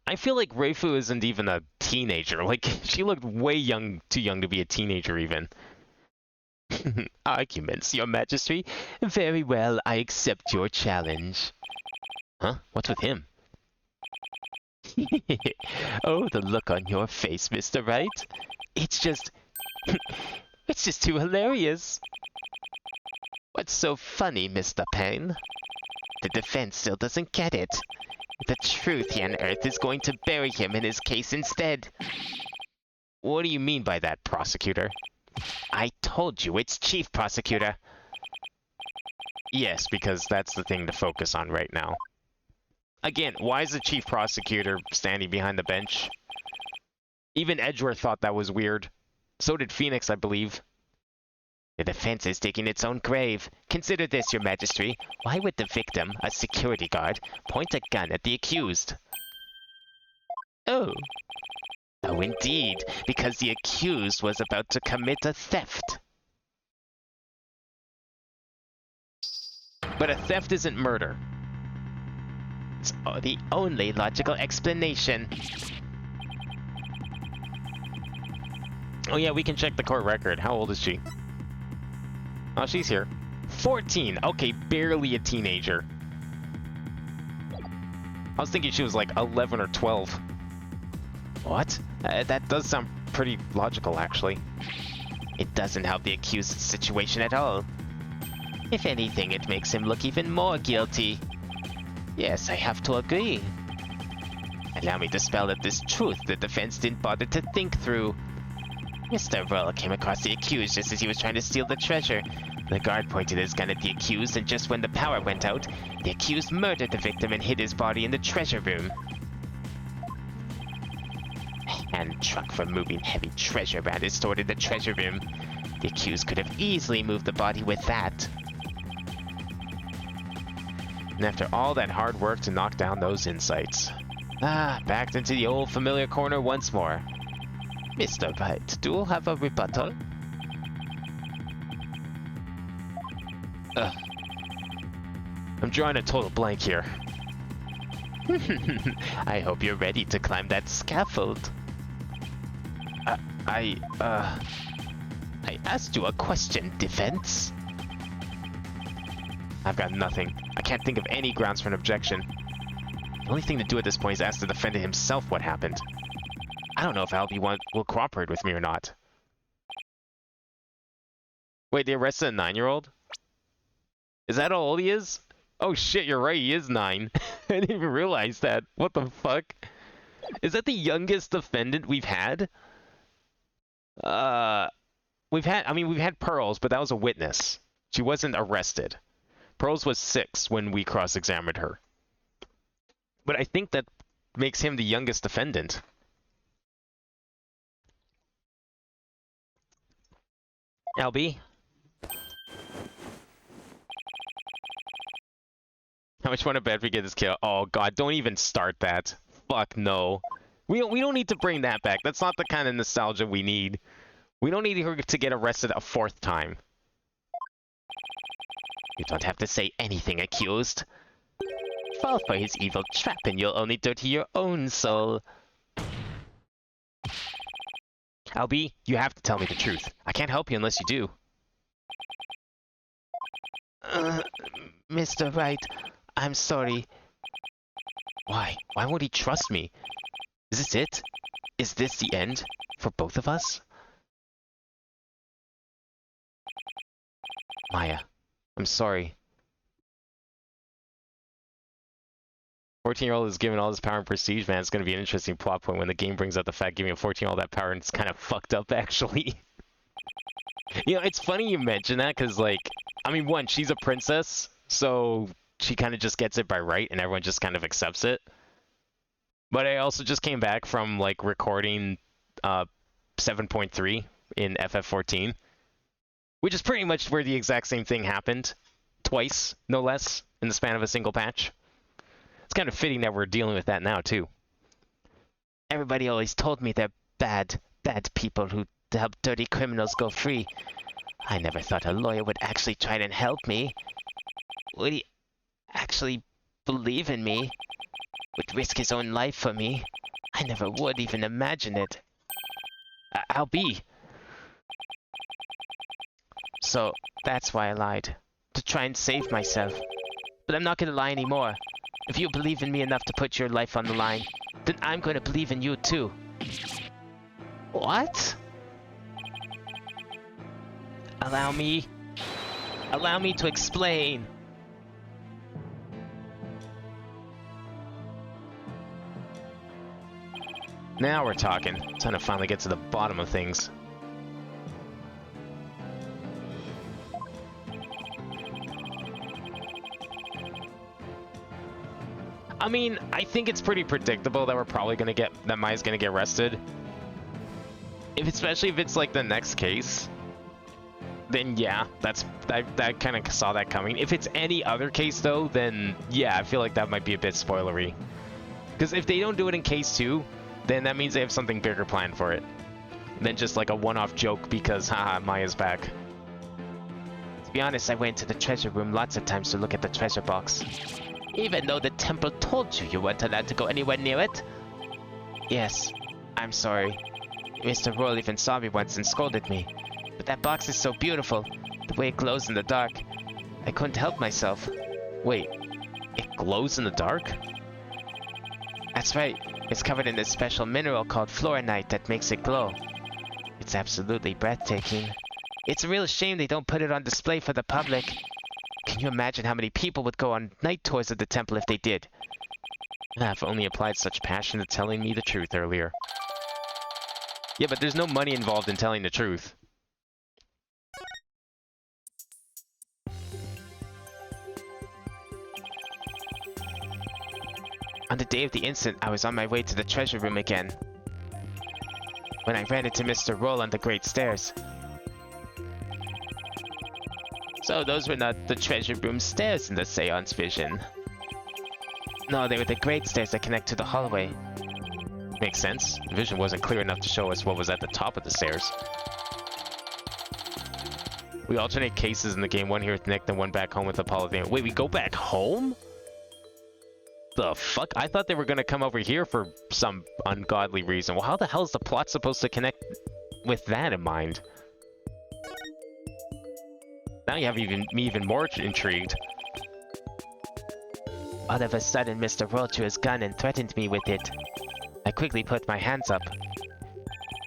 I feel like Reifu isn't even a teenager. Like, she looked way young, too young to be a teenager even. Arguments, your majesty. Very well, I accept your challenge. Huh? What's with him? Oh, the look on your face, Mr. Wright. It's just... it's just too hilarious. What's so funny, Mr. Payne? The defense still doesn't get it. The truth he unearthed is going to bury him in his case instead. What do you mean by that, prosecutor? I told you, it's Chief Prosecutor. Yes, because that's the thing to focus on right now. Again, why is the chief prosecutor standing behind the bench? Even Edgeworth thought that was weird. So did Phoenix, I believe. The defense is digging its own grave. Consider this, Your Majesty. Why would the victim, a security guard, point a gun at the accused? Oh. Oh, indeed, because the accused was about to commit a theft. But a theft isn't murder. It's the only logical explanation. Oh yeah, we can check the court record. How old is she? Oh, she's here. 14! Okay, barely a teenager. I was thinking she was like 11 or 12. What? That does sound pretty logical, actually. It doesn't help the accused's situation at all. If anything, it makes him look even more guilty. Yes, I have to agree. Allow me to spell out this truth the defense didn't bother to think through. Mr. Roll came across the accused just as he was trying to steal the treasure. The guard pointed his gun at the accused, and just when the power went out, the accused murdered the victim and hid his body in the treasure room. Hand truck for moving heavy treasure around is stored in the treasure room. The accused could have easily moved the body with that. And after all that hard work to knock down those insights. Backed into the old familiar corner once more. Mr. Wright, do you have a rebuttal? I'm drawing a total blank here. I hope you're ready to climb that scaffold. I asked you a question, defense. I've got nothing. I can't think of any grounds for an objection. The only thing to do at this point is ask the defendant himself what happened. I don't know if Albie will cooperate with me or not. Wait, they arrested a 9-year-old? Is that how old he is? Oh shit, you're right, he is 9. I didn't even realize that. What the fuck? Is that the youngest defendant we've had? We've had Pearls, but that was a witness. She wasn't arrested. Pearls was 6 when we cross-examined her. But I think that makes him the youngest defendant. LB? How much want to bet if we get this kill? Oh god, don't even start that. Fuck no. We don't need to bring that back. That's not the kind of nostalgia we need. We don't need her to get arrested a 4th time. You don't have to say anything, accused. Fall for his evil trap and you'll only dirty your own soul. LB, you have to tell me the truth. I can't help you unless you do. Mr. Wright, I'm sorry. Why? Why won't he trust me? Is this it? Is this the end? For both of us? Maya, I'm sorry. 14-year-old is given all this power and prestige, man. It's going to be an interesting plot point when the game brings up the fact giving a 14-year-old that power, and it's kind of fucked up, actually. You know, it's funny you mention that, because, like, I mean, one, she's a princess, so she kind of just gets it by right, and everyone just kind of accepts it. But I also just came back from, like, recording 7.3 in FF14, which is pretty much where the exact same thing happened. Twice, no less, in the span of a single patch. It's kind of fitting that we're dealing with that now, too. Everybody always told me they're bad, bad people who help dirty criminals go free. I never thought a lawyer would actually try and help me. Would he actually believe in me? Would risk his own life for me? I never would even imagine it. I'll be. So, that's why I lied. To try and save myself. But I'm not gonna lie anymore. If you believe in me enough to put your life on the line, then I'm going to believe in you too. What? Allow me to explain. Now we're talking. Time to finally get to the bottom of things. I mean, I think it's pretty predictable that we're probably gonna get that Maya's gonna get arrested. Especially if it's like the next case, then yeah, I kind of saw that coming. If it's any other case though, then yeah, I feel like that might be a bit spoilery. Because if they don't do it in case 2, then that means they have something bigger planned for it than just like a one-off joke because haha, Maya's back. To be honest, I went to the treasure room lots of times to look at the treasure box. Even though the temple told you you weren't allowed to go anywhere near it. Yes, I'm sorry. Mr. Roll even saw me once and scolded me. But that box is so beautiful, the way it glows in the dark. I couldn't help myself. Wait, it glows in the dark? That's right. It's covered in this special mineral called fluorinite that makes it glow. It's absolutely breathtaking. It's a real shame they don't put it on display for the public. Can you imagine how many people would go on night tours of the temple if they did? I've only applied such passion to telling me the truth earlier. Yeah, but there's no money involved in telling the truth. On the day of the incident, I was on my way to the treasure room again, when I ran into Mr. Roll on the Great Stairs. So those were not the treasure room stairs in the seance vision. No, they were the Great Stairs that connect to the hallway. Makes sense. The vision wasn't clear enough to show us what was at the top of the stairs. We alternate cases in the game, one here with Nick, then one back home with Apollo. Wait, we go back home? The fuck? I thought they were gonna come over here for some ungodly reason. Well, how the hell is the plot supposed to connect with that in mind? Now you have me even more intrigued. All of a sudden, Mr. Roll drew his gun and threatened me with it. I quickly put my hands up.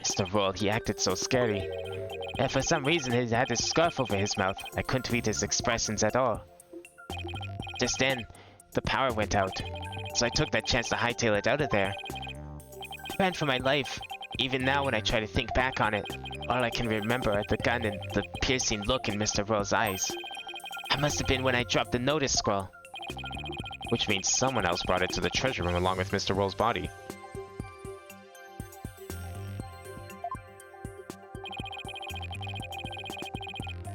Mr. Roll, he acted so scary. And for some reason, he had his scarf over his mouth. I couldn't read his expressions at all. Just then, the power went out, so I took that chance to hightail it out of there. I ran for my life. Even now, when I try to think back on it, all I can remember are the gun and the piercing look in Mr. Roll's eyes. That must have been when I dropped the notice scroll. Which means someone else brought it to the treasure room along with Mr. Roll's body.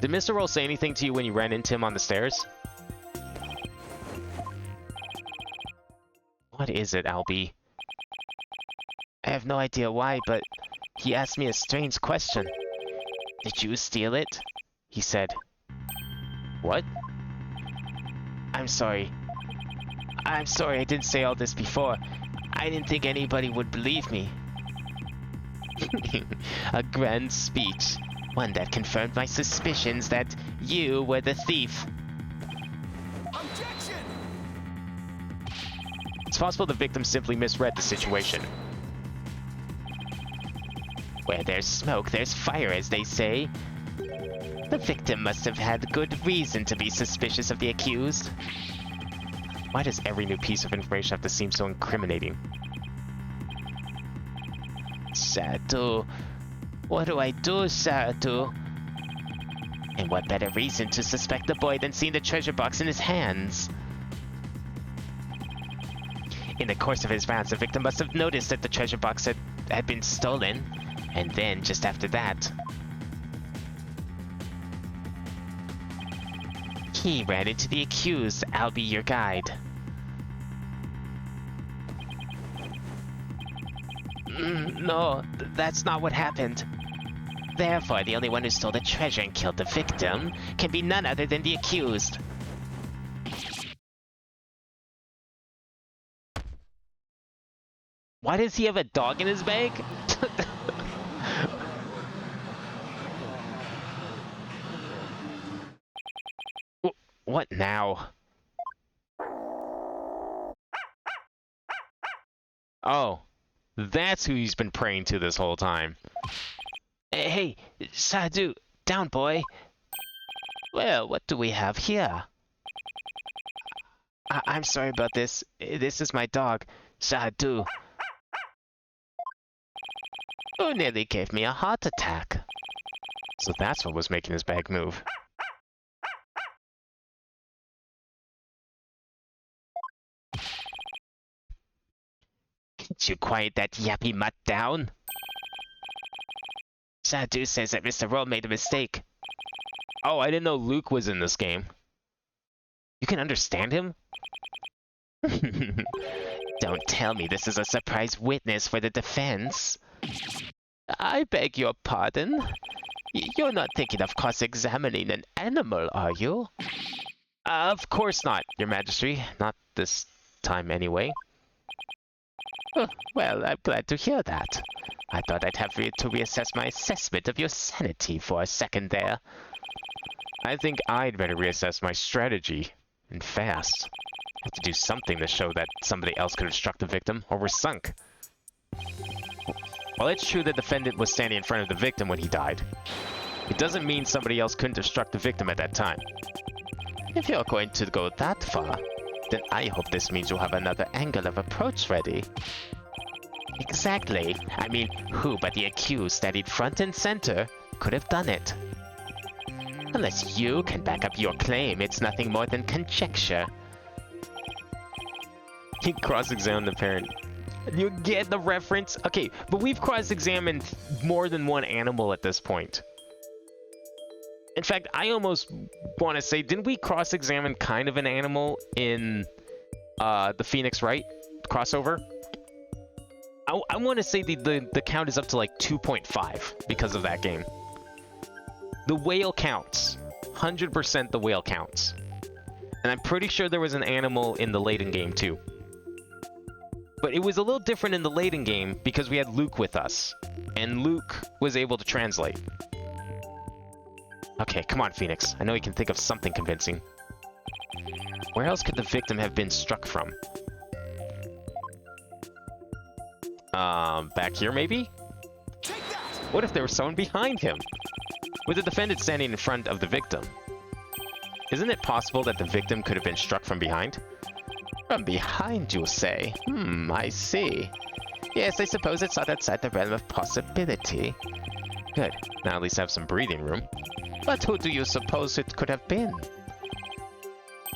Did Mr. Roll say anything to you when you ran into him on the stairs? What is it, Albie? I have no idea why, but he asked me a strange question. Did you steal it? He said. What? I'm sorry. I'm sorry I didn't say all this before. I didn't think anybody would believe me. A grand speech. One that confirmed my suspicions that you were the thief. Objection! It's possible the victim simply misread the situation. Where there's smoke, there's fire, as they say. The victim must have had good reason to be suspicious of the accused. Why does every new piece of information have to seem so incriminating? Saratu. What do I do, Saratu? And what better reason to suspect the boy than seeing the treasure box in his hands? In the course of his rounds, the victim must have noticed that the treasure box had been stolen. And then, just after that, he ran into the accused. I'll be your guide. No, that's not what happened. Therefore, the only one who stole the treasure and killed the victim can be none other than the accused. Why does he have a dog in his bag? What now? Oh, that's who he's been praying to this whole time. Hey, Sadu, down boy. Well, what do we have here? I'm sorry about this. This is my dog, Sadu. Who nearly gave me a heart attack. So that's what was making his bag move. Can't you quiet that yappy mutt down? Sadu says that Mr. Roll made a mistake. Oh, I didn't know Luke was in this game. You can understand him? Don't tell me this is a surprise witness for the defense. I beg your pardon? You're not thinking of cross-examining an animal, are you? Of course not, Your Majesty. Not this time, anyway. Oh, well, I'm glad to hear that. I thought I'd have to reassess my assessment of your sanity for a second there. I think I'd better reassess my strategy. And fast. I have to do something to show that somebody else could have struck the victim, or we're sunk. While it's true the defendant was standing in front of the victim when he died, it doesn't mean somebody else couldn't have struck the victim at that time. If you're going to go that far, then I hope this means you'll have another angle of approach ready. Exactly. I mean, who but the accused standing front and center could have done it? Unless you can back up your claim, it's nothing more than conjecture. He cross-examined the parent. You get the reference? Okay, but we've cross-examined more than one animal at this point. In fact, I almost want to say, didn't we cross-examine kind of an animal in the Phoenix Wright crossover? I want to say the count is up to like 2.5 because of that game. The whale counts. 100% the whale counts. And I'm pretty sure there was an animal in the Layton game too. But it was a little different in the Layton game because we had Luke with us. And Luke was able to translate. Okay, come on, Phoenix. I know you can think of something convincing. Where else could the victim have been struck from? Back here maybe? What if there was someone behind him? With the defendant standing in front of the victim. Isn't it possible that the victim could have been struck from behind? From behind, you say? I see. Yes, I suppose it's not outside the realm of possibility. Good. Now at least I have some breathing room. But who do you suppose it could have been?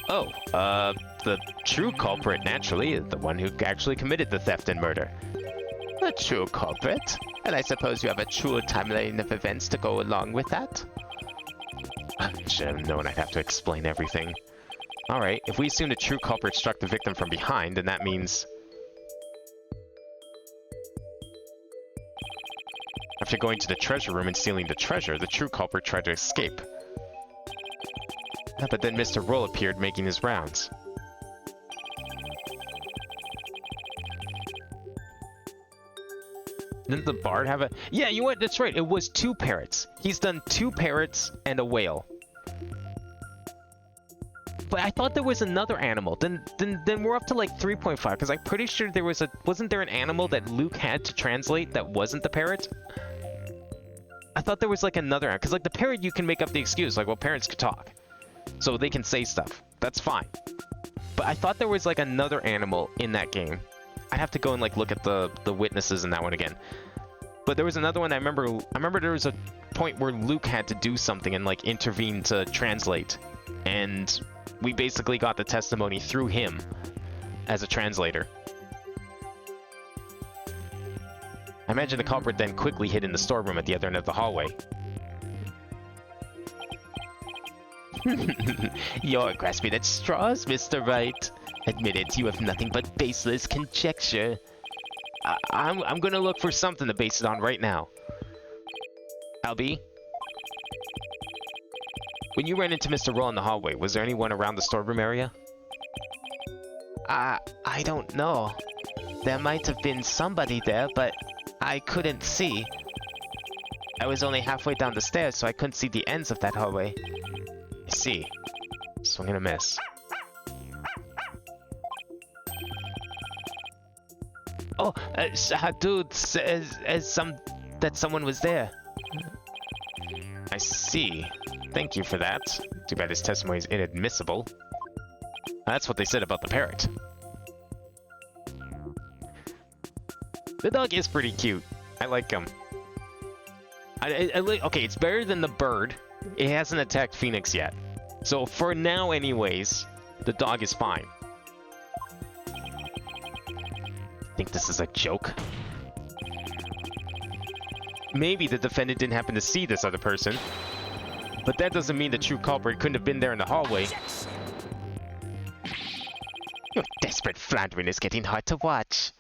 Oh, the true culprit, naturally, the one who actually committed the theft and murder. The true culprit? And I suppose you have a true timeline of events to go along with that? I should have known I'd have to explain everything. Alright, if we assume the true culprit struck the victim from behind, then that means... After going to the treasure room and stealing the treasure, the true culprit tried to escape. But then Mr. Roll appeared making his rounds. Didn't the bard have a... Yeah, you know what? That's right. It was 2 parrots. He's done 2 parrots and a whale. But I thought there was another animal. Then we're up to like 3.5 because I'm pretty sure there was a... Wasn't there an animal that Luke had to translate that wasn't the parrot? I thought there was like another... Because like the parrot, you can make up the excuse. Like, well, parrots could talk. So they can say stuff. That's fine. But I thought there was like another animal in that game. I'd have to go and like look at the witnesses in that one again. But there was another one I remember there was a point where Luke had to do something and like intervene to translate. And we basically got the testimony through him as a translator. I imagine the culprit then quickly hid in the storeroom at the other end of the hallway. You're grasping at straws, Mr. Wright. Admit it, you have nothing but baseless conjecture. I'm gonna look for something to base it on right now. Albie? When you ran into Mr. Roll in the hallway, was there anyone around the storeroom area? I don't know. There might have been somebody there, but I couldn't see. I was only halfway down the stairs, so I couldn't see the ends of that hallway. I see. Swing and a miss. Oh, dude says that someone was there. I see. Thank you for that. Too bad his testimony is inadmissible. That's what they said about the parrot. The dog is pretty cute. I like him. I like. Okay, it's better than the bird. It hasn't attacked Phoenix yet. So for now anyways, the dog is fine. Think this is a joke? Maybe the defendant didn't happen to see this other person. But that doesn't mean the true culprit couldn't have been there in the hallway. Your desperate floundering is getting hard to watch.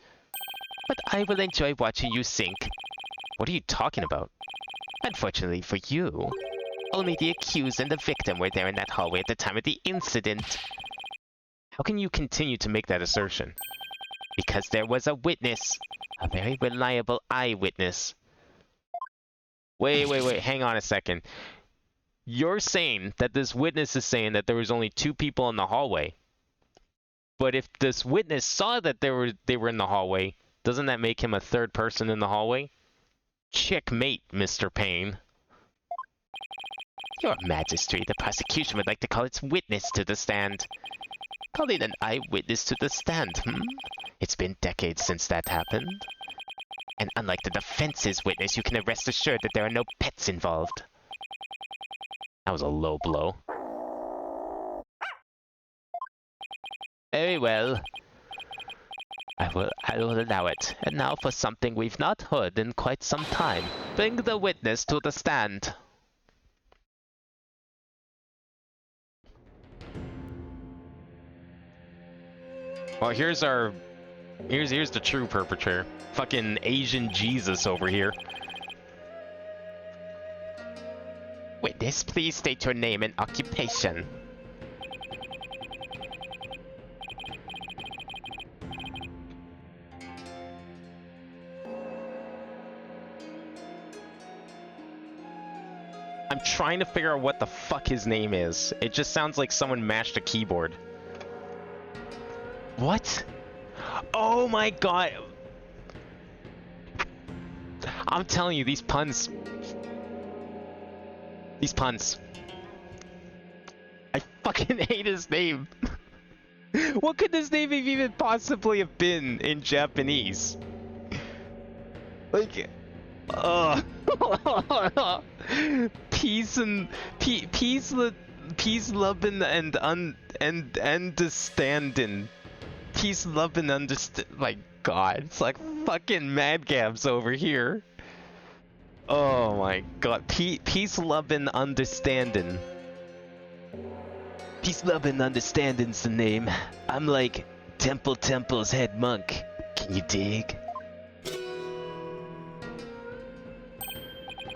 But I will enjoy watching you sink. What are you talking about? Unfortunately for you, only the accused and the victim were there in that hallway at the time of the incident. How can you continue to make that assertion? Because there was a witness. A very reliable eyewitness. Wait, hang on a second. You're saying that this witness is saying that there was only 2 people in the hallway. But if this witness saw that they were in the hallway, doesn't that make him a 3rd person in the hallway? Checkmate, Mr. Payne. Your Majesty, the prosecution would like to call its witness to the stand. Calling an eyewitness to the stand, It's been decades since that happened. And unlike the defense's witness, you can rest assured that there are no pets involved. That was a low blow. Very well. I will allow it. And now for something we've not heard in quite some time. Bring the witness to the stand. Well, here's the true perpetrator. Fucking Asian Jesus over here. Witness, please state your name and occupation. I'm trying to figure out what the fuck his name is. It just sounds like someone mashed a keyboard. What? Oh my god. I'm telling you, these puns. I fucking hate his name. What could this name even possibly have been in Japanese? Like, peace loving and understanding. Peace, love, and understand. My god, it's like fucking Mad Gabs over here. Oh my god, peace, love, and understanding. Peace, love, and understanding's the name. I'm like Temple's head monk. Can you dig?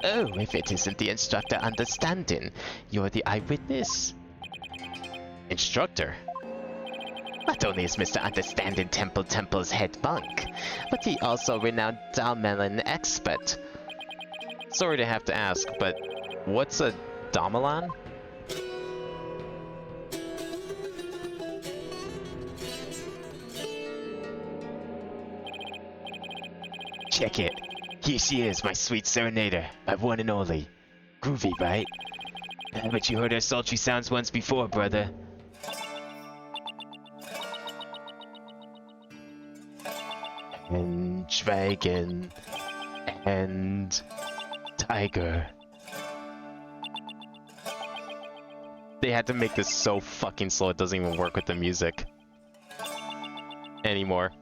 Oh, if it isn't the instructor understanding, you're the eyewitness. Instructor? Not only is Mr. Understanding Temple's head monk, but he also renowned Dalmelin expert. Sorry to have to ask, but what's a Damelan? Check it. Here she is, my sweet serenader, my one and only. Groovy, right? But you heard her sultry sounds once before, brother. And dragon. And tiger. They had to make this so fucking slow it doesn't even work with the music anymore.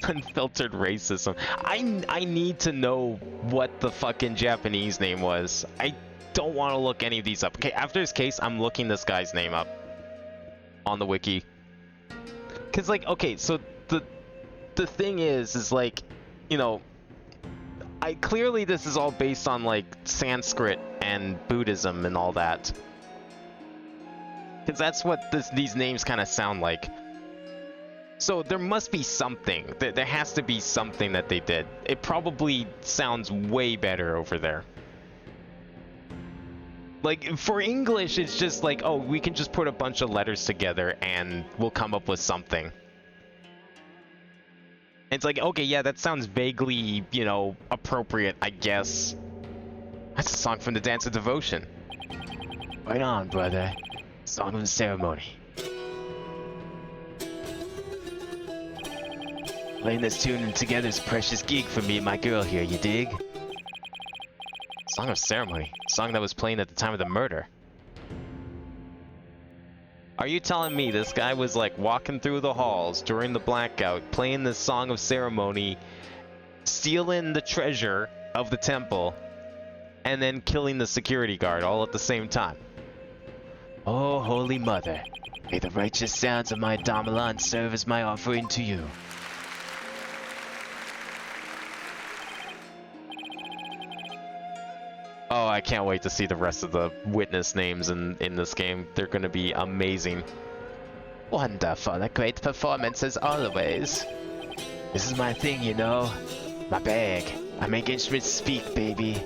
Unfiltered racism. I need to know what the fucking Japanese name was. I don't want to look any of these up. Okay, after this case, I'm looking this guy's name up on the wiki. Cause like, okay, so the thing is like, you know, clearly this is all based on like Sanskrit and Buddhism and all that. Cause that's what these names kind of sound like. So there must be something. There has to be something that they did. It probably sounds way better over there. Like, for English, it's just like, oh, we can just put a bunch of letters together and we'll come up with something. It's like, okay, yeah, that sounds vaguely, you know, appropriate, I guess. That's a song from the Dance of Devotion. Right on, brother. Song of the ceremony. Playing this tune together is a precious gig for me and my girl here, you dig? Song of Ceremony. Song that was playing at the time of the murder. Are you telling me this guy was like walking through the halls during the blackout, playing this Song of Ceremony, stealing the treasure of the temple, and then killing the security guard all at the same time? Oh, Holy Mother, may the righteous sounds of my Damalan serve as my offering to you. Oh, I can't wait to see the rest of the witness names in this game. They're gonna be amazing. Wonderful, a great performance as always. This is my thing, you know. My bag. I make instruments speak, baby.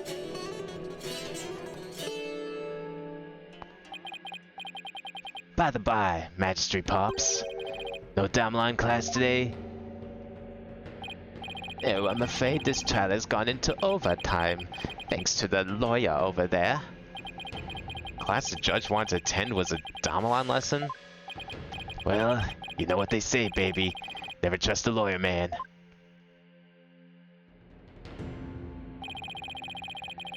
By the by, Magistrate Pops. No Damalan class today? No, I'm afraid this trial has gone into overtime, thanks to the lawyer over there. Class the judge wanted to attend was a Damalan lesson? Well, you know what they say, baby. Never trust a lawyer, man.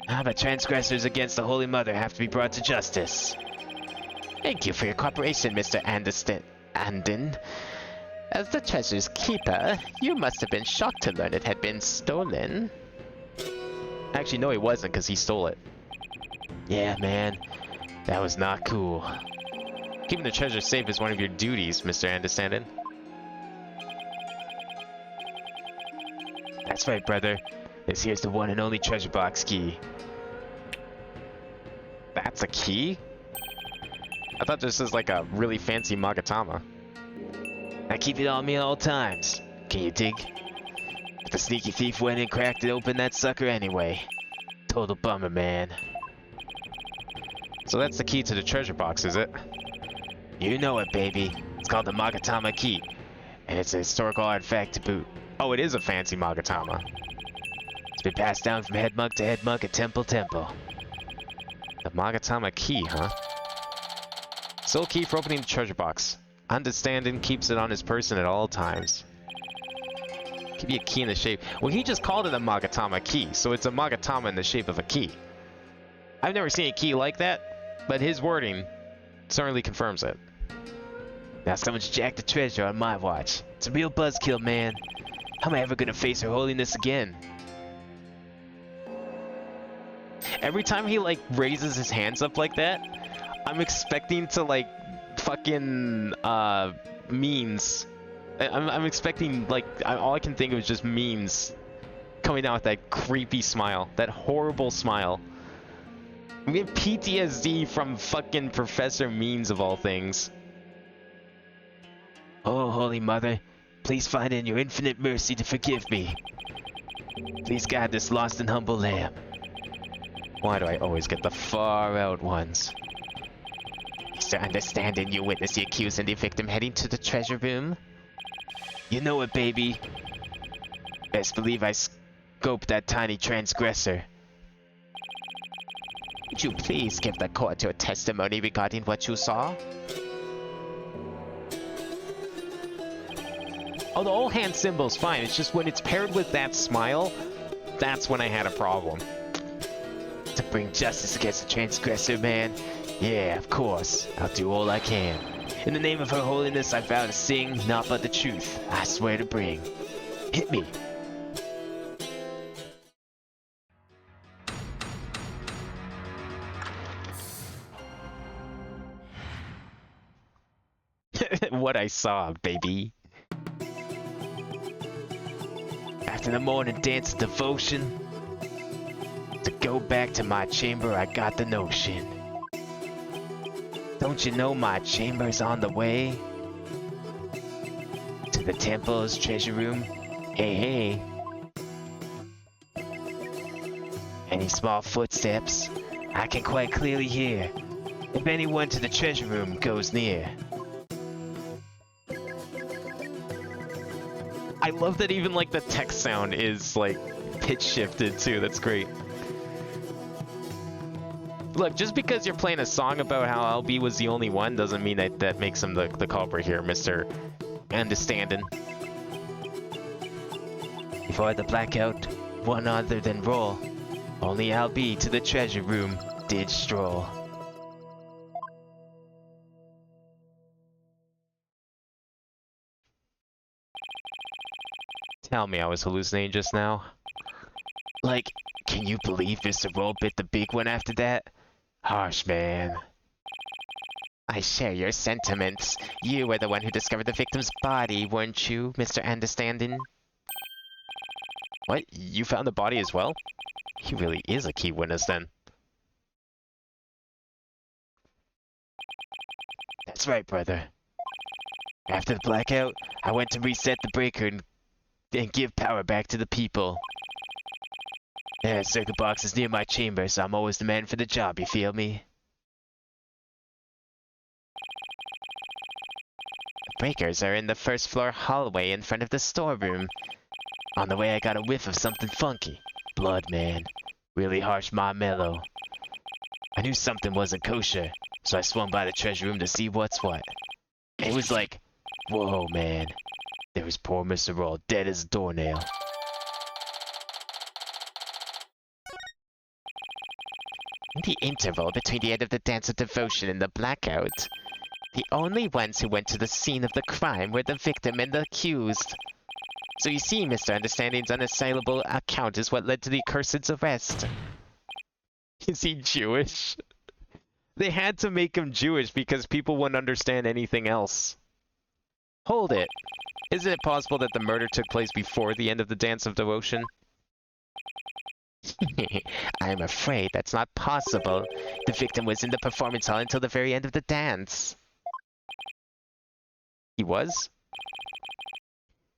But transgressors against the Holy Mother have to be brought to justice. Thank you for your cooperation, Mr. Andon. As the treasure's keeper, you must have been shocked to learn it had been stolen. Actually, no, he wasn't, because he stole it. Yeah, man. That was not cool. Keeping the treasure safe is one of your duties, Mr. Anderson. That's right, brother. This here's the one and only treasure box key. That's a key? I thought this was like a really fancy Magatama. I keep it on me at all times. Can you dig? But the sneaky thief went and cracked it open that sucker anyway. Total bummer, man. So that's the key to the treasure box, is it? You know it, baby. It's called the Magatama key. And it's a historical artifact to boot. Oh, it is a fancy Magatama. It's been passed down from head monk to head monk at temple to temple. The Magatama key, huh? Sole key for opening the treasure box. Understanding keeps it on his person at all times. Could be a key in the shape. Well, he just called it a Magatama key, so it's a Magatama in the shape of a key. I've never seen a key like that, but his wording certainly confirms it. Now someone's jacked the treasure on my watch. It's a real buzzkill, man. How am I ever gonna face her holiness again? Every time he like raises his hands up like that, I'm expecting to like fucking means. I'm expecting like all I can think of is just memes coming out with that creepy smile, that horrible smile. I'm getting PTSD from fucking Professor Means of all things. Oh, Holy Mother, please find in your infinite mercy to forgive me. Please guide this lost and humble lamb. Why do I always get the far out ones? Mr. Understanding, you witness the accused and the victim heading to the treasure room? You know it, baby. Best believe I scoped that tiny transgressor. Would you please give the court your testimony regarding what you saw? Oh, the whole hand symbol's fine. It's just when it's paired with that smile, that's when I had a problem. To bring justice against the transgressor, man? Yeah, of course. I'll do all I can. In the name of her holiness, I vow to sing naught but the truth. I swear to bring. Hit me. What I saw, baby. After the morning dance of devotion, to go back to my chamber, I got the notion. Don't you know my chamber's on the way? To the temple's treasure room? Hey, hey. Any small footsteps, I can quite clearly hear, if anyone to the treasure room goes near. I love that even like the text sound is like pitch shifted too. That's great. Look, just because you're playing a song about how LB was the only one doesn't mean that makes him the culprit here, Mr. Understanding. Before the blackout, one other than Roll, only LB to the treasure room did stroll. Tell me I was hallucinating just now. Like, can you believe Mr. Roll bit the big one after that? Harsh, man. I share your sentiments. You were the one who discovered the victim's body, weren't you, Mr. Understanding? What? You found the body as well? He really is a key witness then. That's right, brother. After the blackout, I went to reset the breaker and give power back to the people. Yeah, circuit box is near my chamber, so I'm always the man for the job, you feel me? The breakers are in the first floor hallway in front of the storeroom. On the way I got a whiff of something funky. Blood, man. Really harsh marshmallow. I knew something wasn't kosher, so I swung by the treasure room to see what's what. It was like, whoa, man. There was poor Mr. Roll dead as a doornail. In the interval between the end of the Dance of Devotion and the blackout, the only ones who went to the scene of the crime were the victim and the accused. So you see, Mr. Understanding's unassailable account is what led to the accursed's arrest. Is he Jewish? They had to make him Jewish because people wouldn't understand anything else. Hold it. Isn't it possible that the murder took place before the end of the Dance of Devotion? I'm afraid that's not possible. The victim was in the performance hall until the very end of the dance. He was?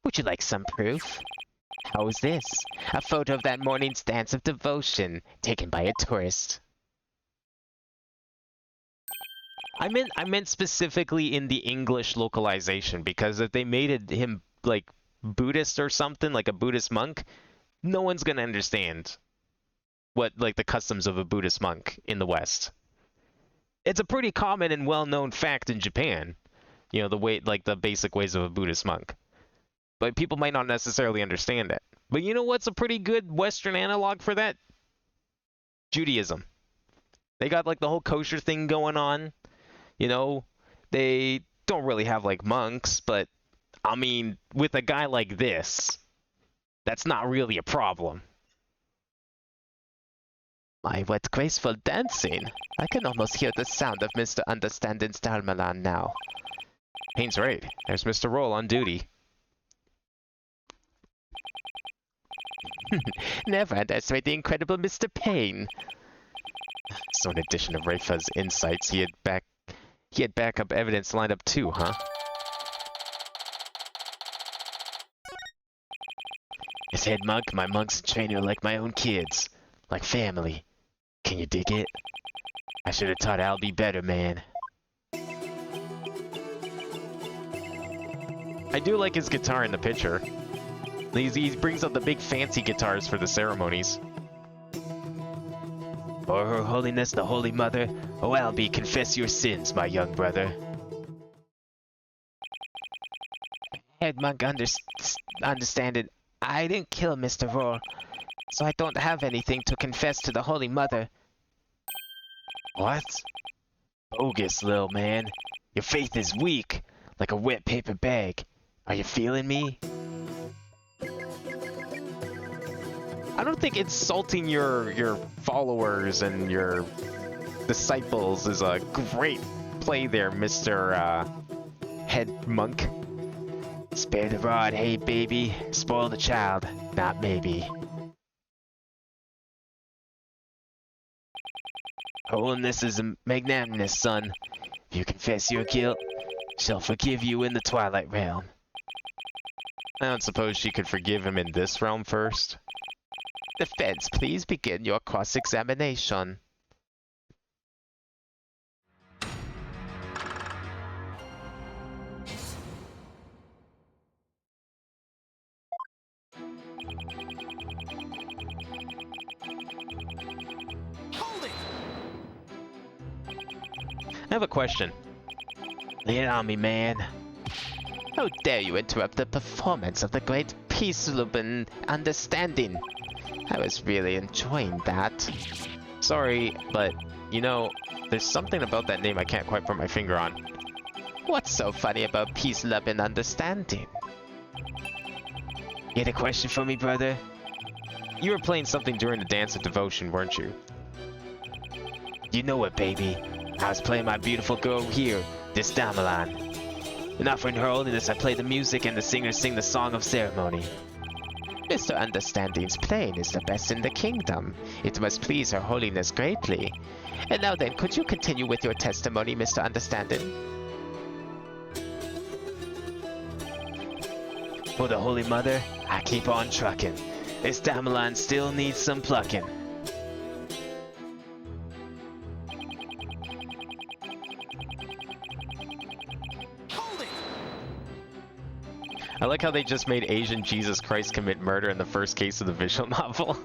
Would you like some proof? How is this? A photo of that morning's Dance of Devotion, taken by a tourist. I meant specifically in the English localization, because if they made him like Buddhist or something, like a Buddhist monk, no one's gonna understand what like the customs of a Buddhist monk in the West. It's a pretty common and well-known fact in Japan, you know, the way like the basic ways of a Buddhist monk. But people might not necessarily understand it. But you know what's a pretty good Western analog for that? Judaism. They got like the whole kosher thing going on. You know, they don't really have like monks, but I mean, with a guy like this, that's not really a problem. My, what graceful dancing! I can almost hear the sound of Mr. Understanding's Dalmalan now. Payne's right. There's Mr. Roll on duty. Never underestimate the incredible Mr. Payne. So in addition to Rafa's insights, he had backup evidence lined up too, huh? As head monk, my monks and trainer are like my own kids. Like family. Can you dig it? I should have taught Albie better, man. I do like his guitar in the picture. He brings out the big fancy guitars for the ceremonies. For Her Holiness the Holy Mother, O Albie, confess your sins, my young brother. Head monk understand it. I didn't kill Mr. Roar, so I don't have anything to confess to the Holy Mother. What? Bogus, little man. Your faith is weak, like a wet paper bag. Are you feeling me? I don't think insulting your followers and your disciples is a great play there, Mr. Head Monk. Spare the rod, hey baby. Spoil the child, not maybe. Holiness is a magnanimous, son. If you confess your guilt, she'll forgive you in the Twilight Realm. I don't suppose she could forgive him in this realm first? Defense, please begin your cross-examination. I have a question. Lay it on me, man. How dare you interrupt the performance of the great peace-loving understanding? I was really enjoying that. Sorry, but, you know, there's something about that name I can't quite put my finger on. What's so funny about peace-loving understanding? You had a question for me, brother? You were playing something during the Dance of Devotion, weren't you? You know it, baby. I was playing my beautiful girl here, this Damelan. In offering her holiness, I play the music and the singers sing the song of ceremony. Mr. Understanding's playing is the best in the kingdom. It must please her holiness greatly. And now then, could you continue with your testimony, Mr. Understanding? For the Holy Mother, I keep on trucking. This Damelan still needs some plucking. I like how they just made Asian Jesus Christ commit murder in the first case of the visual novel.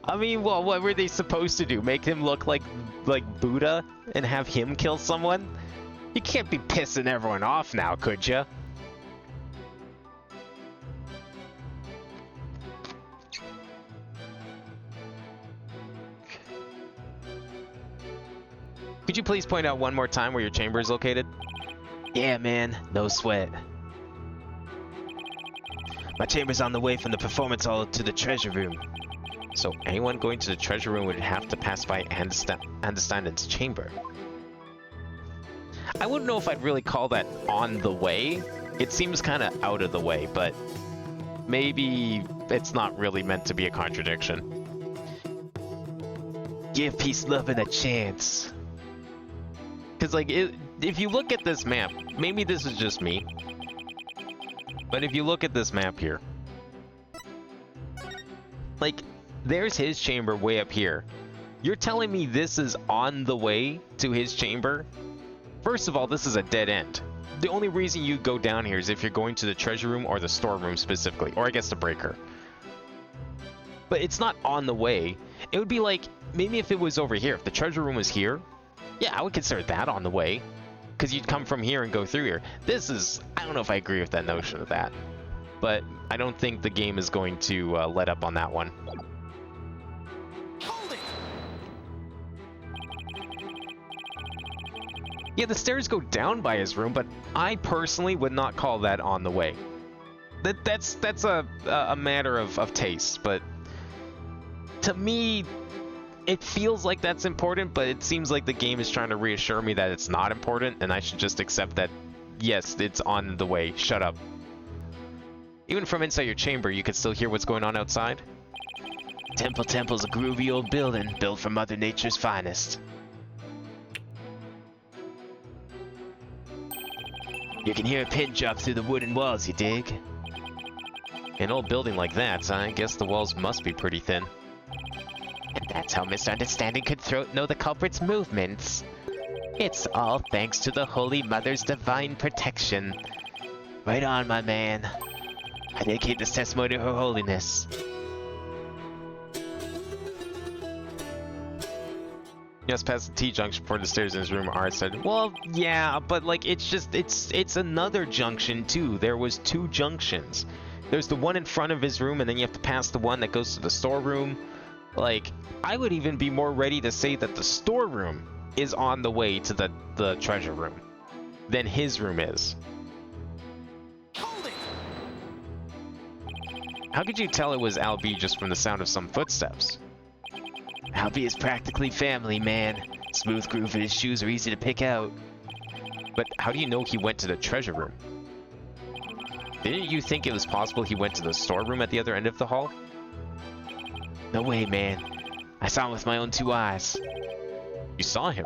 I mean, well, what were they supposed to do? Make him look like Buddha and have him kill someone? You can't be pissing everyone off now, could ya? Could you please point out one more time where your chamber is located? Yeah, man, no sweat. My chamber's on the way from the performance hall to the treasure room. So anyone going to the treasure room would have to pass by Understanding's chamber. I wouldn't know if I'd really call that on the way. It seems kind of out of the way, but maybe it's not really meant to be a contradiction. Give peace loving a chance. Because, like, if you look at this map, maybe this is just me, but if you look at this map here, like, there's his chamber way up here. You're telling me this is on the way to his chamber? First of all, this is a dead end. The only reason you go down here is if you're going to the treasure room or the storeroom specifically, or I guess the breaker. But it's not on the way. It would be like, maybe if it was over here, if the treasure room was here, yeah, I would consider that on the way. Because you'd come from here and go through here. This is, I don't know if I agree with that notion of that. But I don't think the game is going to let up on that one. Yeah, the stairs go down by his room, but I personally would not call that on the way. That's a matter of taste, but to me, it feels like that's important, but it seems like the game is trying to reassure me that it's not important, and I should just accept that, yes, it's on the way. Shut up. Even from inside your chamber, you can still hear what's going on outside. Temple's a groovy old building built for Mother Nature's finest. You can hear a pin drop through the wooden walls, you dig? An old building like that, I guess the walls must be pretty thin. And that's how Mr. Understanding could know the culprit's movements. It's all thanks to the Holy Mother's divine protection. Right on, my man. I dedicate this testimony to Her Holiness. Yes, past the T-junction before the stairs in his room, Art said. Well, yeah, but like, it's another junction too. There was two junctions. There's the one in front of his room, and then you have to pass the one that goes to the storeroom. Like, I would even be more ready to say that the storeroom is on the way to the treasure room than his room is. How could you tell it was Albie just from the sound of some footsteps? Albie is practically family, man. Smooth groove in his shoes are easy to pick out. But how do you know he went to the treasure room? Didn't you think it was possible he went to the storeroom at the other end of the hall? No way, man. I saw him with my own two eyes. You saw him?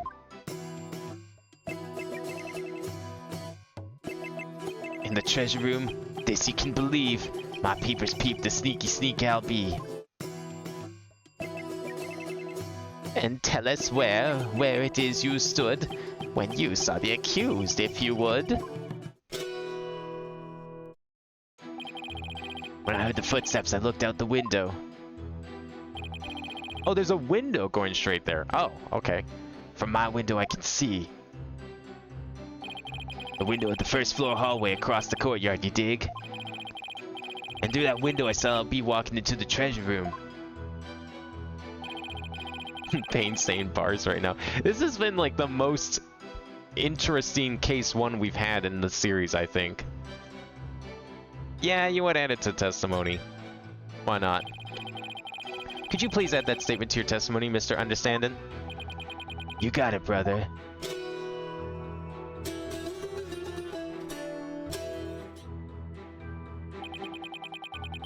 In the treasure room, this you can believe. My peepers peeped the sneaky sneak Albie. And tell us where it is you stood when you saw the accused, if you would. When I heard the footsteps, I looked out the window. Oh, there's a window going straight there. Oh, okay. From my window, I can see the window of the first floor hallway across the courtyard, you dig? And through that window, I saw LB walking into the treasure room. Pain-stained bars right now. This has been like the most interesting case one we've had in the series, I think. Yeah, you would add it to testimony. Why not? Could you please add that statement to your testimony, Mr. Understanding? You got it, brother.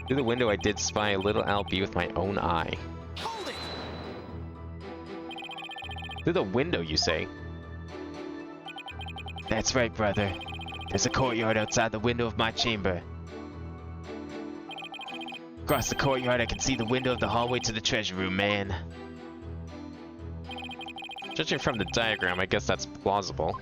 Through the window, I did spy a little LB with my own eye. Hold it! Through the window, you say? That's right, brother. There's a courtyard outside the window of my chamber. Across the courtyard, I can see the window of the hallway to the treasure room, man. Judging from the diagram, I guess that's plausible.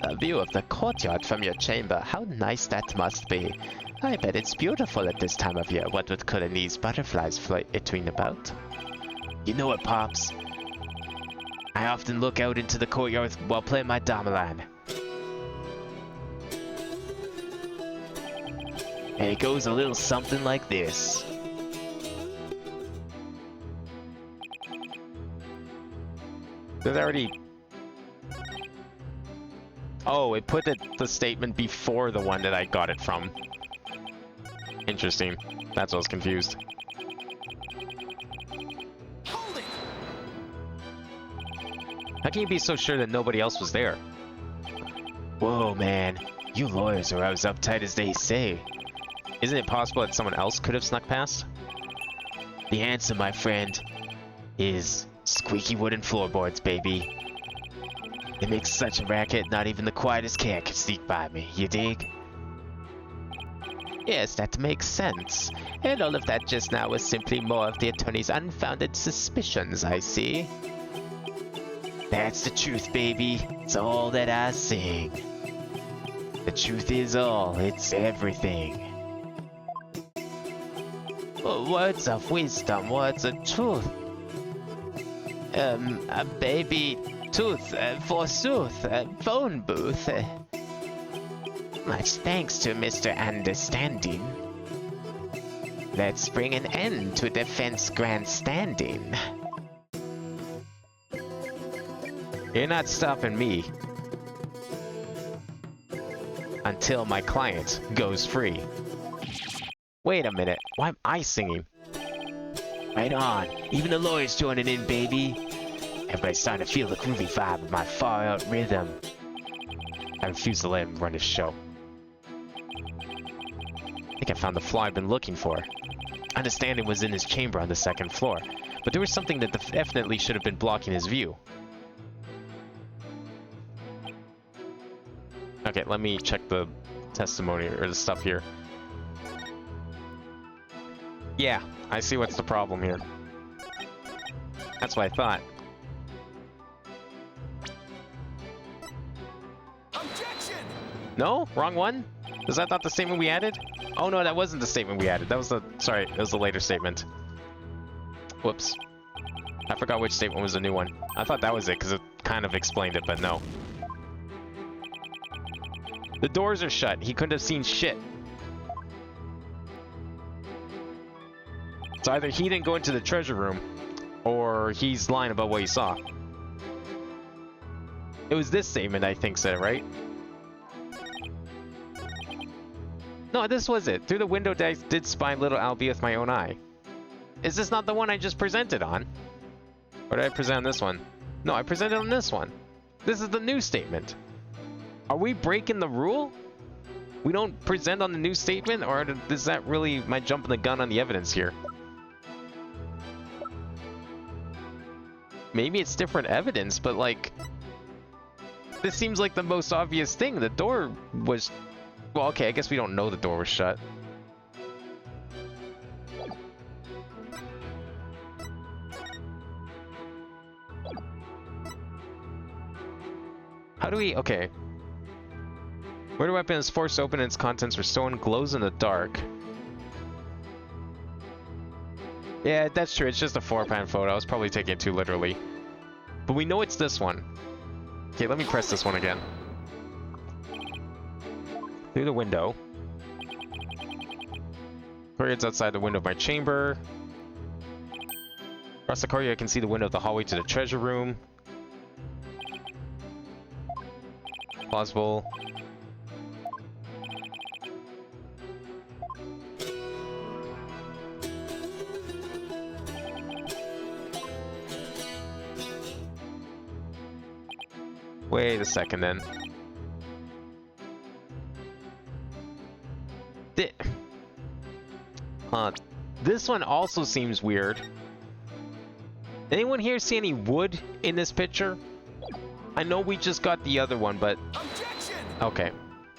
A view of the courtyard from your chamber. How nice that must be. I bet it's beautiful at this time of year, what with colonies butterflies flittering about. You know what, Pops? I often look out into the courtyard while playing my Damelan. And it goes a little something like this. Did I already... Oh, it put the statement before the one that I got it from. Interesting. That's why I was confused. Hold it! How can you be so sure that nobody else was there? Whoa, man. You lawyers are as uptight as they say. Isn't it possible that someone else could have snuck past? The answer, my friend, is squeaky wooden floorboards, baby. They make such a racket, not even the quietest cat can sneak by me, you dig? Yes, that makes sense. And all of that just now was simply more of the attorney's unfounded suspicions, I see. That's the truth, baby. It's all that I sing. The truth is all, it's everything. Words of wisdom, words of truth. A baby tooth, forsooth, phone booth. Much thanks to Mr. Understanding. Let's bring an end to defense grandstanding. You're not stopping me. Until my client goes free. Wait a minute, why am I singing? Right on. Even the lawyers joining in, baby. Everybody's starting to feel the groovy vibe of my far-out rhythm. I refuse to let him run his show. I think I found the flaw I've been looking for. Understanding was in his chamber on the second floor, but there was something that definitely should have been blocking his view. Okay, let me check the testimony or the stuff here. Yeah, I see what's the problem here. That's what I thought. Objection! No? Wrong one? Was that not the statement we added? Oh no, that wasn't the statement we added. That was the... Sorry, it was the later statement. Whoops. I forgot which statement was the new one. I thought that was it, because it kind of explained it, but no. The doors are shut. He couldn't have seen shit. So either he didn't go into the treasure room, or he's lying about what he saw. It was this statement, I think, said it, right? No, this was it. Through the window, I did spy little Albie with my own eye. Is this not the one I just presented on? Or did I present on this one? No, I presented on this one. This is the new statement. Are we breaking the rule? We don't present on the new statement? Or is that really my jumping the gun on the evidence here? Maybe it's different evidence, but like... This seems like the most obvious thing. The door was... Well, okay, I guess we don't know the door was shut. How do we... Okay. Murder weapon is forced open and its contents are stolen, glows in the dark. Yeah, that's true. It's just a 4-pan photo. I was probably taking it too literally. But we know it's this one. Okay, let me press this one again. Through the window. Courtyard's outside the window of my chamber. Across the courtyard, I can see the window of the hallway to the treasure room. Plausible. Wait a second then. This one also seems weird. Anyone here see any wood in this picture? I know we just got the other one, but... Objection! Okay.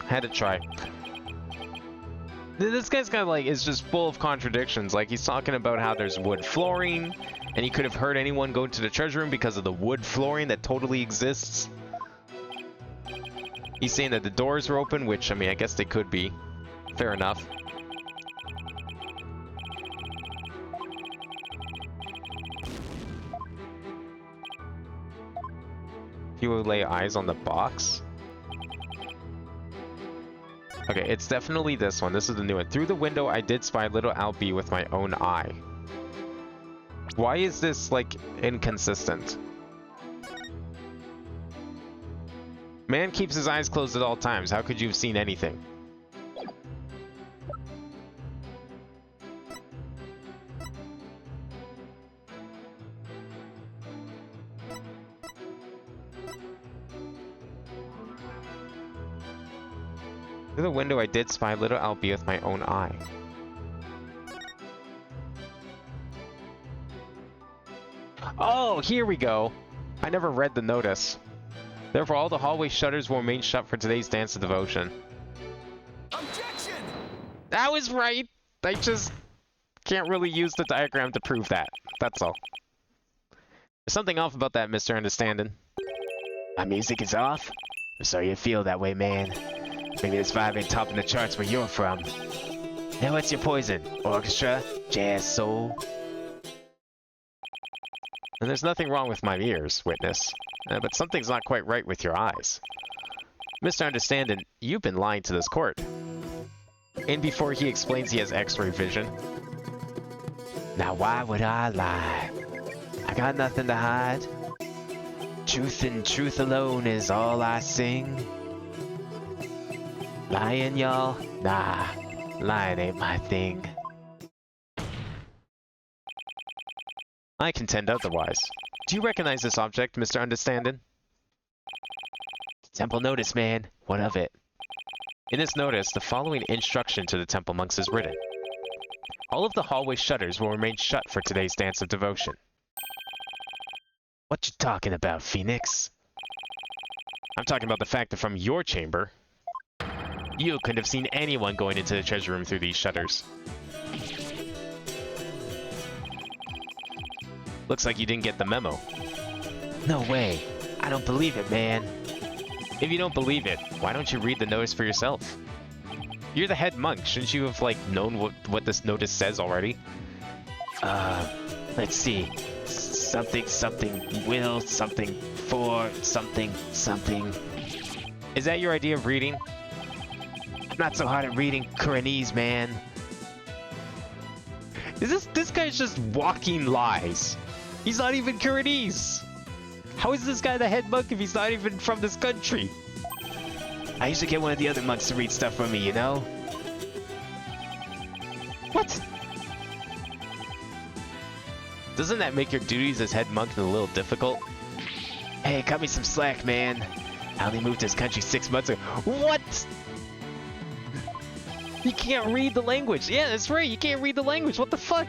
Had to try. This guy's kind of like, is just full of contradictions. Like, he's talking about how there's wood flooring, and he could have heard anyone go to the treasure room because of the wood flooring that totally exists. He's saying that the doors are open, which, I mean, I guess they could be. Fair enough. He will lay eyes on the box. Okay, it's definitely this one. This is the new one. Through the window, I did spy little Albie with my own eye. Why is this, like, inconsistent? Man keeps his eyes closed at all times. How could you have seen anything? Through the window, I did spy little Albie with my own eye. Oh, here we go. I never read the notice. Therefore, all the hallway shutters will remain shut for today's dance of devotion. Objection! That was right. I just can't really use the diagram to prove that. That's all. There's something off about that, Mr. Understanding. My music is off? I'm sorry you feel that way, man. Maybe this vibe ain't topping the charts where you're from. Now what's your poison? Orchestra? Jazz? Soul? And there's nothing wrong with my ears, witness. But something's not quite right with your eyes. Mr. Understanding, you've been lying to this court. And before he explains he has X-ray vision. Now why would I lie? I got nothing to hide. Truth and truth alone is all I sing. Lying, y'all? Nah, lying ain't my thing. I contend otherwise. Do you recognize this object, Mr. Understanding? Temple notice, man. What of it? In this notice, the following instruction to the temple monks is written. All of the hallway shutters will remain shut for today's dance of devotion. What you talking about, Phoenix? I'm talking about the fact that from your chamber, you couldn't have seen anyone going into the treasure room through these shutters. Looks like you didn't get the memo. No way. I don't believe it, man. If you don't believe it, why don't you read the notice for yourself? You're the head monk. Shouldn't you have, like, known what this notice says already? Let's see. Something, something, will, something, for, something, something. Is that your idea of reading? I'm not so hard at reading Koreanese, man. Is this guy's just walking lies? He's not even Koreanese. How is this guy the head monk if he's not even from this country? I usually get one of the other monks to read stuff for me, you know? What? Doesn't that make your duties as head monk a little difficult? Hey, cut me some slack, man. I only moved to this country 6 months ago. What? You can't read the language. Yeah, that's right. You can't read the language. What the fuck?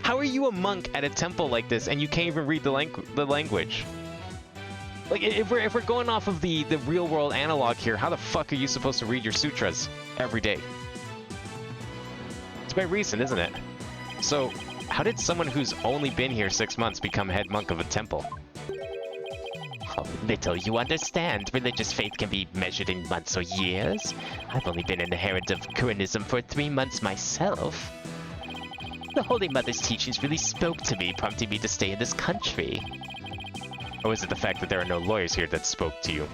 How are you a monk at a temple like this and you can't even read the language? Like, if we're going off of the real world analog here, how the fuck are you supposed to read your sutras every day? It's quite recent, isn't it? So, how did someone who's only been here 6 months become head monk of a temple? Oh, little you understand. Religious faith can be measured in months or years. I've only been an adherent of Koreanism for 3 months myself. The Holy Mother's teachings really spoke to me, prompting me to stay in this country. Or was it the fact that there are no lawyers here that spoke to you,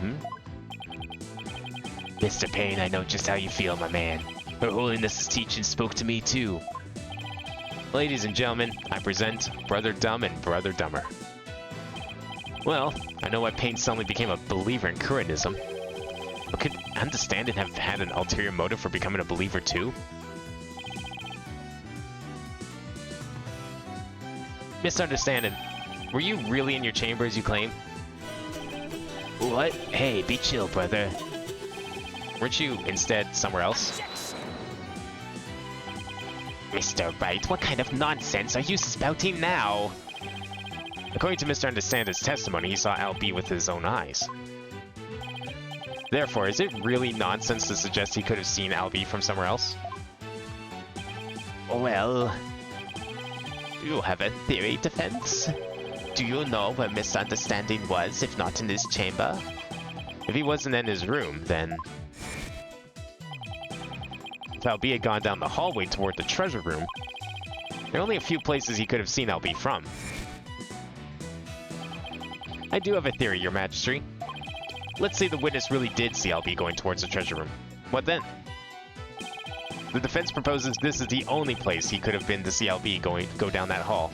Mr. Payne, I know just how you feel, my man. Her Holiness's teaching spoke to me too. Ladies and gentlemen, I present Brother Dumb and Brother Dumber. Well, I know why Payne suddenly became a believer in Curanism. But could Understanding have had an ulterior motive for becoming a believer too? Misunderstanding. Were you really in your chamber as you claim? What? Hey, be chill, brother. Weren't you instead somewhere else? Mr. Wright, what kind of nonsense are you spouting now? According to Mr. Understanding's testimony, he saw Albie with his own eyes. Therefore, is it really nonsense to suggest he could have seen Albie from somewhere else? Well, you have a theory, Defense? Do you know where Misunderstanding was, if not in his chamber? If he wasn't in his room, then... If Albie had gone down the hallway toward the treasure room, there are only a few places he could have seen Albie from. I do have a theory, Your Majesty. Let's say the witness really did see Albie going towards the treasure room. What then? The defense proposes this is the only place he could have been to see Albie go down that hall.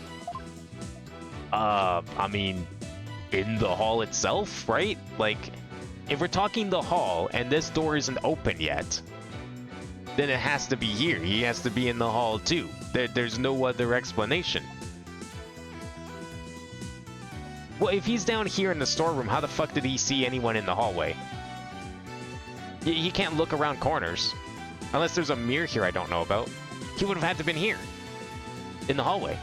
I mean, in the hall itself, right? Like, if we're talking the hall and this door isn't open yet, then it has to be here. He has to be in the hall too. There's no other explanation. Well, if he's down here in the storeroom, how the fuck did he see anyone in the hallway? He can't look around corners. Unless there's a mirror here I don't know about. He would have had to have been here. In the hallway.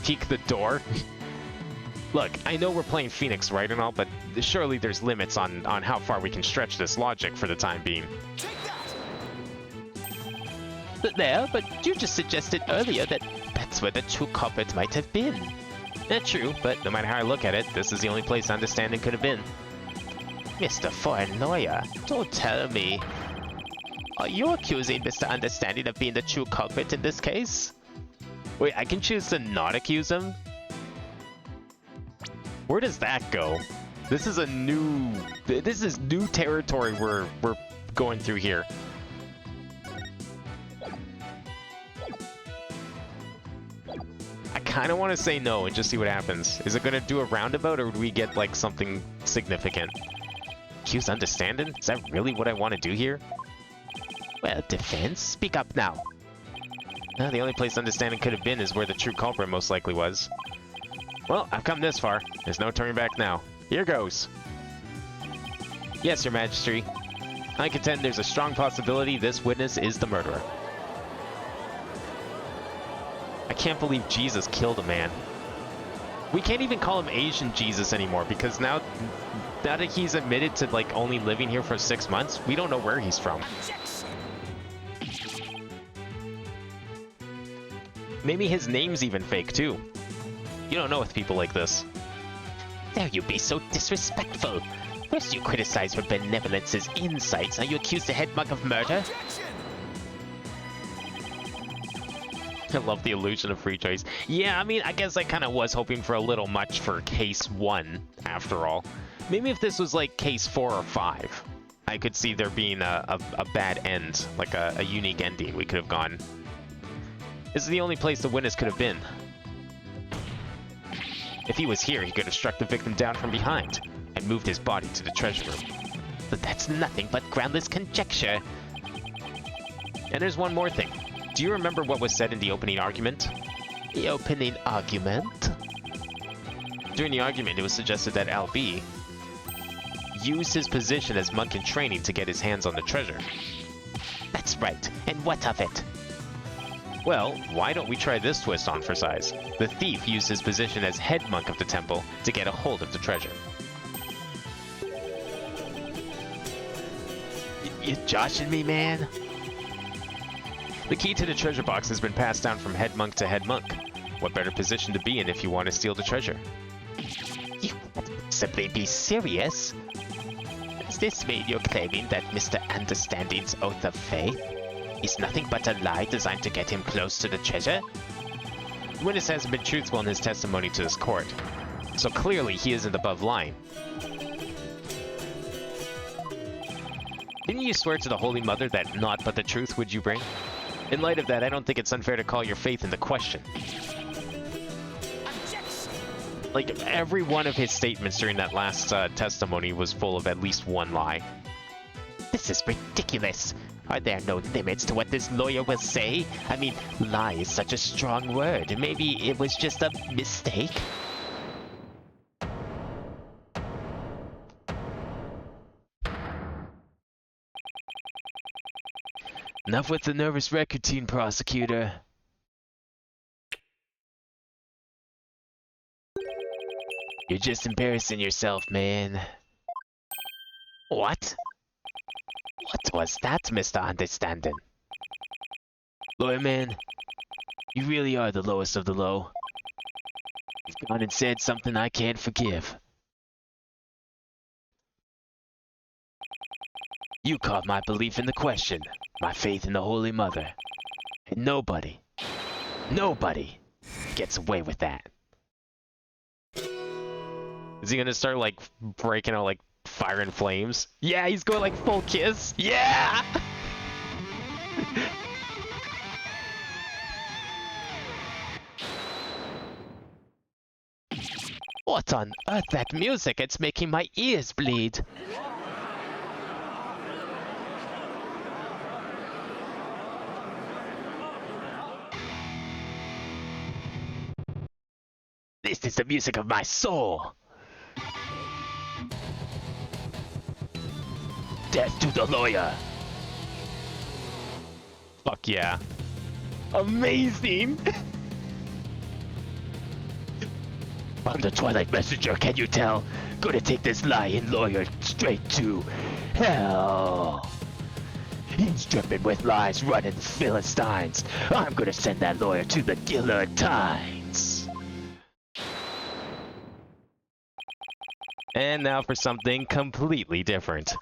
Peek the door? Look, I know we're playing Phoenix, right, and all, but surely there's limits on how far we can stretch this logic for the time being. But you just suggested earlier that that's where the true culprit might have been. True, but no matter how I look at it, this is the only place Understanding could have been. Mr. Foreign Lawyer, don't tell me. Are you accusing Mr. Understanding of being the true culprit in this case? Wait, I can choose to not accuse him? Where does that go? This is new territory we're going through here. I kind of want to say no and just see what happens. Is it going to do a roundabout, or do we get like something significant? Accuse Understanding? Is that really what I want to do here? Well, Defense, speak up now. The only place Understanding could have been is where the true culprit most likely was. Well, I've come this far. There's no turning back now. Here goes. Yes, Your Majesty. I contend there's a strong possibility this witness is the murderer. I can't believe Jesus killed a man. We can't even call him Asian Jesus anymore, because now that he's admitted to like only living here for 6 months, we don't know where he's from. Maybe his name's even fake too. You don't know with people like this. Dare you be so disrespectful? First you criticize her benevolence's insights, now you accuse the head monk of murder? I love the illusion of free choice. Yeah, I mean, I guess I kind of was hoping for a little much for case 1, after all. Maybe if this was like case 4 or 5, I could see there being a bad end, like a unique ending we could have gone. This is the only place the witness could have been. If he was here, he could have struck the victim down from behind and moved his body to the treasure room. But that's nothing but groundless conjecture. And there's one more thing. Do you remember what was said in the opening argument? The opening argument? During the argument, it was suggested that Albie used his position as monk in training to get his hands on the treasure. That's right. And what of it? Well, why don't we try this twist on for size? The thief used his position as head monk of the temple to get a hold of the treasure. You joshing me, man? The key to the treasure box has been passed down from head monk to head monk. What better position to be in if you want to steal the treasure? You simply be serious? Does this mean you're claiming that Mr. Understanding's oath of faith is nothing but a lie designed to get him close to the treasure? witness hasn't been truthful in his testimony to his court. So clearly he isn't above lying. Didn't you swear to the Holy Mother that naught but the truth would you bring? In light of that, I don't think it's unfair to call your faith into question. Like, every one of his statements during that last testimony was full of at least one lie. This is ridiculous. Are there no limits to what this lawyer will say? I mean, lie is such a strong word. Maybe it was just a mistake? Enough with the nervous record team, prosecutor. You're just embarrassing yourself, man. What? What was that, Mr. Understanding? Lawyer man, you really are the lowest of the low. You've gone and said something I can't forgive. You called my belief into question, my faith in the Holy Mother. And nobody gets away with that. Is he gonna start, like, breaking out, like, fire and flames? Yeah, he's going, like, full kiss. Yeah! What on earth, that music? It's making my ears bleed. This is the music of my soul. Death to the lawyer. Fuck yeah. Amazing! I'm the Twilight Messenger, can you tell? Gonna take this lying lawyer straight to hell. He's dripping with lies, running Philistines. I'm gonna send that lawyer to the guillotines. And now for something completely different.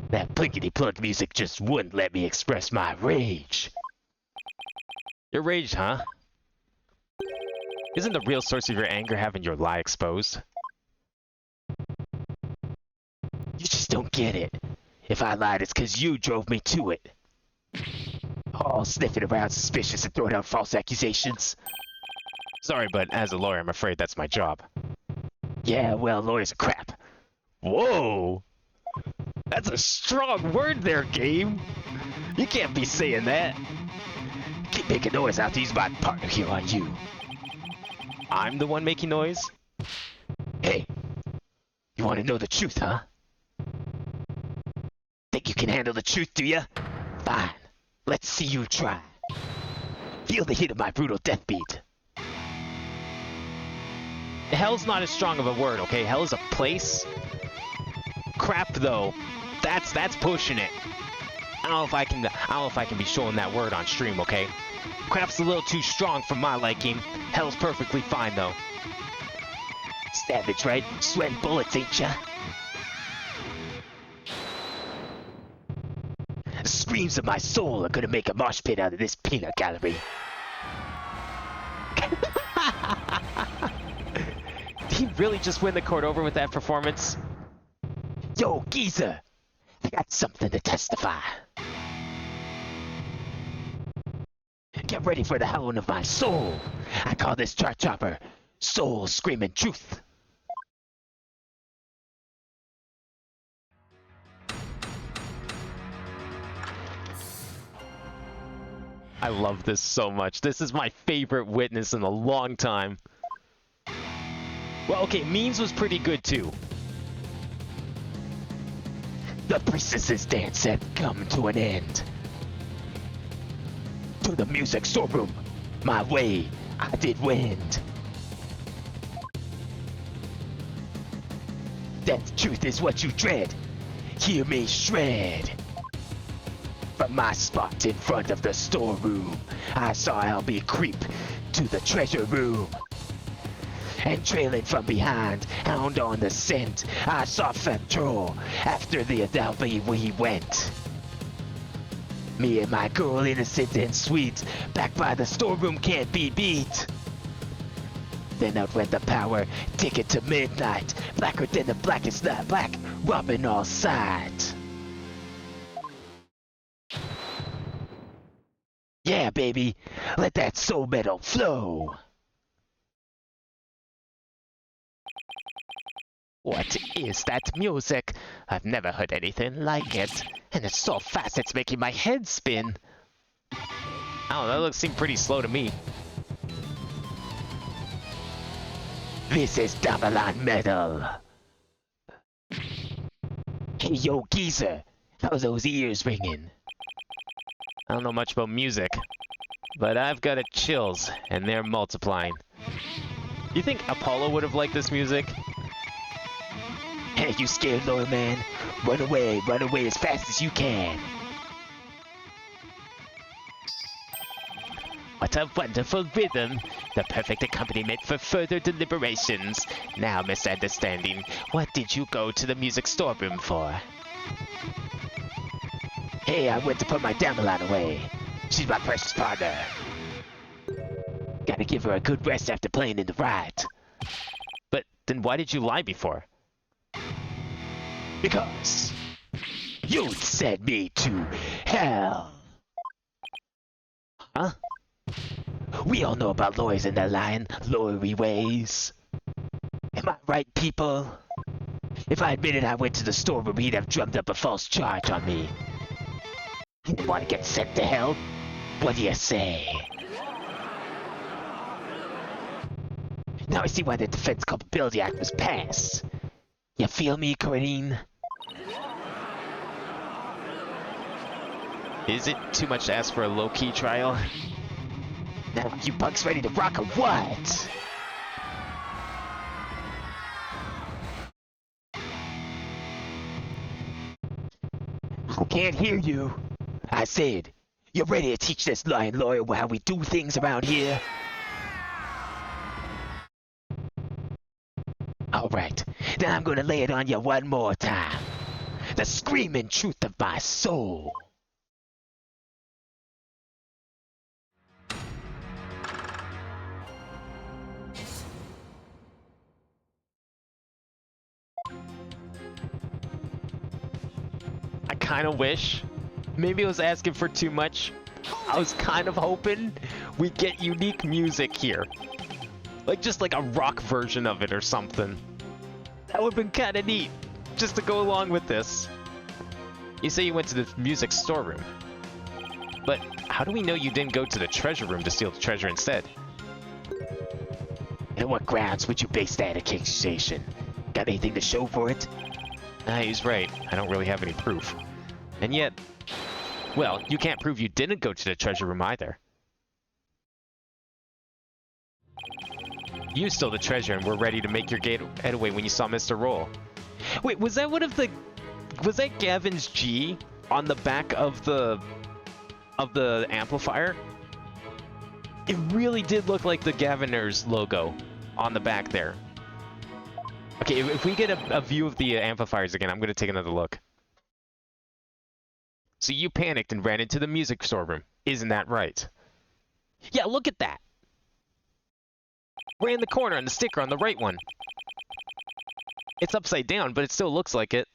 That plickety-plug music just wouldn't let me express my rage. You're raged, huh? Isn't the real source of your anger having your lie exposed? You just don't get it. If I lied, it's 'cause you drove me to it. All sniffing around suspicious and throwing out false accusations. Sorry, but as a lawyer, I'm afraid that's my job. Yeah, well, lawyers are crap. Whoa! That's a strong word there, game! You can't be saying that! Keep making noise, I'll have to use my partner here on you. I'm the one making noise? Hey, you want to know the truth, huh? Think you can handle the truth, do ya? Fine, let's see you try. Feel the heat of my brutal death beat. Hell's not as strong of a word, okay? Hell is a place. Crap, though. That's pushing it. I don't know if I can be showing that word on stream, okay? Crap's a little too strong for my liking. Hell's perfectly fine, though. Savage, right? Sweating bullets, ain't ya? Screams of my soul are gonna make a mosh pit out of this peanut gallery. Did he really just win the court over with that performance? Yo, geezer! I got something to testify. Get ready for the howling of my soul. I call this chart chopper Soul Screaming Truth. I love this so much. This is my favorite witness in a long time. Well, okay, Means was pretty good too. The priestess's dance had come to an end. To the music storeroom, my way I did wend. Death truth is what you dread. Hear me shred. From my spot in front of the storeroom, I saw Albie creep to the treasure room. And trailing from behind, hound on the scent, I saw Fetro after the Albie we went. Me and my girl, innocent and sweet, back by the storeroom, can't be beat. Then out went the power, ticket to midnight, blacker than the blackest night, black, robbing all sides. Yeah, baby, let that soul metal flow. What is that music? I've never heard anything like it. And it's so fast it's making my head spin. Oh, that seemed pretty slow to me. This is Davalon Metal. Hey yo, geezer, how's those ears ringing? I don't know much about music, but I've got chills, and they're multiplying. You think Apollo would have liked this music? Hey, you scared, Lord Man? Run away as fast as you can. What a wonderful rhythm, the perfect accompaniment for further deliberations. Now, misunderstanding, what did you go to the music storeroom for? Hey, I went to put my Damalon away. She's my precious partner. Gotta give her a good rest after playing in the Wright. But then why did you lie before? Because you'd send me to hell. Huh? We all know about lawyers and their lying, lawyery ways. Am I right, people? If I admitted I went to the storeroom, he'd have drummed up a false charge on me. You want to get sent to hell? What do you say? Now I see why the Defense Culpability Act was passed. You feel me, Corinne? Is it too much to ask for a low-key trial? Now you punks ready to rock or what? I can't hear you. I said, you ready to teach this lying lawyer how we do things around here? Alright, then I'm gonna lay it on you one more time. The screaming truth of my soul. I kind of wish. Maybe I was asking for too much. I was kind of hoping we'd get unique music here. Like just like a rock version of it or something. That would have been kind of neat, just to go along with this. You say you went to the music storeroom. But how do we know you didn't go to the treasure room to steal the treasure instead? And what grounds would you base that accusation? Got anything to show for it? He's right. I don't really have any proof. And yet, well, you can't prove you didn't go to the treasure room either. You stole the treasure and were ready to make your getaway when you saw Mr. Roll. Wait, was that one of the... Was that Gavin's G on the back of the amplifier? It really did look like the Gaviner's logo on the back there. Okay, if we get a view of the amplifiers again, I'm going to take another look. So you panicked and ran into the music storeroom. Isn't that right? Yeah, look at that! Ran the corner and the sticker on the right one. It's upside down, but it still looks like it.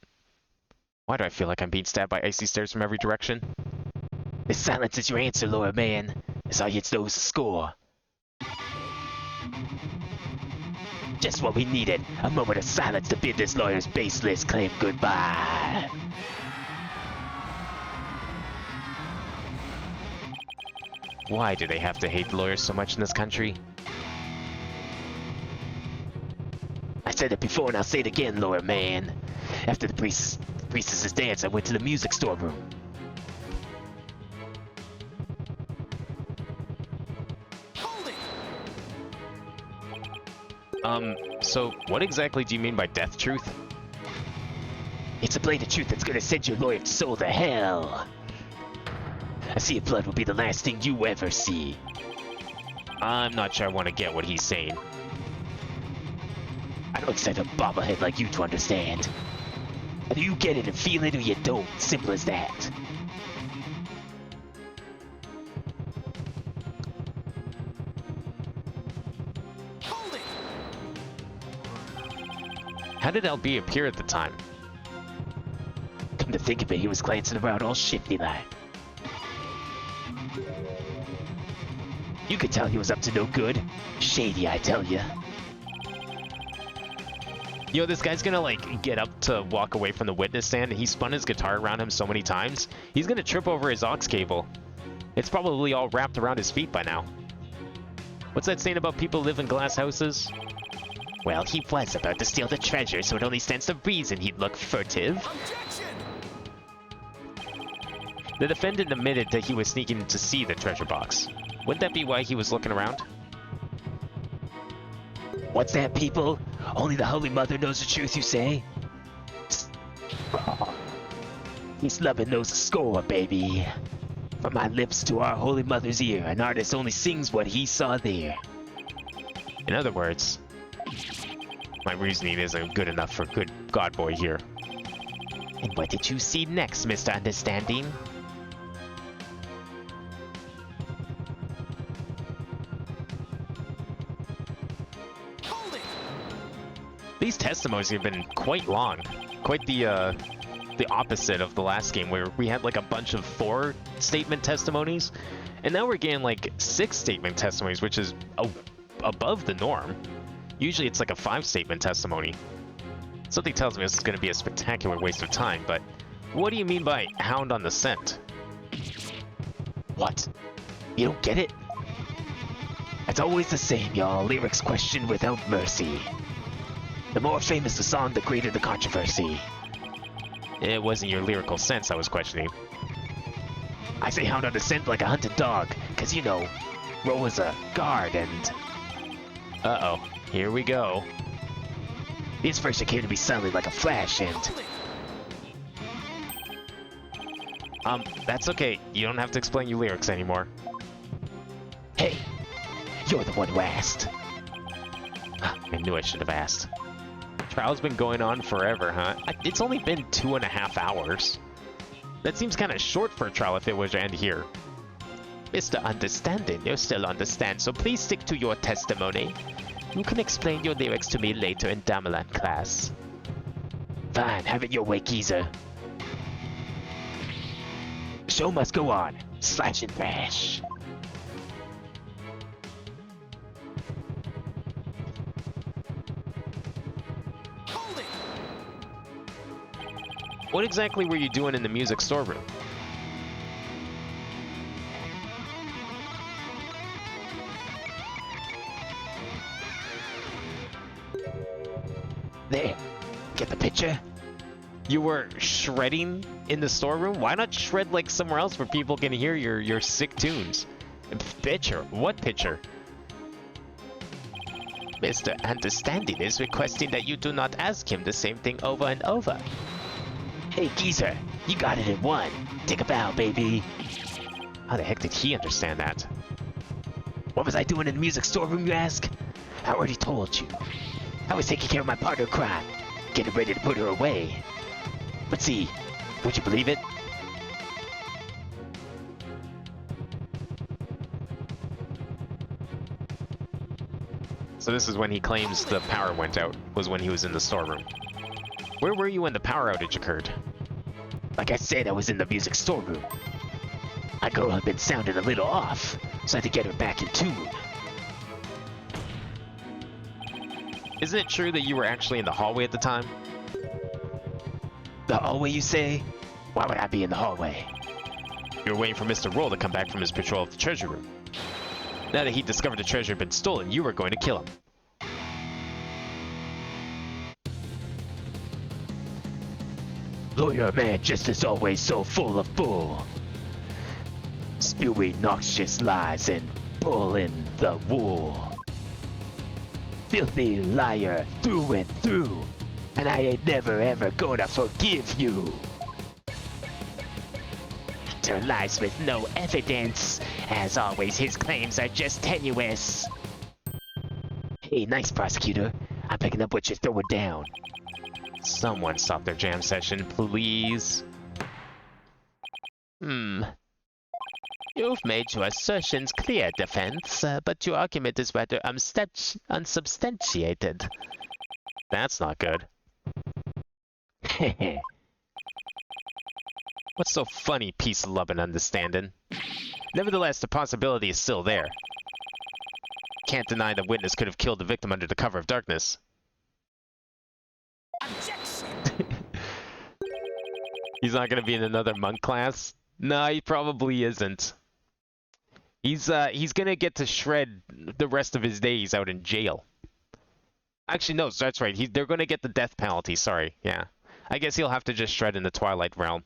Why do I feel like I'm being stabbed by icy stares from every direction? The silence is your answer, Lord Man. That's all you know is the score. Just what we needed. A moment of silence to bid this lawyer's baseless claim goodbye. Why do they have to hate lawyers so much in this country? I said it before and I'll say it again, Lord Man. After the priestess's dance, I went to the music storeroom. Hold it! So what exactly do you mean by death truth? It's a blade of truth that's gonna send your lawyer's soul to hell. I see if blood will be the last thing you ever see. I'm not sure I want to get what he's saying. I don't expect a bobblehead like you to understand. Either you get it and feel it or you don't. Simple as that. did LB appear at the time? Come to think of it, he was glancing around all shifty like. You could tell he was up to no good. Shady, I tell ya. You know, this guy's gonna, like, get up to walk away from the witness stand, and he spun his guitar around him so many times, he's gonna trip over his aux cable. It's probably all wrapped around his feet by now. What's that saying about people live in glass houses? Well, he was about to steal the treasure, so it only stands to reason he'd look furtive. Objection! The defendant admitted that he was sneaking to see the treasure box. Wouldn't that be why he was looking around? What's that, people? Only the Holy Mother knows the truth, you say? East Lovin' knows the score, baby. From my lips to our Holy Mother's ear, an artist only sings what he saw there. In other words, my reasoning isn't good enough for good Godboy here. And what did you see next, Mr. Understanding? Hold it! These testimonies have been quite long. Quite the opposite of the last game, where we had like a bunch of 4-statement testimonies, and now we're getting like 6-statement testimonies, which is above the norm. Usually it's like a 5-statement testimony. Something tells me this is going to be a spectacular waste of time, but what do you mean by hound on the scent? What? You don't get it? It's always the same, y'all. Lyrics questioned without mercy. The more famous the song, the greater the controversy. It wasn't your lyrical sense I was questioning. I say hound on the scent like a hunted dog, cause you know, Ro was a guard and... Uh-oh, here we go. The inspiration came to me suddenly like a flash and... That's okay. You don't have to explain your lyrics anymore. Hey, you're the one who asked. I knew I should have asked. Trial's been going on forever, huh? It's only been 2.5 hours. That seems kind of short for a trial if it was to end here. Mr. Understanding, you still understand, so please stick to your testimony. You can explain your lyrics to me later in Damelan class. Fine, have it your way, geezer. Show must go on. Slash and thrash. Hold it! What exactly were you doing in the music storeroom? There. Get the picture? You were shredding in the storeroom? Why not shred like somewhere else where people can hear your sick tunes? Picture? What picture? Mr. Understanding is requesting that you do not ask him the same thing over and over. Hey, geezer, you got it in one. Take a bow, baby. How the heck did he understand that? What was I doing in the music storeroom, you ask? I already told you. I was taking care of my partner crime, getting ready to put her away. But see, would you believe it? So this is when he claims the power went out, was when he was in the storeroom. Where were you when the power outage occurred? Like I said, I was in the music storeroom. My girl had been sounding a little off, so I had to get her back in tune. Isn't it true that you were actually in the hallway at the time? The hallway, you say? Why would I be in the hallway? You were waiting for Mr. Roll to come back from his patrol of the treasure room. Now that he discovered the treasure had been stolen, you were going to kill him. Lawyer man just as always so full of bull. Spewing noxious lies and pulling the wool. Filthy liar through and through. And I ain't never ever gonna forgive you. Hunter lies with no evidence. As always, his claims are just tenuous. Hey, nice prosecutor. I'm picking up what you're throwing down. Someone stop their jam session, please. You've made your assertions clear, defense, but your argument is rather unsubstantiated. That's not good. What's so funny, peace, love, and understanding? Nevertheless, the possibility is still there. Can't deny the witness could have killed the victim under the cover of darkness. Objection! He's not gonna be in another monk class? No, he probably isn't. He's gonna get to shred the rest of his days out in jail. Actually, no, that's right. They're gonna get the death penalty, sorry. Yeah. I guess he'll have to just shred in the Twilight Realm.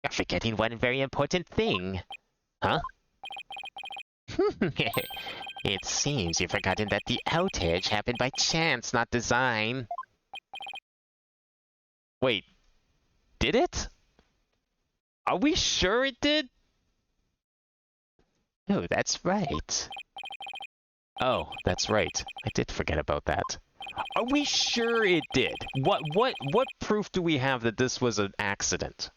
You're forgetting one very important thing. Huh? It seems you've forgotten that the outage happened by chance, not design. Wait. Did it? Are we sure it did? Oh, that's right. Oh, that's right. I did forget about that. Are we sure it did? What proof do we have that this was an accident?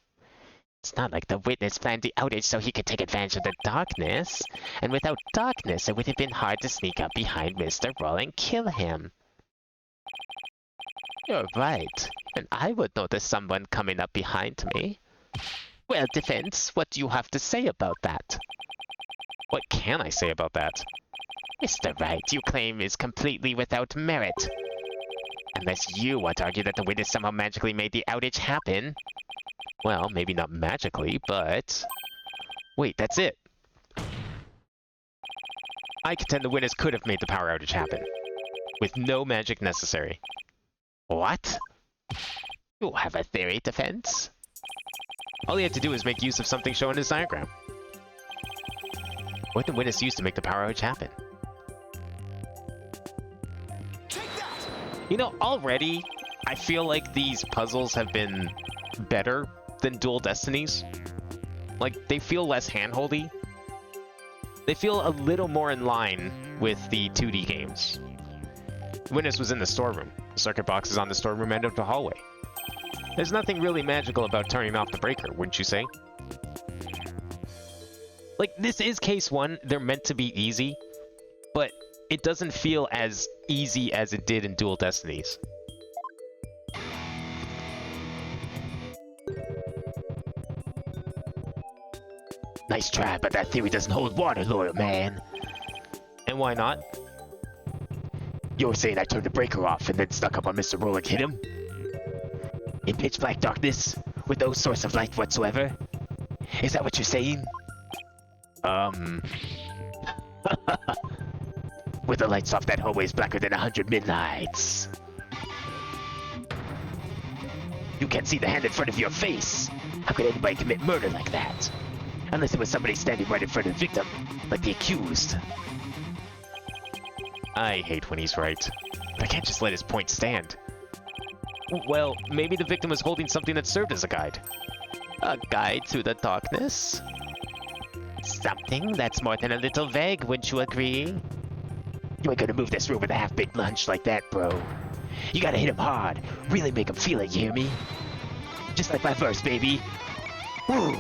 It's not like the witness planned the outage so he could take advantage of the darkness. And without darkness, it would have been hard to sneak up behind Mr. Roll and kill him. You're right. And I would notice someone coming up behind me. Well, Defense, what do you have to say about that? What can I say about that? Mr. Wright, you claim is completely without merit. Unless you want to argue that the witness somehow magically made the outage happen. Well, maybe not magically, but... Wait, that's it. I contend the witness could have made the power outage happen. With no magic necessary. What? You have a theory, Defense? All he had to do was make use of something shown in his diagram. What did the witness use to make the power outage happen? You know, already, I feel like these puzzles have been better than Dual Destinies. Like, they feel less handholdy. They feel a little more in line with the 2D games. The witness was in the storeroom. The circuit box is on the storeroom end of the hallway. There's nothing really magical about turning off the breaker, wouldn't you say? Like, this is case 1, they're meant to be easy, but it doesn't feel as easy as it did in Dual Destinies. Nice try, but that theory doesn't hold water, loyal man. And why not? You're saying I turned the breaker off and then stuck up on Mr. Roll and hit him? In pitch black darkness, with no source of light whatsoever? Is that what you're saying? With the lights off, that hallway is blacker than 100 midnights. You can't see the hand in front of your face. How could anybody commit murder like that? Unless it was somebody standing right in front of the victim, like the accused. I hate when he's right. But I can't just let his point stand. Well, maybe the victim was holding something that served as a guide. A guide through the darkness? Something that's more than a little vague, wouldn't you agree? You ain't gonna move this room with a half-baked lunch like that, bro. You gotta hit him hard. Really make him feel it, you hear me? Just like my verse, baby. Woo!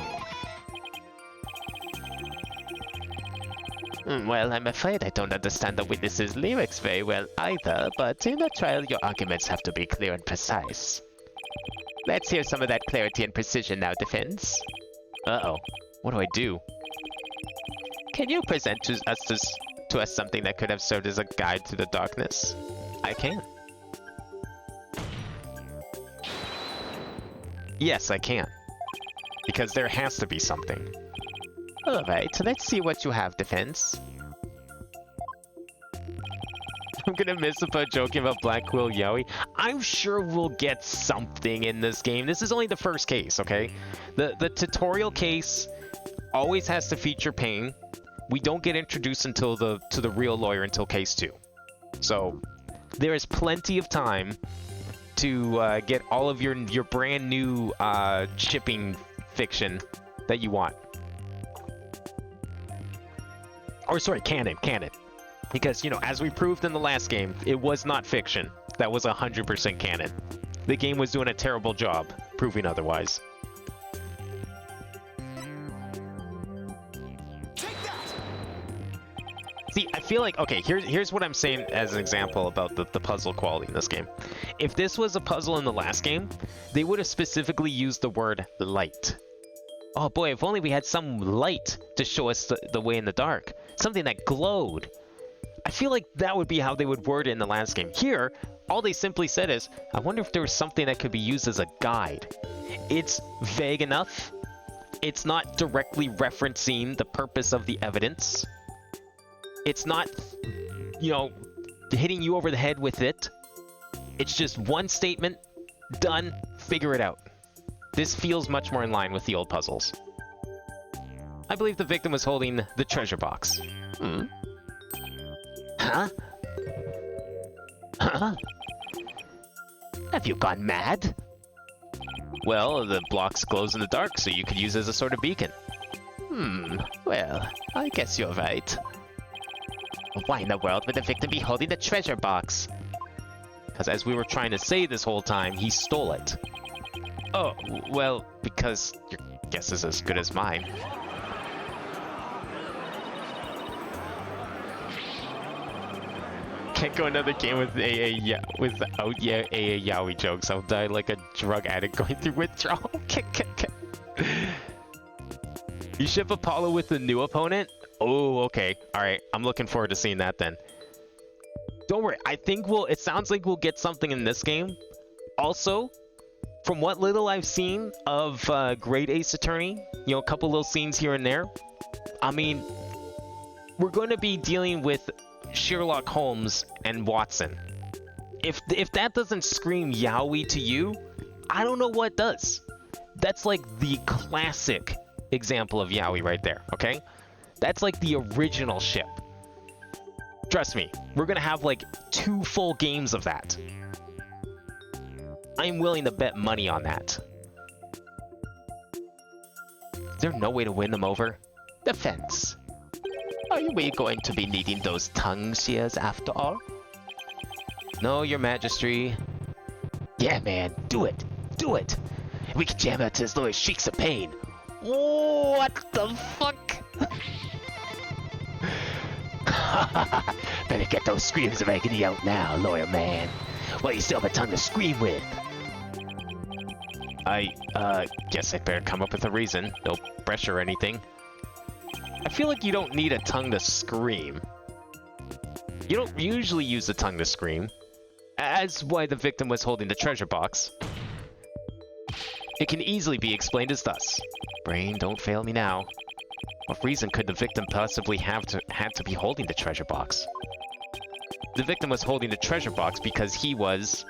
Well, I'm afraid I don't understand the witness's lyrics very well either, but in a trial your arguments have to be clear and precise. Let's hear some of that clarity and precision now, Defense. Uh-oh. What do I do? Can you present to us something that could have served as a guide through the darkness? I can. Yes, I can. Because there has to be something. Alright, so let's see what you have, Defense. I'm gonna miss about joking about Black Quill Yowie. I'm sure we'll get something in this game. This is only the first case, okay? The tutorial case always has to feature pain. We don't get introduced to the real lawyer until case 2. So there is plenty of time to get all of your brand new shipping fiction that you want. Or sorry, canon. Because, you know, as we proved in the last game, it was not fiction. That was 100% canon. The game was doing a terrible job proving otherwise. See, I feel like, okay, here's what I'm saying as an example about the puzzle quality in this game. If this was a puzzle in the last game, they would have specifically used the word light. Oh boy, if only we had some light to show us the way in the dark. Something that glowed. I feel like that would be how they would word it in the last game. Here, all they simply said is, I wonder if there was something that could be used as a guide. It's vague enough. It's not directly referencing the purpose of the evidence. It's not, you know, hitting you over the head with it. It's just one statement, done, figure it out. This feels much more in line with the old puzzles. I believe the victim was holding the treasure box. Hmm? Huh? Huh? Have you gone mad? Well, the box glows in the dark, so you could use it as a sort of beacon. Well, I guess you're right. Why in the world would the victim be holding the treasure box? Because as we were trying to say this whole time, he stole it. Oh, well, because your guess is as good as mine. Can't go another game with without AA Yaoi jokes. I'll die like a drug addict going through withdrawal. You ship Apollo with the new opponent? Oh, okay. Alright, I'm looking forward to seeing that then. Don't worry, I think it sounds like we'll get something in this game. Also, from what little I've seen of Great Ace Attorney, you know, a couple little scenes here and there, I mean, we're going to be dealing with Sherlock Holmes and Watson. If that doesn't scream yaoi to you, I don't know what does. That's like the classic example of yaoi right there, okay? That's like the original ship. Trust me, we're gonna have like 2 full games of that. I'm willing to bet money on that. Is there no way to win them over? Defense. Are we going to be needing those tongue shears after all? No, your majesty. Yeah, man, do it. Do it. We can jam her to his lowest shrieks of pain. What the fuck? Better get those screams of agony out now, loyal man. While you still have a tongue to scream with. I guess I'd better come up with a reason. No pressure or anything. I feel like you don't need a tongue to scream. You don't usually use the tongue to scream. As why the victim was holding the treasure box. It can easily be explained as thus. Brain, don't fail me now. What reason could the victim possibly had to be holding the treasure box? The victim was holding the treasure box because he was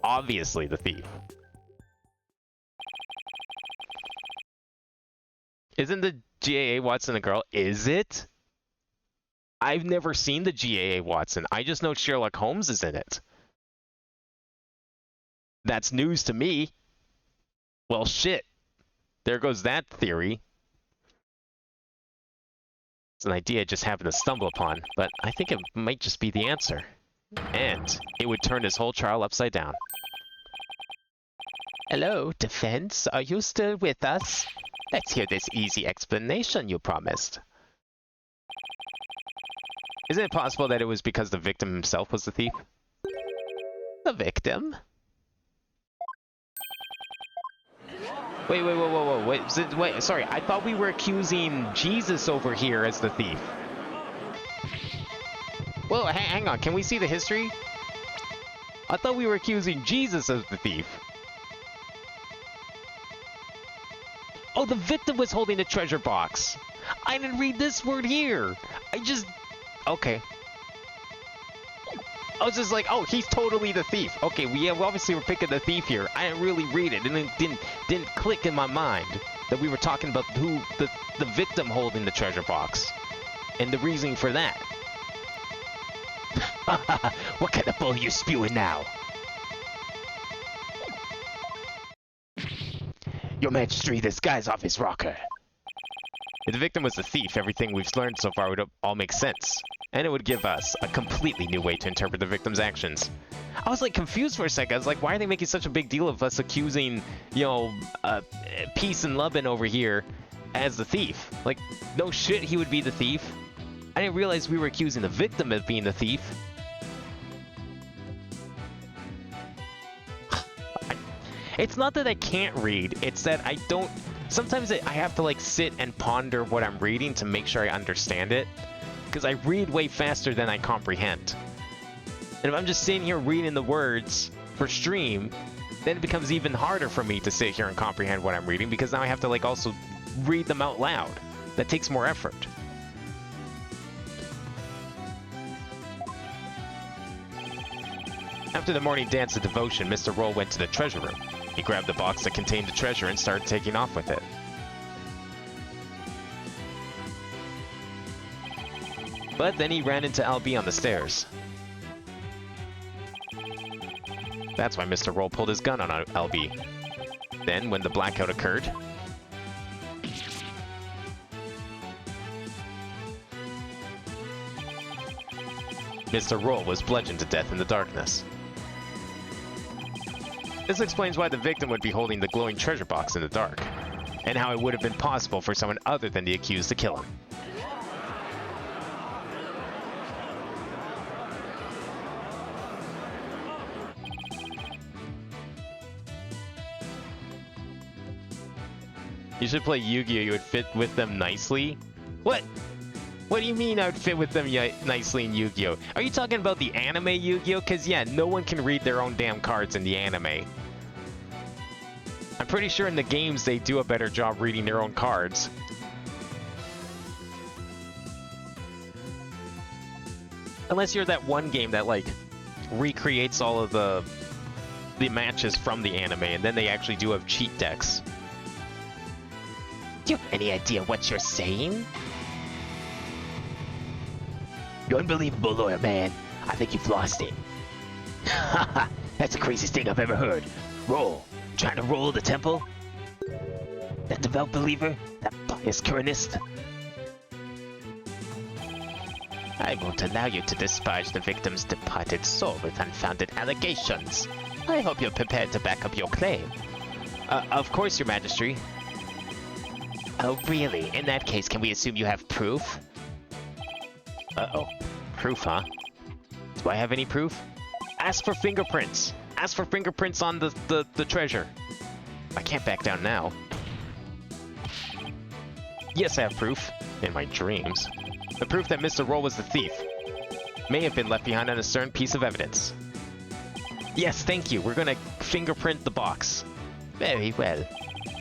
obviously the thief. Isn't the GAA Watson a girl? Is it? I've never seen the GAA Watson. I just know Sherlock Holmes is in it. That's news to me. Well, shit. There goes that theory. It's an idea I just happened to stumble upon, but I think it might just be the answer. And it would turn his whole trial upside down. Hello, defense. Are you still with us? Let's hear this easy explanation you promised. Isn't it possible that it was because the victim himself was the thief? The victim? Wait, sorry, I thought we were accusing Jesus over here as the thief. Whoa, hang on, can we see the history? I thought we were accusing Jesus as the thief. Oh, the victim was holding the treasure box. I didn't read this word here. Okay. I was just like, oh, he's totally the thief. Okay, we obviously were picking the thief here. I didn't really read it, and it didn't click in my mind that we were talking about the victim holding the treasure box, and the reasoning for that. What kind of bull are you spewing now? Your Majesty, this guy's off his rocker. If the victim was the thief, everything we've learned so far would all make sense. And it would give us a completely new way to interpret the victim's actions. I was like confused for a second. I was like, why are they making such a big deal of us accusing, you know, peace and loving over here as the thief. Like, no shit, he would be the thief. I didn't realize we were accusing the victim of being the thief. It's not that I can't read, it's that I don't... Sometimes I have to like sit and ponder what I'm reading to make sure I understand it. Because I read way faster than I comprehend. And if I'm just sitting here reading the words for stream, then it becomes even harder for me to sit here and comprehend what I'm reading, because now I have to like also read them out loud. That takes more effort. After the morning dance of devotion, Mr. Roll went to the treasure room. He grabbed the box that contained the treasure and started taking off with it. But then he ran into LB on the stairs. That's why Mr. Roll pulled his gun on LB. Then, when the blackout occurred, Mr. Roll was bludgeoned to death in the darkness. This explains why the victim would be holding the glowing treasure box in the dark, and how it would have been possible for someone other than the accused to kill him. You should play Yu-Gi-Oh! You would fit with them nicely? What? What do you mean I would fit with them nicely in Yu-Gi-Oh? Are you talking about the anime Yu-Gi-Oh? Because yeah, no one can read their own damn cards in the anime. I'm pretty sure in the games they do a better job reading their own cards. Unless you're that one game that like recreates all of the matches from the anime, and then they actually do have cheat decks. Do you have any idea what you're saying? You're unbelievable, lawyer man. I think you've lost it. Haha, that's the craziest thing I've ever heard. Roll. Trying to roll the temple? That devout believer? That pious Kuranist? I won't allow you to disparage the victim's departed soul with unfounded allegations. I hope you're prepared to back up your claim. Of course, Your Majesty. Oh, really? In that case, can we assume you have proof? Uh-oh. Proof, huh? Do I have any proof? Ask for fingerprints! Ask for fingerprints on the treasure. I can't back down now. Yes, I have proof. In my dreams. The proof that Mr. Roll was the thief may have been left behind on a certain piece of evidence. Yes, thank you. We're gonna fingerprint the box. Very well.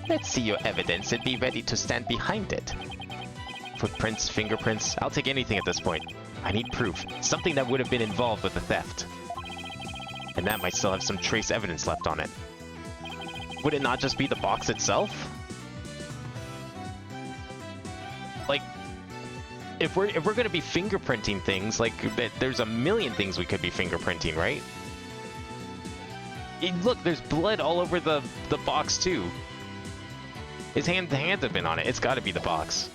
Let's see your evidence and be ready to stand behind it. Footprints, fingerprints, I'll take anything at this point. I need proof. Something that would have been involved with the theft. And that might still have some trace evidence left on it. Would it not just be the box itself? Like, if we're gonna be fingerprinting things, like, there's a million things we could be fingerprinting, right? Look, there's blood all over the box too. The hands have been on it. It's gotta be the box.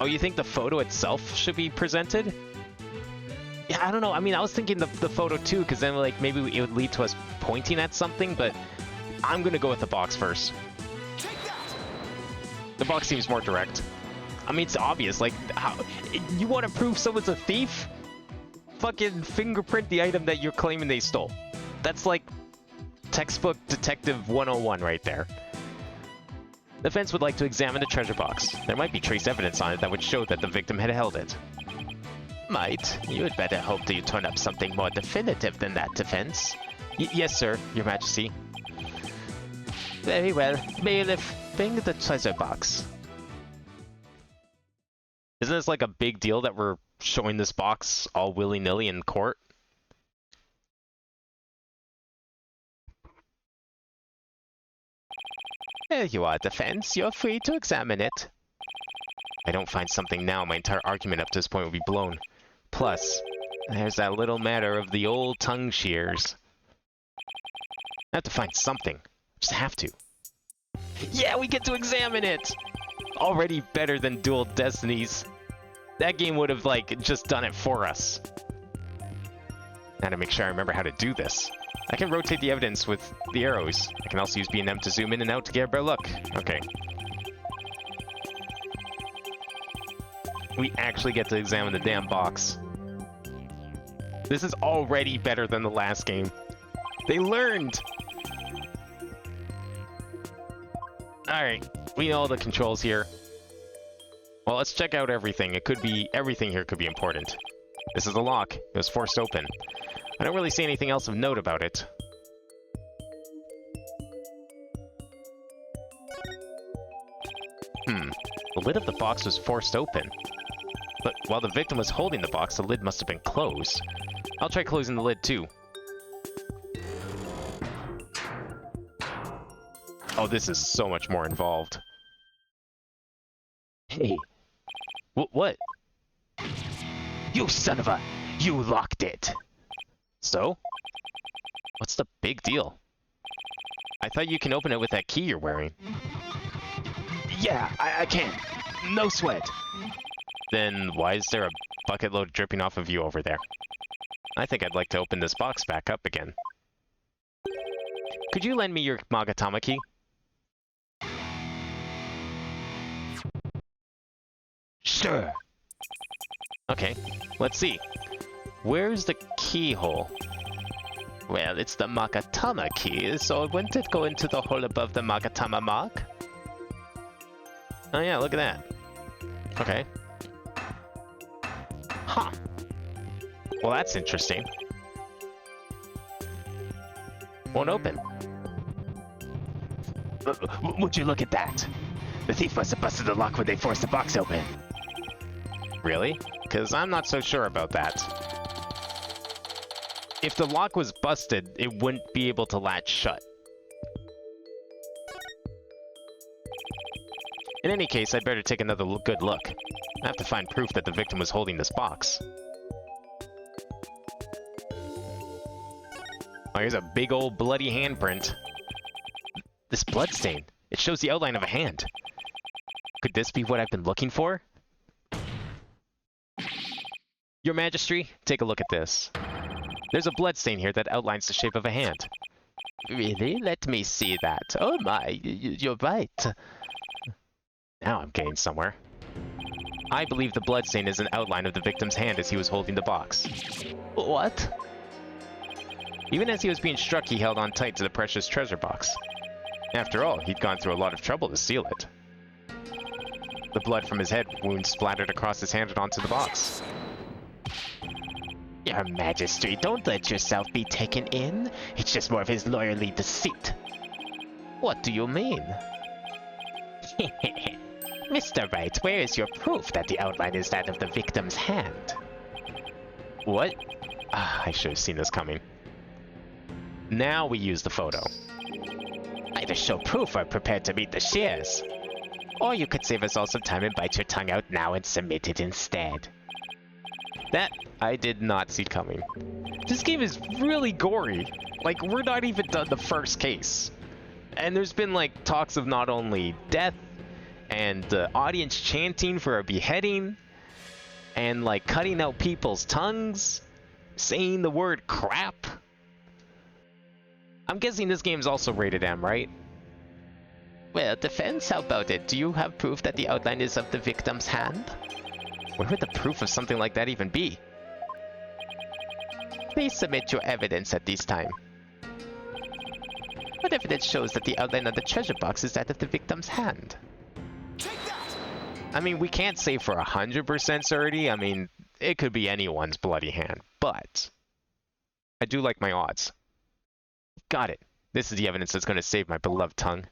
Oh, you think the photo itself should be presented? Yeah, I don't know. I mean, I was thinking the photo too, because then like maybe it would lead to us pointing at something, but I'm gonna go with the box first. The box seems more direct. I mean, it's obvious. Like, how you want to prove someone's a thief? Fucking fingerprint the item that you're claiming they stole. That's like textbook Detective 101 right there. The defense would like to examine the treasure box. There might be trace evidence on it that would show that the victim had held it. Might. You had better hope that you turn up something more definitive than that, defense. Yes, sir, Your Majesty. Very well. Bailiff, bring the treasure box. Isn't this like a big deal that we're showing this box all willy-nilly in court? There you are, defense. You're free to examine it. If I don't find something now, my entire argument up to this point will be blown. Plus, there's that little matter of the old tongue shears. I have to find something. Just have to. Yeah, we get to examine it! Already better than Dual Destinies. That game would have, like, just done it for us. Now to make sure I remember how to do this. I can rotate the evidence with the arrows. I can also use B&M to zoom in and out to get a better look. Okay. we actually get to examine the damn box. This is already better than the last game. They learned! Alright, we know the controls here. Well, let's check out everything. Everything here could be important. This is a lock. It was forced open. I don't really see anything else of note about it. The lid of the box was forced open. But while the victim was holding the box, the lid must have been closed. I'll try closing the lid too. Oh, this is so much more involved. Hey. What? You son of a... You locked it! So? What's the big deal? I thought you can open it with that key you're wearing. Yeah, I can. No sweat. Then why is there a bucket load dripping off of you over there? I think I'd like to open this box back up again. Could you lend me your Magatama key? Sure. Okay, let's see. Where's the keyhole? Well, it's the Magatama key, so wouldn't it go into the hole above the Magatama mark? Oh yeah, look at that. Okay. Huh. Well, that's interesting. Won't open. Would you look at that? The thief must have busted the lock when they forced the box open. Really? Because I'm not so sure about that. If the lock was busted, it wouldn't be able to latch shut. In any case, I'd better take another good look. I have to find proof that the victim was holding this box. Oh, here's a big old bloody handprint. This bloodstain, it shows the outline of a hand. Could this be what I've been looking for? Your Majesty, take a look at this. There's a bloodstain here that outlines the shape of a hand. Really? Let me see that. Oh my, you're right. Now I'm getting somewhere. I believe the bloodstain is an outline of the victim's hand as he was holding the box. What? Even as he was being struck, he held on tight to the precious treasure box. After all, he'd gone through a lot of trouble to seal it. The blood from his head wound splattered across his hand and onto the box. Your Majesty, don't let yourself be taken in. It's just more of his lawyerly deceit. What do you mean? Mr. Wright, where is your proof that the outline is that of the victim's hand? What? Ah, I should have seen this coming. Now we use the photo. Either show proof or prepare to meet the shears. Or you could save us all some time and bite your tongue out now and submit it instead. That I did not see coming. This game is really gory. Like, we're not even done the first case. And there's been, like, talks of not only death and the audience chanting for a beheading and, like, cutting out people's tongues, saying the word crap. I'm guessing this game's also rated M, right? Well, defense, how about it? Do you have proof that the outline is of the victim's hand? Where would the proof of something like that even be? Please submit your evidence at this time. What evidence shows that the outline of the treasure box is that of the victim's hand? I mean, we can't say for 100% certainty. I mean, it could be anyone's bloody hand, but I do like my odds. Got it. This is the evidence that's going to save my beloved tongue.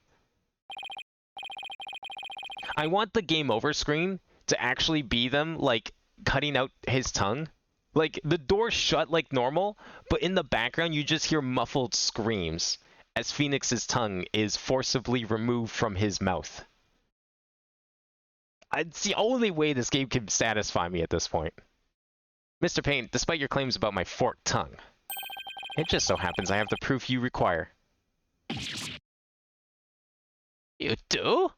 I want the game over screen to actually be them, like, cutting out his tongue. Like, the door shut like normal, but in the background you just hear muffled screams as Phoenix's tongue is forcibly removed from his mouth. It's the only way this game can satisfy me at this point. Mr. Payne, despite your claims about my forked tongue, it just so happens I have the proof you require. You do?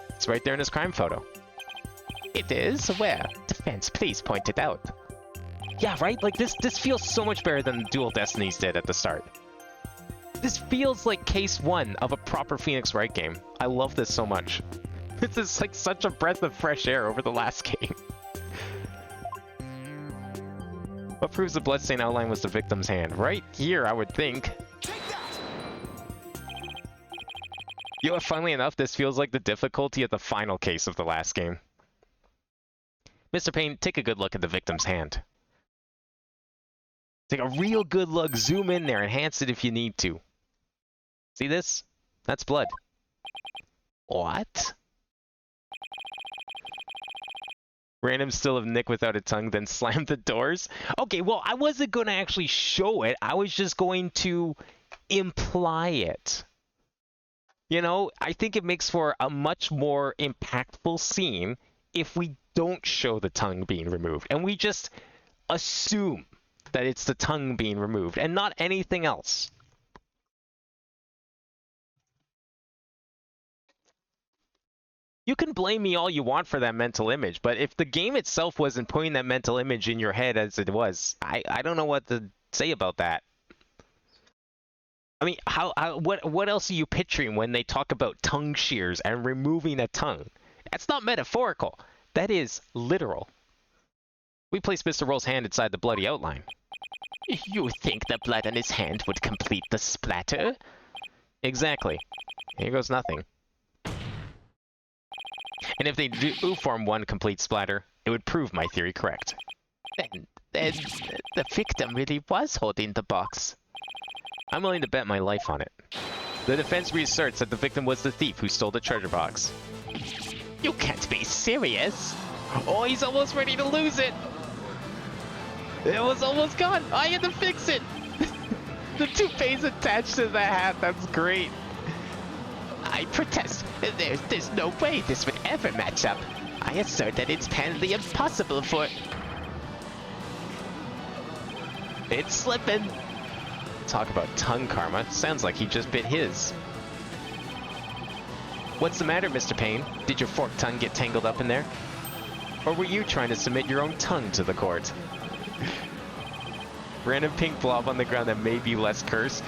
It's right there in his crime photo. It is? Where? Defense, please point it out. Yeah, right? Like, this feels so much better than Dual Destinies did at the start. This feels like case 1 of a proper Phoenix Wright game. I love this so much. This is like such a breath of fresh air over the last game. What proves the bloodstain outline was the victim's hand? Right here, I would think. You know, funnily enough, this feels like the difficulty of the final case of the last game. Mr. Payne, take a good look at the victim's hand. Take a real good look, zoom in there, enhance it if you need to. See this? That's blood. What? Random still of Nick without a tongue, then slam the doors? Okay, well, I wasn't going to actually show it. I was just going to imply it. You know, I think it makes for a much more impactful scene if we don't show the tongue being removed. And we just assume that it's the tongue being removed and not anything else. You can blame me all you want for that mental image, but if the game itself wasn't putting that mental image in your head as it was, I don't know what to say about that. I mean, what else are you picturing when they talk about tongue shears and removing a tongue? That's not metaphorical. That is literal. We place Mr. Roll's hand inside the bloody outline. You think the blood on his hand would complete the splatter? Exactly. Here goes nothing. And if they do form one complete splatter, it would prove my theory correct. Then the victim really was holding the box. I'm willing to bet my life on it. The defense reasserts that the victim was the thief who stole the treasure box. You can't be serious. Oh, he's almost ready to lose it. It was almost gone. I had to fix it. The toupee's attached to the hat. That's great. I protest. There's no way this would ever match up. I assert that it's patently impossible for... It's slipping. Talk about tongue karma. Sounds like he just bit his. What's the matter, Mr. Payne? Did your forked tongue get tangled up in there? Or were you trying to submit your own tongue to the court? Random pink blob on the ground that may be less cursed.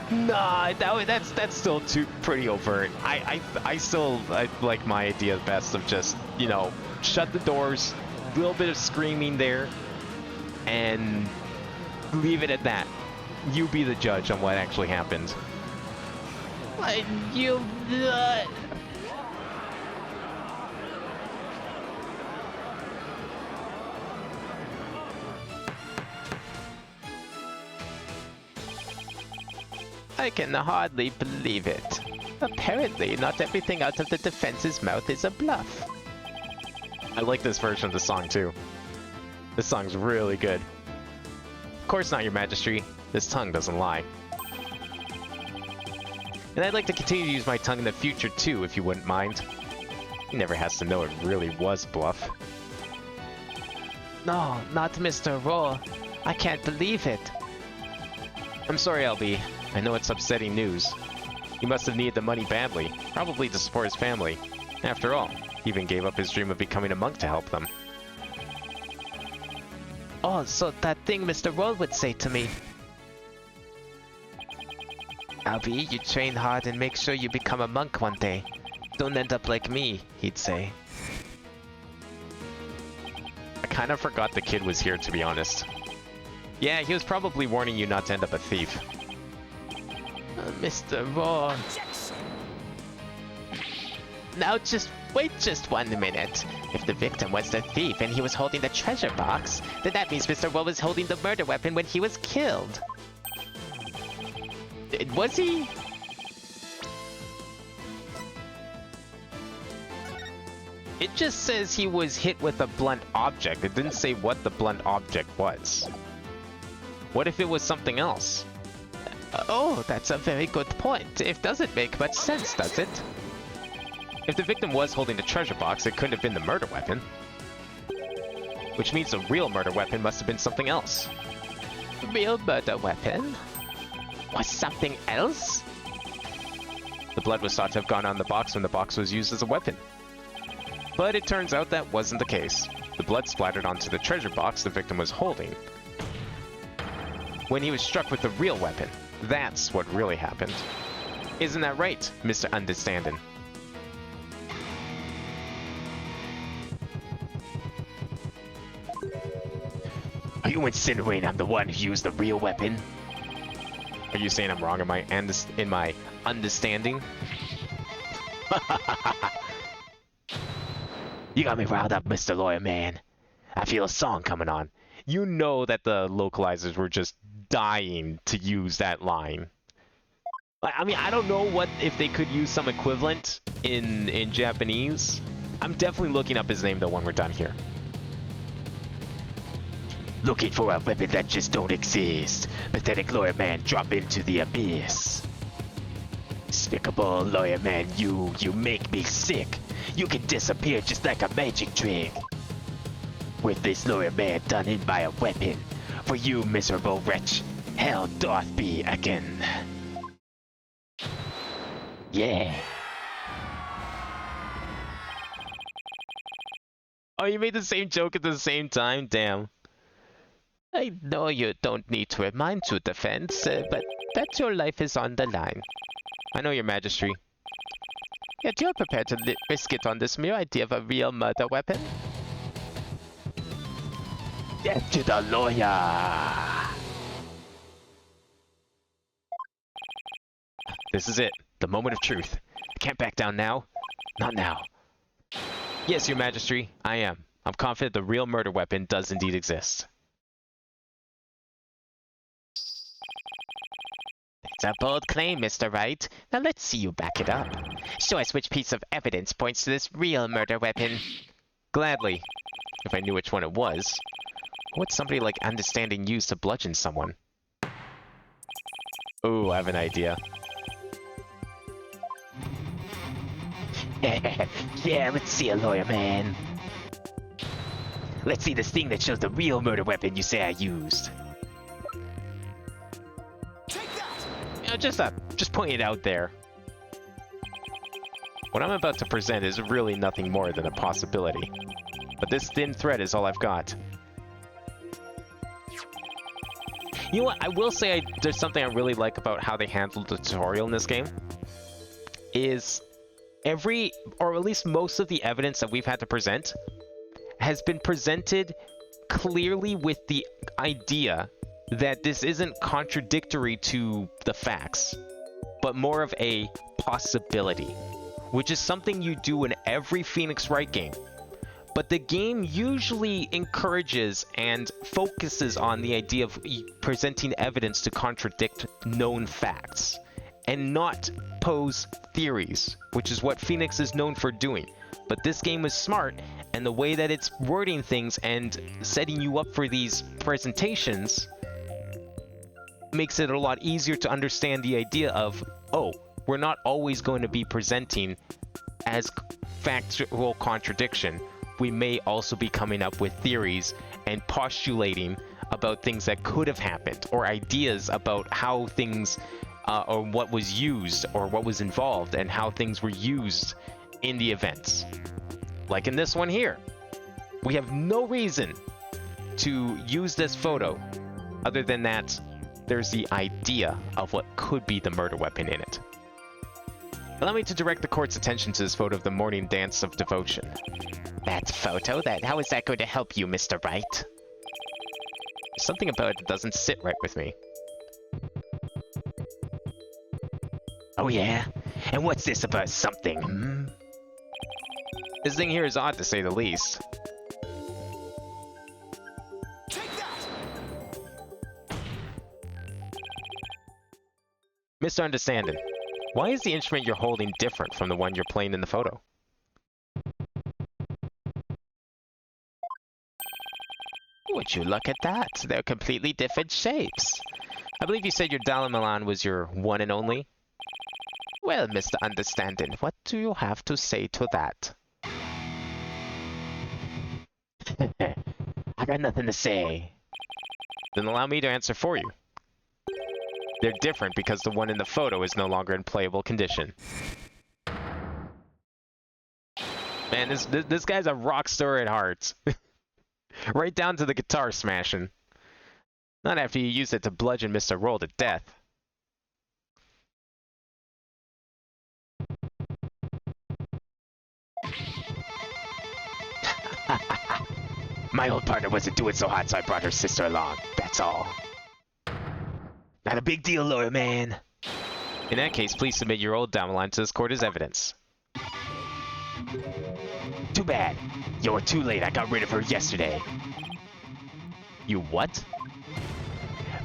Nah, that's still pretty overt. I still like my idea best of just, you know, shut the doors, a little bit of screaming there, and leave it at that. You be the judge on what actually happened. You... I can hardly believe it. Apparently, not everything out of the defense's mouth is a bluff. I like this version of the song too. This song's really good. Of course not, Your Majesty. This tongue doesn't lie. And I'd like to continue to use my tongue in the future too, if you wouldn't mind. He never has to know it really was bluff. No, not Mr. Roll. I can't believe it. I'm sorry, LB. I know it's upsetting news. He must have needed the money badly, probably to support his family. After all, he even gave up his dream of becoming a monk to help them. Oh, so that thing Mr. Roll would say to me. Albie, you train hard and make sure you become a monk one day. Don't end up like me, he'd say. I kind of forgot the kid was here, to be honest. Yeah, he was probably warning you not to end up a thief. Mr. Roll. Now just wait just 1 minute. If the victim was the thief and he was holding the treasure box, then that means Mr. Roll was holding the murder weapon when he was killed. Was he? It just says he was hit with a blunt object. It didn't say what the blunt object was. What if it was something else? Oh, that's a very good point. It doesn't make much sense, does it? If the victim was holding the treasure box, it couldn't have been the murder weapon. Which means the real murder weapon must have been something else. Real murder weapon? Or something else? The blood was thought to have gone on the box when the box was used as a weapon. But it turns out that wasn't the case. The blood splattered onto the treasure box the victim was holding when he was struck with the real weapon. That's what really happened. Isn't that right, Mr. Understanding? You insinuate I'm the one who used the real weapon? Are you saying I'm wrong in my understanding? You got me riled up, Mr. Lawyer Man. I feel a song coming on. You know that the localizers were just dying to use that line. I mean, I don't know what if they could use some equivalent in Japanese. I'm definitely looking up his name though when we're done here. Looking for a weapon that just don't exist. Pathetic lawyer man, drop into the abyss. Despicable lawyer man, you make me sick. You can disappear just like a magic trick. With this lawyer man done in by a weapon, for you miserable wretch, hell doth be again. Yeah. Oh, you made the same joke at the same time? Damn. I know you don't need to remind you, defense, but that your life is on the line. I know your majesty. Yet you're prepared to risk it on this mere idea of a real murder weapon? Death to the lawyer! This is it. The moment of truth. I can't back down now. Not now. Yes, your majesty, I am. I'm confident the real murder weapon does indeed exist. It's a bold claim, Mr. Wright. Now let's see you back it up. Show us which piece of evidence points to this real murder weapon. Gladly. If I knew which one it was. What's somebody like understanding use to bludgeon someone? Ooh, I have an idea. Yeah, let's see a lawyer man. Let's see this thing that shows the real murder weapon you say I used. You know, just point it out there. What I'm about to present is really nothing more than a possibility. But this thin thread is all I've got. You know what? I will say there's something I really like about how they handled the tutorial in this game. Is every, or at least most of the evidence that we've had to present has been presented clearly with the idea that this isn't contradictory to the facts, but more of a possibility, which is something you do in every Phoenix Wright game. But the game usually encourages and focuses on the idea of presenting evidence to contradict known facts and not pose theories, which is what Phoenix is known for doing. But this game is smart, and the way that it's wording things and setting you up for these presentations makes it a lot easier to understand the idea of, oh, we're not always going to be presenting as factual contradiction. We may also be coming up with theories and postulating about things that could have happened, or ideas about how things, or what was used, or what was involved, and how things were used in the events. Like in this one here. We have no reason to use this photo, other than that there's the idea of what could be the murder weapon in it. Allow me to direct the court's attention to this photo of the morning dance of devotion. That photo? How is that going to help you, Mr. Wright? There's something about it that doesn't sit right with me. Oh yeah? And what's this about something, hmm? This thing here is odd to say the least. Mr. Understanding, why is the instrument you're holding different from the one you're playing in the photo? Would you look at that? They're completely different shapes. I believe you said your Dalai Milan was your one and only? Well, Mr. Understanding, what do you have to say to that? I got nothing to say. Then allow me to answer for you. They're different because the one in the photo is no longer in playable condition. Man, this guy's a rock star at heart. Right down to the guitar smashing. Not after you use it to bludgeon Mr. Roll to death. My old partner wasn't doing so hot, so I brought her sister along. That's all. Not a big deal, lawyer man. In that case, please submit your old down line to this court as evidence. Too bad. You're too late. I got rid of her yesterday. You what?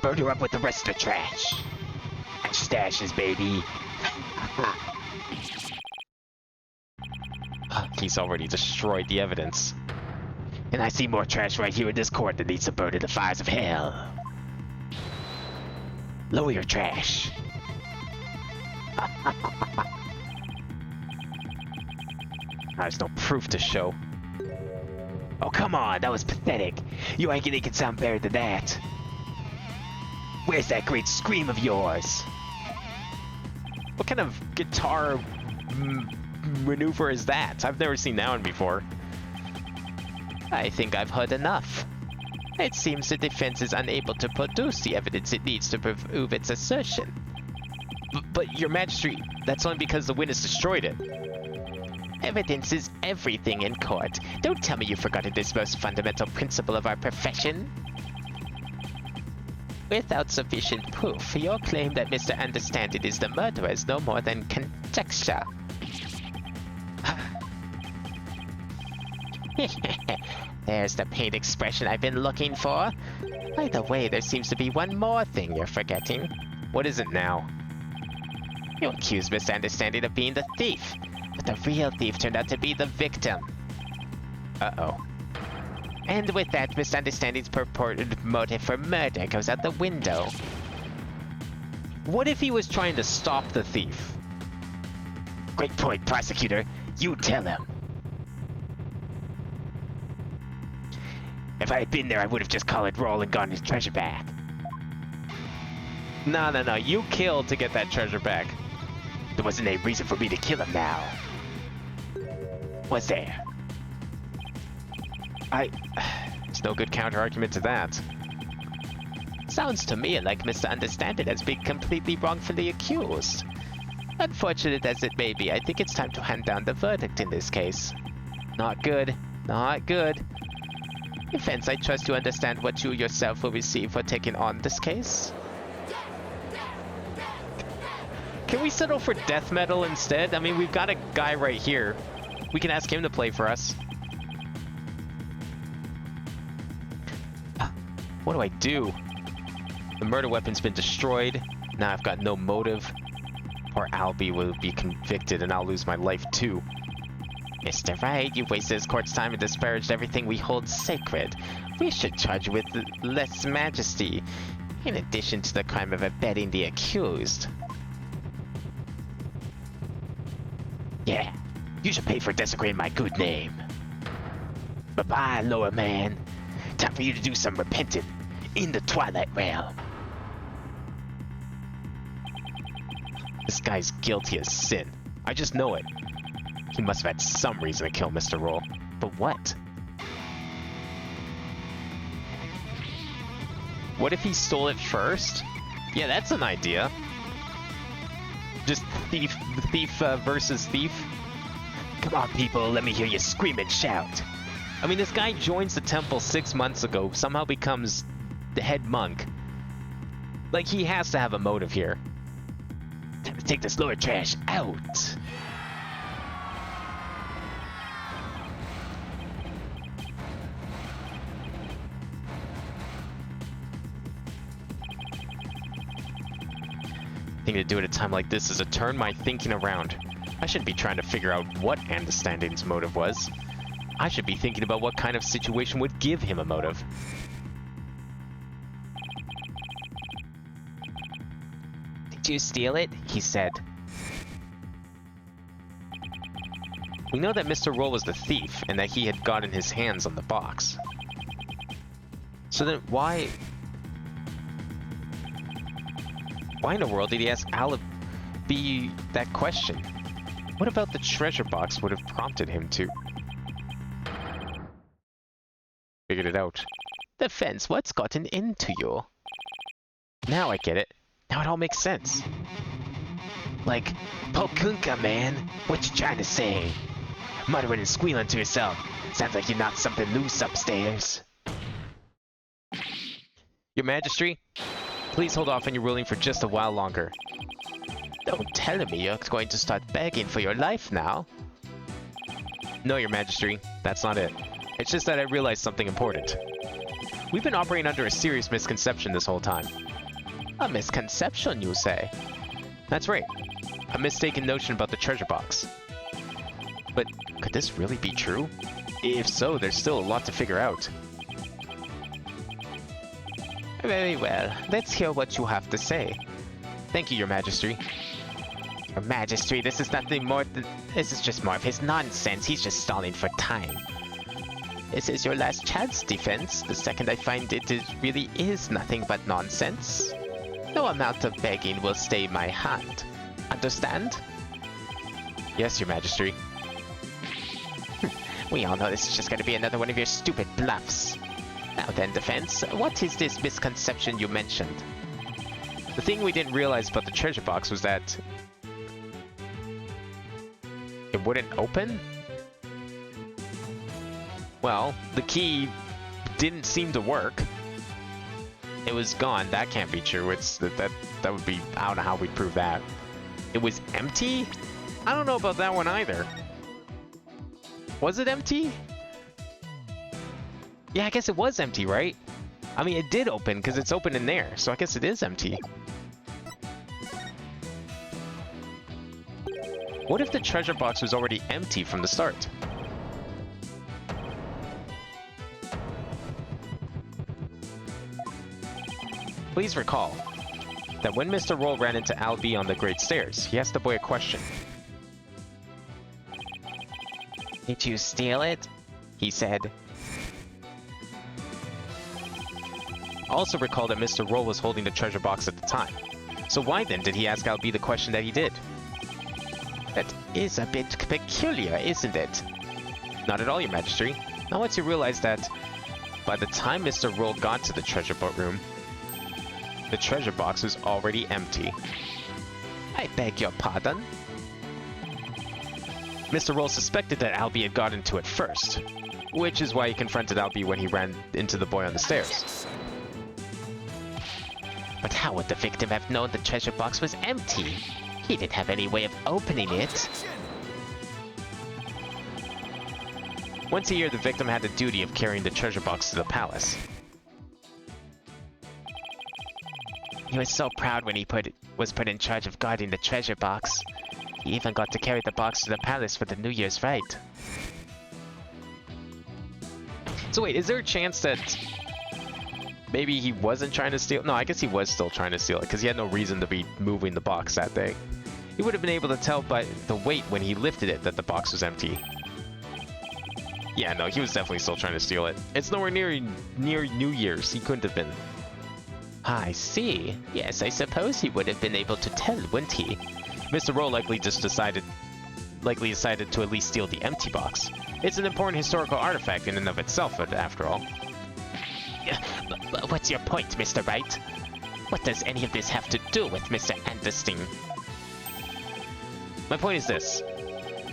Burned her up with the rest of the trash. And stashes, baby. He's already destroyed the evidence. And I see more trash right here in this court that needs to burn in the fires of hell. Lower your trash. There's no proof to show. Oh, come on, that was pathetic. You ain't gonna can sound better than that. Where's that great scream of yours? What kind of guitar maneuver is that? I've never seen that one before. I think I've heard enough. It seems the defense is unable to produce the evidence it needs to prove its assertion. But your Majesty, that's only because the witness destroyed it. Evidence is everything in court. Don't tell me you've forgotten this most fundamental principle of our profession. Without sufficient proof, your claim that Mr. Understanding is the murderer is no more than conjecture. There's the pained expression I've been looking for. By the way, there seems to be one more thing you're forgetting. What is it now? You accuse Mr. Understanding of being the thief, but the real thief turned out to be the victim. Uh-oh. And with that, Misunderstanding's purported motive for murder goes out the window. What if he was trying to stop the thief? Great point, prosecutor. You tell him. If I had been there, I would have just collared Roll and gotten his treasure back. No. You killed to get that treasure back. There wasn't any reason for me to kill him now. Was there? There's no good counter-argument to that. Sounds to me like Mr. Understanding has been completely wrongfully accused. Unfortunate as it may be, I think it's time to hand down the verdict in this case. Not good. Not good. Defense, I trust you understand what you yourself will receive for taking on this case. Can we settle for death metal instead? I mean, we've got a guy right here. We can ask him to play for us. What do I do? The murder weapon's been destroyed. Now I've got no motive. Or Albie will be convicted and I'll lose my life too. Mr. Wright, you've wasted this court's time and disparaged everything we hold sacred. We should charge you with less majesty, in addition to the crime of abetting the accused. Yeah, you should pay for desecrating my good name. Bye-bye, lower man. Time for you to do some repenting in the Twilight Realm. This guy's guilty as sin. I just know it. He must have had some reason to kill Mr. Roll. But what? What if he stole it first? Yeah, that's an idea. Just thief versus thief. Come on, people, let me hear you scream and shout. I mean, this guy joins the temple 6 months ago, somehow becomes the head monk. Like, he has to have a motive here. Time to take this lower trash out. Thing to do at a time like this is to turn my thinking around. I shouldn't be trying to figure out what Understanding's motive was. I should be thinking about what kind of situation would give him a motive. Did you steal it? He said. We know that Mr. Roll was the thief, and that he had gotten his hands on the box. So then why in the world did he ask Alibi that question? What about the treasure box would have prompted him to? Figured it out. Defense, what's gotten into you? Now I get it. Now it all makes sense. Like, Pokunka, man. What you trying to say? Muttering and squealing to yourself. Sounds like you knocked something loose upstairs. Your Majesty, please hold off on your ruling for just a while longer. Don't tell me you're going to start begging for your life now. No, Your Majesty, that's not it. It's just that I realized something important. We've been operating under a serious misconception this whole time. A misconception, you say? That's right. A mistaken notion about the treasure box. But could this really be true? If so, there's still a lot to figure out. Very well. Let's hear what you have to say. Thank you, Your Majesty. Your Majesty, this is nothing more than... This is just more of his nonsense. He's just stalling for time. This is your last chance, Defense. The second I find it really is nothing but nonsense. No amount of begging will stay my hand. Understand? Yes, Your Majesty. We all know this is just going to be another one of your stupid bluffs. Now then, Defense, what is this misconception you mentioned? The thing we didn't realize about the treasure box was that it wouldn't open? Well, the key didn't seem to work. It was gone. That can't be true. That would be... I don't know how we'd prove that. It was empty? I don't know about that one either. Was it empty? Yeah, I guess it was empty, right? I mean, it did open because it's open in there, so I guess it is empty. What if the treasure box was already empty from the start? Please recall that when Mr. Roll ran into Albie on the Great Stairs, he asked the boy a question. Did you steal it? He said. Also recall that Mr. Roll was holding the treasure box at the time. So why then did he ask Albie the question that he did? That is a bit peculiar, isn't it? Not at all, Your Majesty. Not once you realize that by the time Mr. Roll got to the treasure boat room, the treasure box was already empty. I beg your pardon? Mr. Roll suspected that Albie had got into it first, which is why he confronted Albie when he ran into the boy on the stairs. But how would the victim have known the treasure box was empty? He didn't have any way of opening it. Once a year, the victim had the duty of carrying the treasure box to the palace. He was so proud when he was put in charge of guarding the treasure box. He even got to carry the box to the palace for the New Year's rite. So wait, is there a chance that maybe he wasn't trying to steal? No, I guess he was still trying to steal it because he had no reason to be moving the box that day. He would have been able to tell by the weight when he lifted it that the box was empty. Yeah, no, he was definitely still trying to steal it. It's nowhere near New Year's. He couldn't have been. I see. Yes, I suppose he would have been able to tell, wouldn't he? Mr. Rowe likely decided to at least steal the empty box. It's an important historical artifact in and of itself, after all. What's your point, Mr. Wright? What does any of this have to do with Mr. Anderstein? My point is this.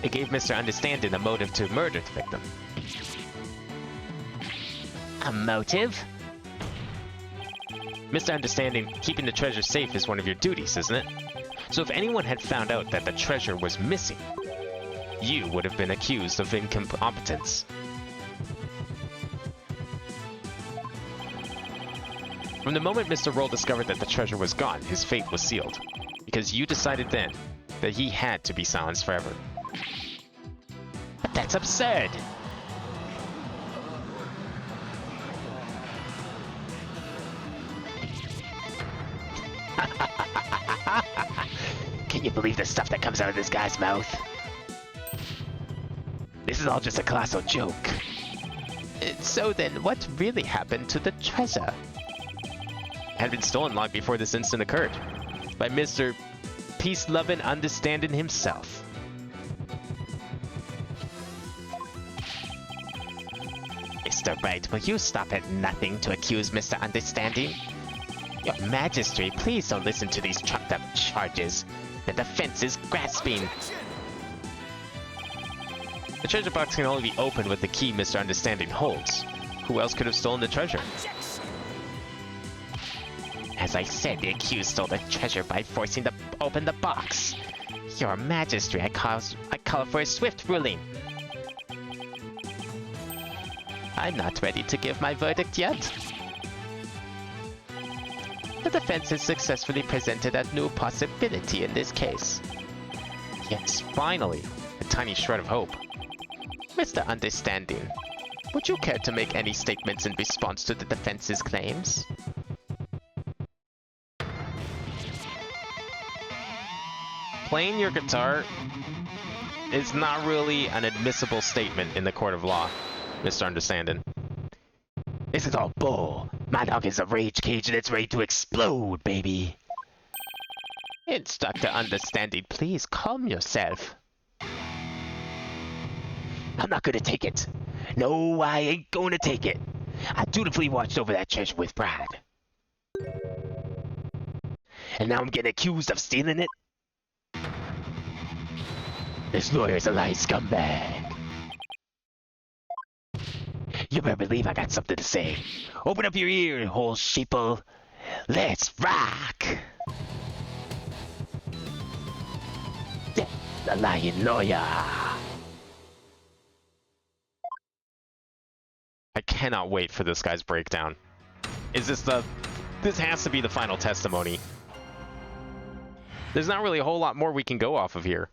It gave Mr. Understanding a motive to murder the victim. A motive? Mr. Understanding, keeping the treasure safe is one of your duties, isn't it? So if anyone had found out that the treasure was missing, you would have been accused of incompetence. From the moment Mr. Roll discovered that the treasure was gone, his fate was sealed. Because you decided then that he had to be silenced forever. But that's absurd! Can you believe the stuff that comes out of this guy's mouth? This is all just a colossal joke. So then, what really happened to the treasure? It had been stolen long before this incident occurred. By Mr. Peace-loving Understanding himself. Mr. Wright, will you stop at nothing to accuse Mr. Understanding? Your Majesty, please don't listen to these trumped up charges. The defense is grasping. The treasure box can only be opened with the key Mr. Understanding holds. Who else could have stolen the treasure? As I said, the accused stole the treasure by forcing open the box. Your Majesty, I call for a swift ruling. I'm not ready to give my verdict yet. The defense has successfully presented a new possibility in this case. Yes, finally! A tiny shred of hope. Mr. Understanding, would you care to make any statements in response to the defense's claims? Playing your guitar is not really an admissible statement in the court of law, Mr. Understanding. This is all bull. My dog is a rage cage and it's ready to explode, baby. Instructor Understanding, please calm yourself. I'm not gonna take it. No, I ain't gonna take it. I dutifully watched over that treasure with pride. And now I'm getting accused of stealing it? This lawyer's a lying scumbag. You better believe I got something to say. Open up your ear hole, sheeple. Let's rock! Yeah, the lying lawyer. I cannot wait for this guy's breakdown. Is this this has to be the final testimony. There's not really a whole lot more we can go off of here.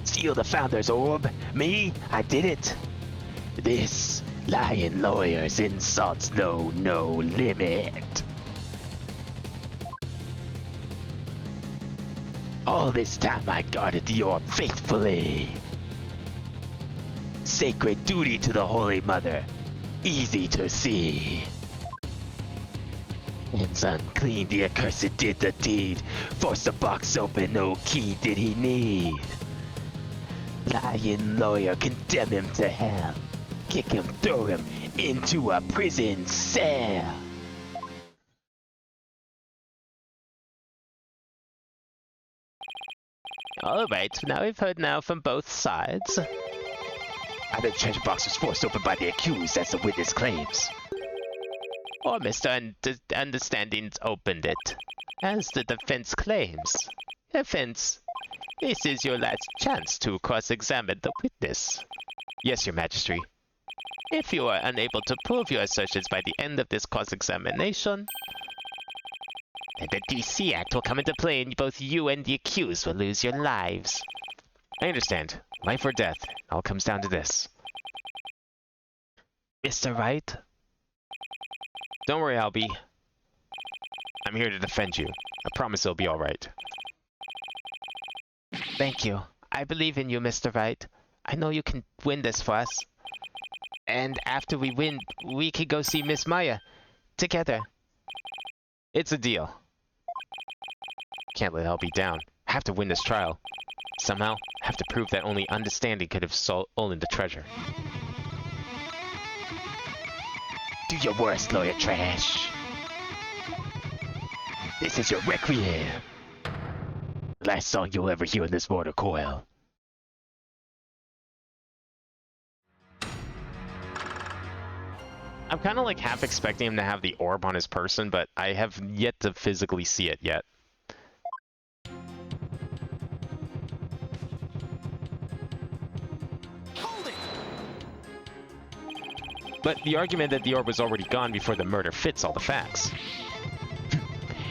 Steal the Founder's Orb? Me? I did it. This lying lawyer's insults know no limit. All this time I guarded the orb faithfully. Sacred duty to the Holy Mother. Easy to see. Hands unclean, the accursed did the deed. Forced the box open, no key did he need. Lying lawyer, condemn him to hell. Kick him, throw him into a prison cell. Alright, now we've heard now from both sides. Either the treasure box was forced open by the accused, as the witness claims. Or Mr. Understandings opened it, as the defense claims. Defense, this is your last chance to cross-examine the witness. Yes, Your Majesty. If you are unable to prove your assertions by the end of this cross-examination, then the DC Act will come into play and both you and the accused will lose your lives. I understand. Life or death. It all comes down to this. Mr. Wright? Don't worry, Albie. I'm here to defend you. I promise it'll be alright. Thank you. I believe in you, Mr. Wright. I know you can win this for us. And after we win, we can go see Miss Maya. Together. It's a deal. Can't let Albie down. I have to win this trial. Somehow, I have to prove that only Understanding could have stolen the treasure. Do your worst, lawyer trash. This is your requiem. The last song you'll ever hear in this mortar coil. I'm kind of like half expecting him to have the orb on his person, but I have yet to physically see it yet. Hold it! But the argument that the orb was already gone before the murder fits all the facts.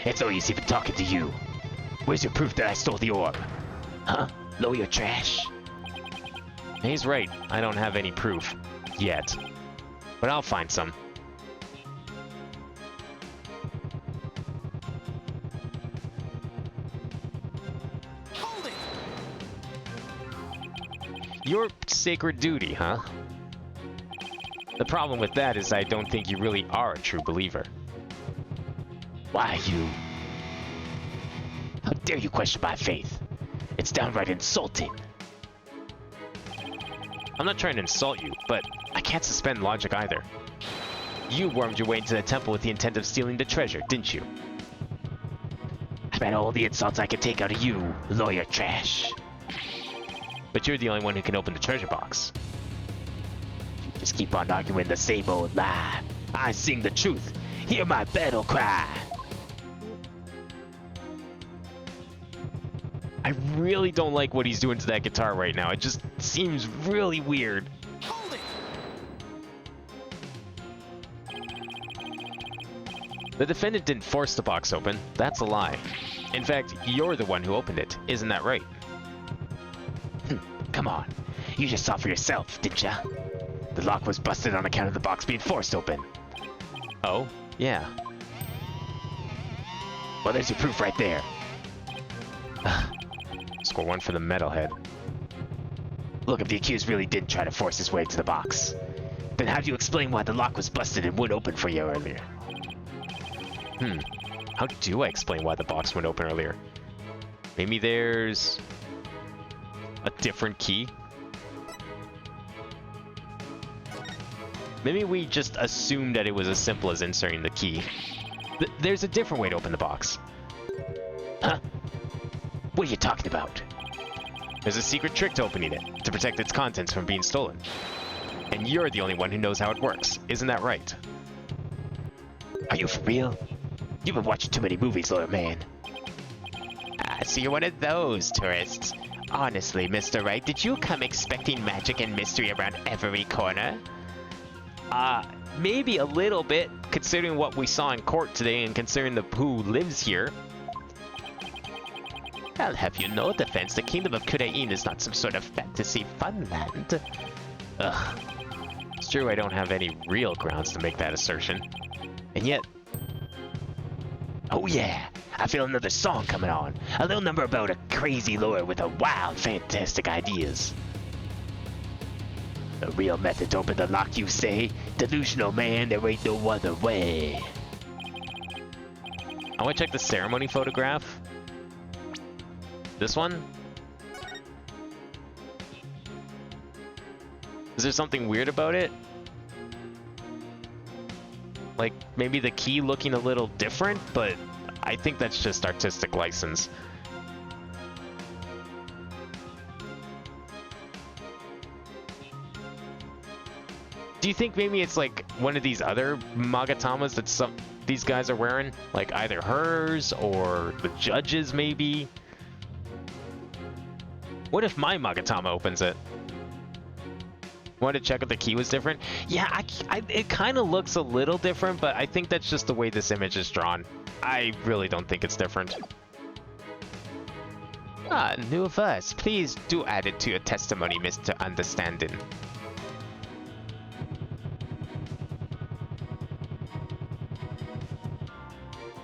It's no use even talking to you. Where's your proof that I stole the orb? Huh? Lawyer trash? He's right. I don't have any proof. Yet. But I'll find some. Hold it! Your sacred duty, huh? The problem with that is I don't think you really are a true believer. Why, you... How dare you question my faith? It's downright insulting. I'm not trying to insult you, but I can't suspend logic either. You wormed your way into the temple with the intent of stealing the treasure, didn't you? I about all the insults I can take out of you, lawyer trash. But you're the only one who can open the treasure box. Just keep on arguing the same old lie. I sing the truth. Hear my battle cry. I really don't like what he's doing to that guitar right now. It just seems really weird. Hold it! The defendant didn't force the box open. That's a lie. In fact, you're the one who opened it. Isn't that right? Come on. You just saw for yourself, didn't ya? The lock was busted on account of the box being forced open. Oh, yeah. Well, there's your proof right there. Score 1 for the metalhead. Look, if the accused really did try to force his way to the box, then how do you explain why the lock was busted and wouldn't open for you earlier? How do I explain why the box went open earlier? Maybe there's a different key? Maybe we just assumed that it was as simple as inserting the key. There's a different way to open the box. Huh? What are you talking about? There's a secret trick to opening it, to protect its contents from being stolen. And you're the only one who knows how it works, isn't that right? Are you for real? You've been watching too many movies, lawyer man. Ah, so you're one of those tourists. Honestly, Mr. Wright, did you come expecting magic and mystery around every corner? Maybe a little bit, considering what we saw in court today and considering who lives here. I'll have you know, defense, the kingdom of Kurain is not some sort of fantasy funland. Ugh. It's true I don't have any real grounds to make that assertion. And yet... Oh yeah, I feel another song coming on. A little number about a crazy lawyer with a wild, fantastic ideas. The real method to open the lock, you say? Delusional man, there ain't no other way. I want to check the ceremony photograph. This one? Is there something weird about it? Like, maybe the key looking a little different, but I think that's just artistic license. Do you think maybe it's like one of these other Magatamas that these guys are wearing? Like either hers or the judge's maybe? What if my Magatama opens it? Wanted to check if the key was different? Yeah, it kind of looks a little different, but I think that's just the way this image is drawn. I really don't think it's different. Ah, new verse. Please do add it to your testimony, Mr. Understanding.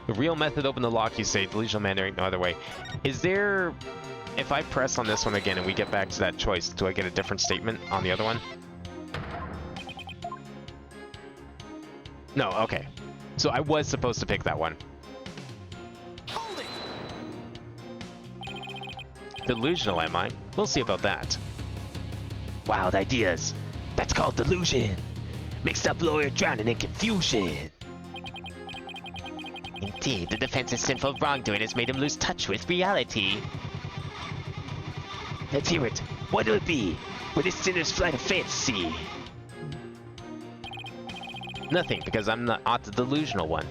The real method to open the lock, you say, delusional man, there ain't no other way. Is there... If I press on this one again and we get back to that choice, do I get a different statement on the other one? No, okay. So I was supposed to pick that one. Hold it! Delusional, am I? We'll see about that. Wild ideas. That's called delusion. Mixed up lawyer drowning in confusion. Indeed, the defense's sinful wrongdoing has made him lose touch with reality. Let's hear it. What'll it be? With this sinner's flight of fantasy? Nothing, because I'm not the delusional one.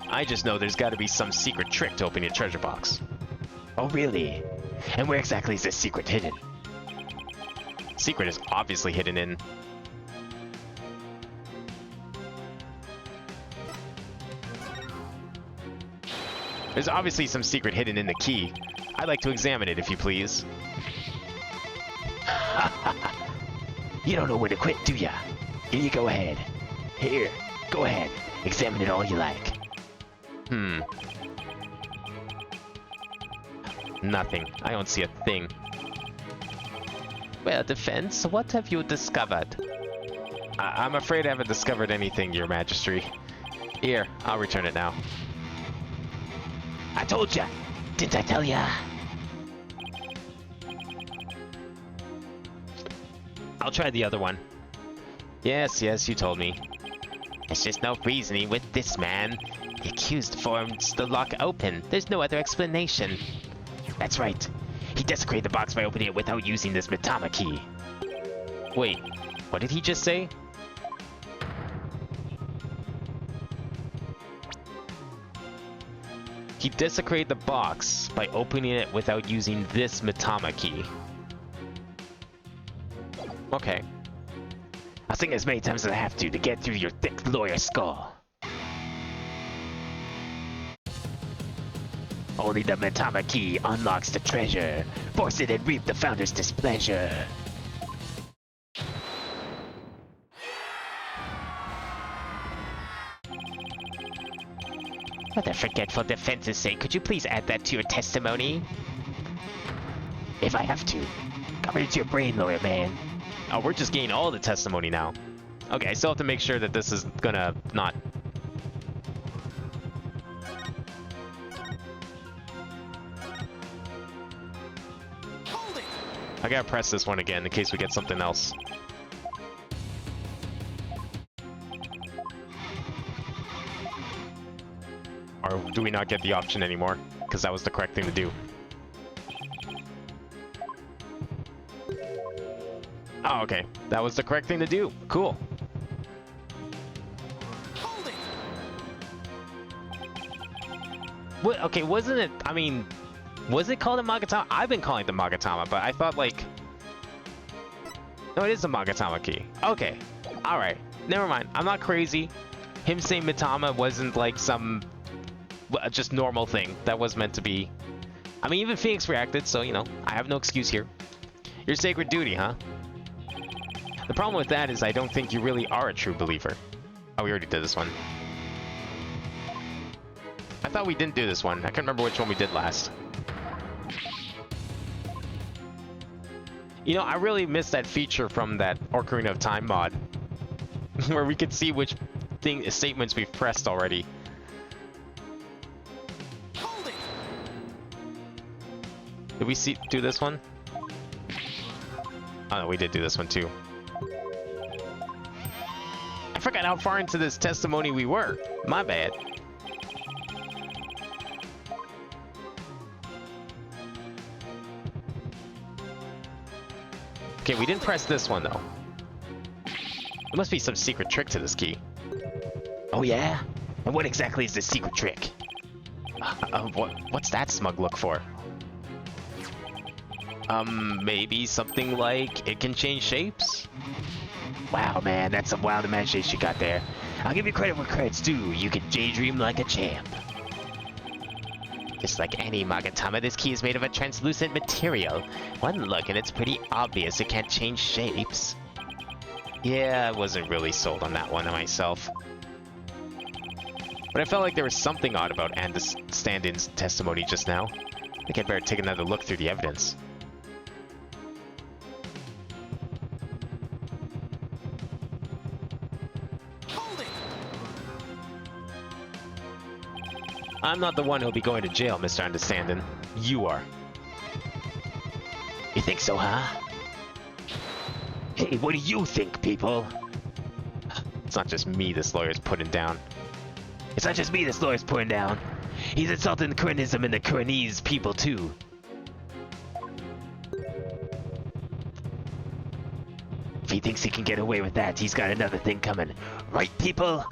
I just know there's got to be some secret trick to open your treasure box. Oh, really? And where exactly is this secret hidden? Secret is obviously hidden in... There's obviously some secret hidden in the key. I'd like to examine it, if you please. You don't know when to quit, do ya? Here you go ahead. Here, go ahead. Examine it all you like. Nothing. I don't see a thing. Well, defense, what have you discovered? I'm afraid I haven't discovered anything, Your Majesty. Here, I'll return it now. I told ya! Didn't I tell ya? I'll try the other one. Yes, you told me. There's just no reasoning with this man. The accused forced the lock open. There's no other explanation. That's right. He desecrated the box by opening it without using this Mitama key. Wait, what did he just say? He desecrated the box by opening it without using this Mitama key. Okay. I'll sing as many times as I have to get through your thick lawyer skull. Only the Mitama key unlocks the treasure. Force it and reap the founder's displeasure. For the forgetful defense's sake, could you please add that to your testimony? If I have to. Cover it into your brain, lawyer man. Oh, we're just getting all the testimony now. Okay, I still have to make sure that this is gonna not... Hold it! I gotta press this one again in case we get something else. Or do we not get the option anymore? Because that was the correct thing to do. Oh, okay. That was the correct thing to do. Cool. Hold it! What, okay, wasn't it... I mean... Was it called a Magatama? I've been calling it the Magatama, but I thought, like... No, it is a Magatama key. Okay. Alright. Never mind. I'm not crazy. Him saying Mitama wasn't, like, some... just normal thing. That was meant to be... I mean, even Phoenix reacted, so, you know, I have no excuse here. Your sacred duty, huh? The problem with that is I don't think you really are a true believer. Oh, we already did this one. I thought we didn't do this one. I can't remember which one we did last. You know, I really missed that feature from that Ocarina of Time mod. Where we could see which statements we've pressed already. Hold it! Did we do this one? Oh no, we did do this one too. I forgot how far into this testimony we were. My bad. Okay, we didn't press this one though. There must be some secret trick to this key. Oh yeah? And what exactly is this secret trick? What's that smug look for? Maybe something like it can change shapes? Wow, man, that's some wild imagination you got there. I'll give you credit where credit's due. You can daydream like a champ. Just like any Magatama, this key is made of a translucent material. One look and it's pretty obvious it can't change shapes. Yeah, I wasn't really sold on that one myself. But I felt like there was something odd about Anda's stand-in's testimony just now. I think I'd better take another look through the evidence. Hold it! I'm not the one who'll be going to jail, Mr. Understanding. You are. You think so, huh? Hey, what do you think, people? It's not just me this lawyer's putting down. It's not just me this lawyer's putting down. He's insulting the Kuranism and the Kuranese people, too. If he thinks he can get away with that, he's got another thing coming. Right, people?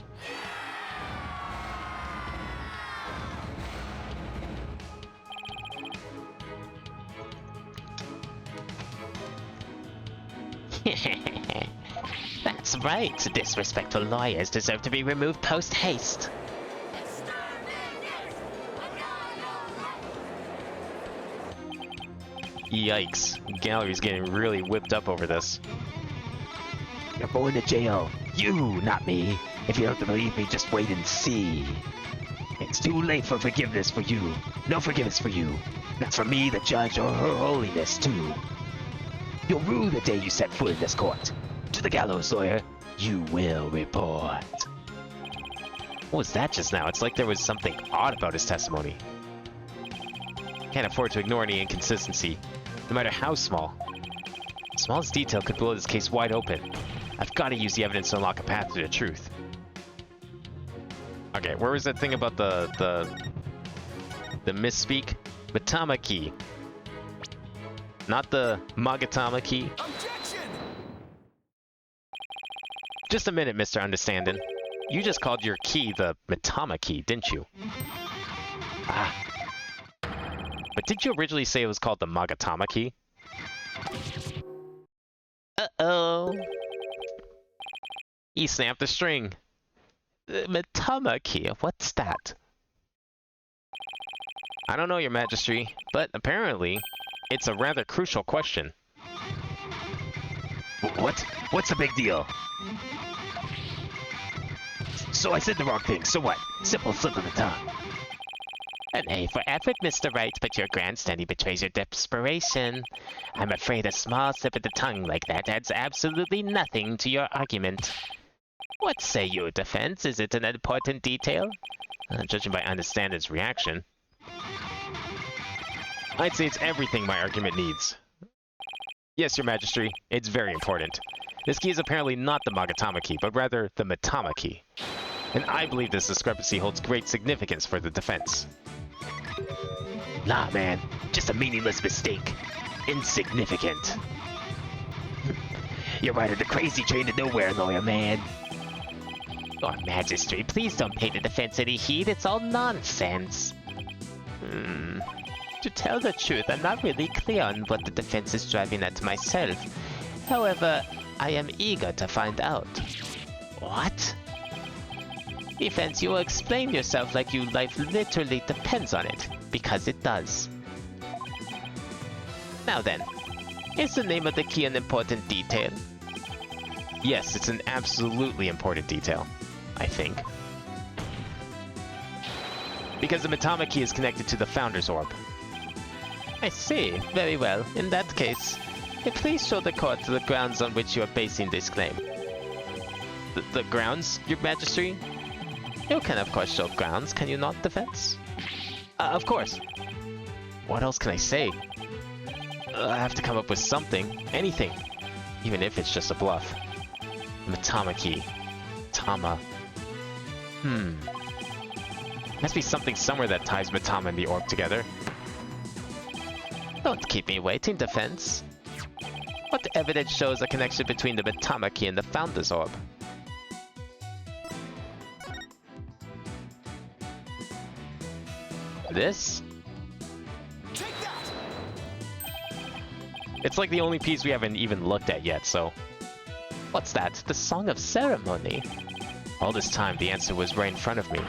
That's right, disrespectful lawyers deserve to be removed post-haste. Yikes. Gallery's getting really whipped up over this. You're going to jail. You, not me. If you don't believe me, just wait and see. It's too late for forgiveness for you. No forgiveness for you. Not for me, the judge, or her holiness, too. You'll rue the day you set foot in this court. To the gallows, lawyer. You will report. What was that just now? It's like there was something odd about his testimony. Can't afford to ignore any inconsistency, no matter how small. The smallest detail could blow this case wide open. I've got to use the evidence to unlock a path to the truth. Okay, where was that thing about the misspeak? Matamaki. Not the Magatamaki. Objection! Just a minute, Mr. Understanding. You just called your key the Matamaki, didn't you? Ah. But did you originally say it was called the Magatamaki? Uh-oh. He snapped the string. Matamaki, what's that? I don't know, Your Majesty, but apparently it's a rather crucial question. What? What's the big deal? So I said the wrong thing, so what? Simple slip of the tongue. An A for effort, Mr. Wright, but your grandstanding betrays your desperation. I'm afraid a small slip of the tongue like that adds absolutely nothing to your argument. What say you, defense? Is it an important detail? Judging by Understanding's reaction, I'd say it's everything my argument needs. Yes, Your Majesty, it's very important. This key is apparently not the Magatamaki, but rather the Matamaki. And I believe this discrepancy holds great significance for the defense. Nah, man. Just a meaningless mistake. Insignificant. You're riding the crazy train to nowhere, lawyer man. Your Majesty, please don't pay the defense any heed. It's all nonsense. To tell the truth, I'm not really clear on what the defense is driving at myself. However, I am eager to find out. What? Defense, you will explain yourself like your life literally depends on it, because it does. Now then, is the name of the key an important detail? Yes, it's an absolutely important detail, I think. Because the Matamaki is connected to the Founder's Orb. I see. Very well. In that case, please show the court the grounds on which you are basing this claim. The grounds, Your Majesty? You can of course show grounds, can you not, defense? Of course. What else can I say? I have to come up with something. Anything. Even if it's just a bluff. Matamaki. Tama. Must be something somewhere that ties Matama and the orb together. Don't keep me waiting, defense. What evidence shows a connection between the Matamaki and the Founder's Orb? This? Take that! It's like the only piece we haven't even looked at yet, so... What's that? The Song of Ceremony? All this time, the answer was right in front of me.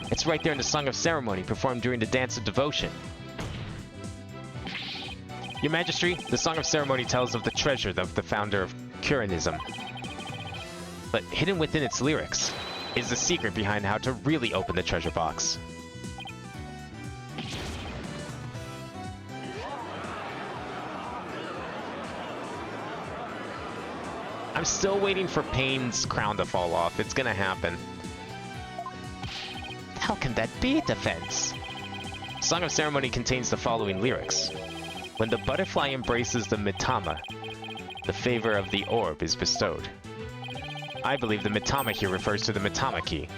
It's right there in the Song of Ceremony performed during the Dance of Devotion. Your Majesty, the Song of Ceremony tells of the treasure of the founder of Curanism. But hidden within its lyrics is the secret behind how to really open the treasure box. I'm still waiting for Pain's crown to fall off. It's gonna happen. How can that be, defense? Song of Ceremony contains the following lyrics. When the butterfly embraces the Mitama, the favor of the orb is bestowed. I believe the Mitama here refers to the Matamaki.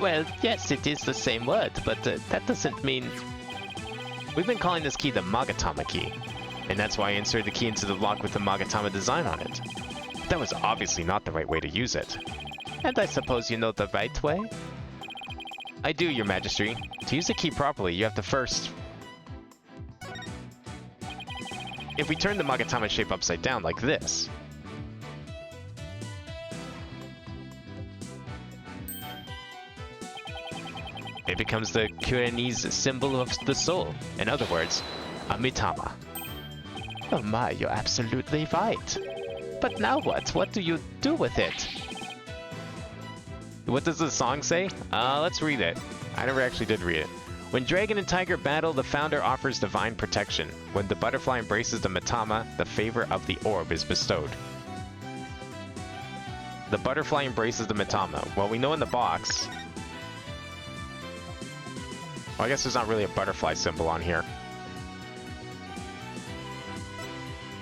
Well, yes, it is the same word, but that doesn't mean... We've been calling this key the Magatama key, and that's why I inserted the key into the lock with the Magatama design on it. But that was obviously not the right way to use it. And I suppose you know the right way? I do, Your Majesty. To use the key properly, you have to first... If we turn the Magatama shape upside down like this... it becomes the Kurenese symbol of the soul. In other words, a Mitama. Oh my, you're absolutely right. But now what? What do you do with it? What does the song say? Let's read it. I never actually did read it. When dragon and tiger battle, the founder offers divine protection. When the butterfly embraces the Mitama, the favor of the orb is bestowed. The butterfly embraces the Mitama. Well, we know in the box... Well, I guess there's not really a butterfly symbol on here.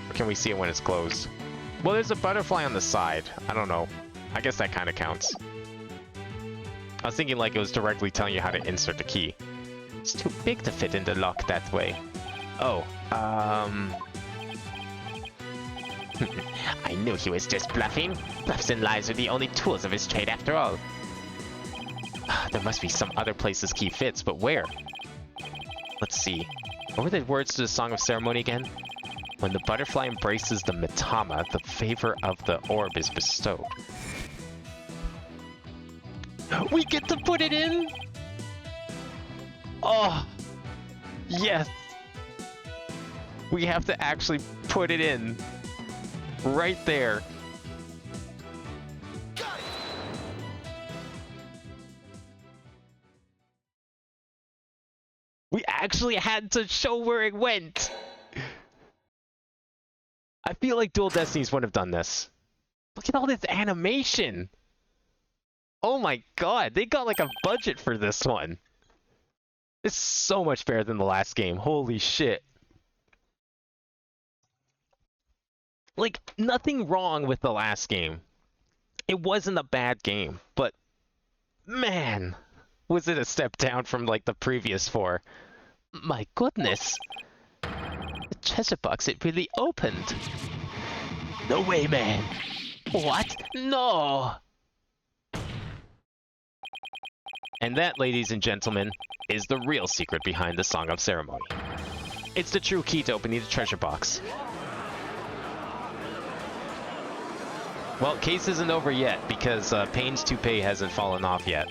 Or can we see it when it's closed? Well, there's a butterfly on the side. I don't know. I guess that kind of counts. I was thinking like it was directly telling you how to insert the key. It's too big to fit in the lock that way. Oh, I knew he was just bluffing. Bluffs and lies are the only tools of his trade after all. there must be some other place this key fits, but where? Let's see. What were the words to the Song of Ceremony again? When the butterfly embraces the Mitama, the favor of the orb is bestowed. We get to put it in? Oh, yes. We have to actually put it in. Right there. We actually had to show where it went. I feel like Dual Destinies wouldn't have done this. Look at all this animation. Oh my god, they got like a budget for this one. It's so much better than the last game. Holy shit. Like, nothing wrong with the last game. It wasn't a bad game, but man, was it a step down from like the previous 4. My goodness. The treasure box, it really opened. No way, man. What? No! And that, ladies and gentlemen, is the real secret behind the Song of Ceremony. It's the true key to opening the treasure box. Well, case isn't over yet, because Payne's toupee hasn't fallen off yet.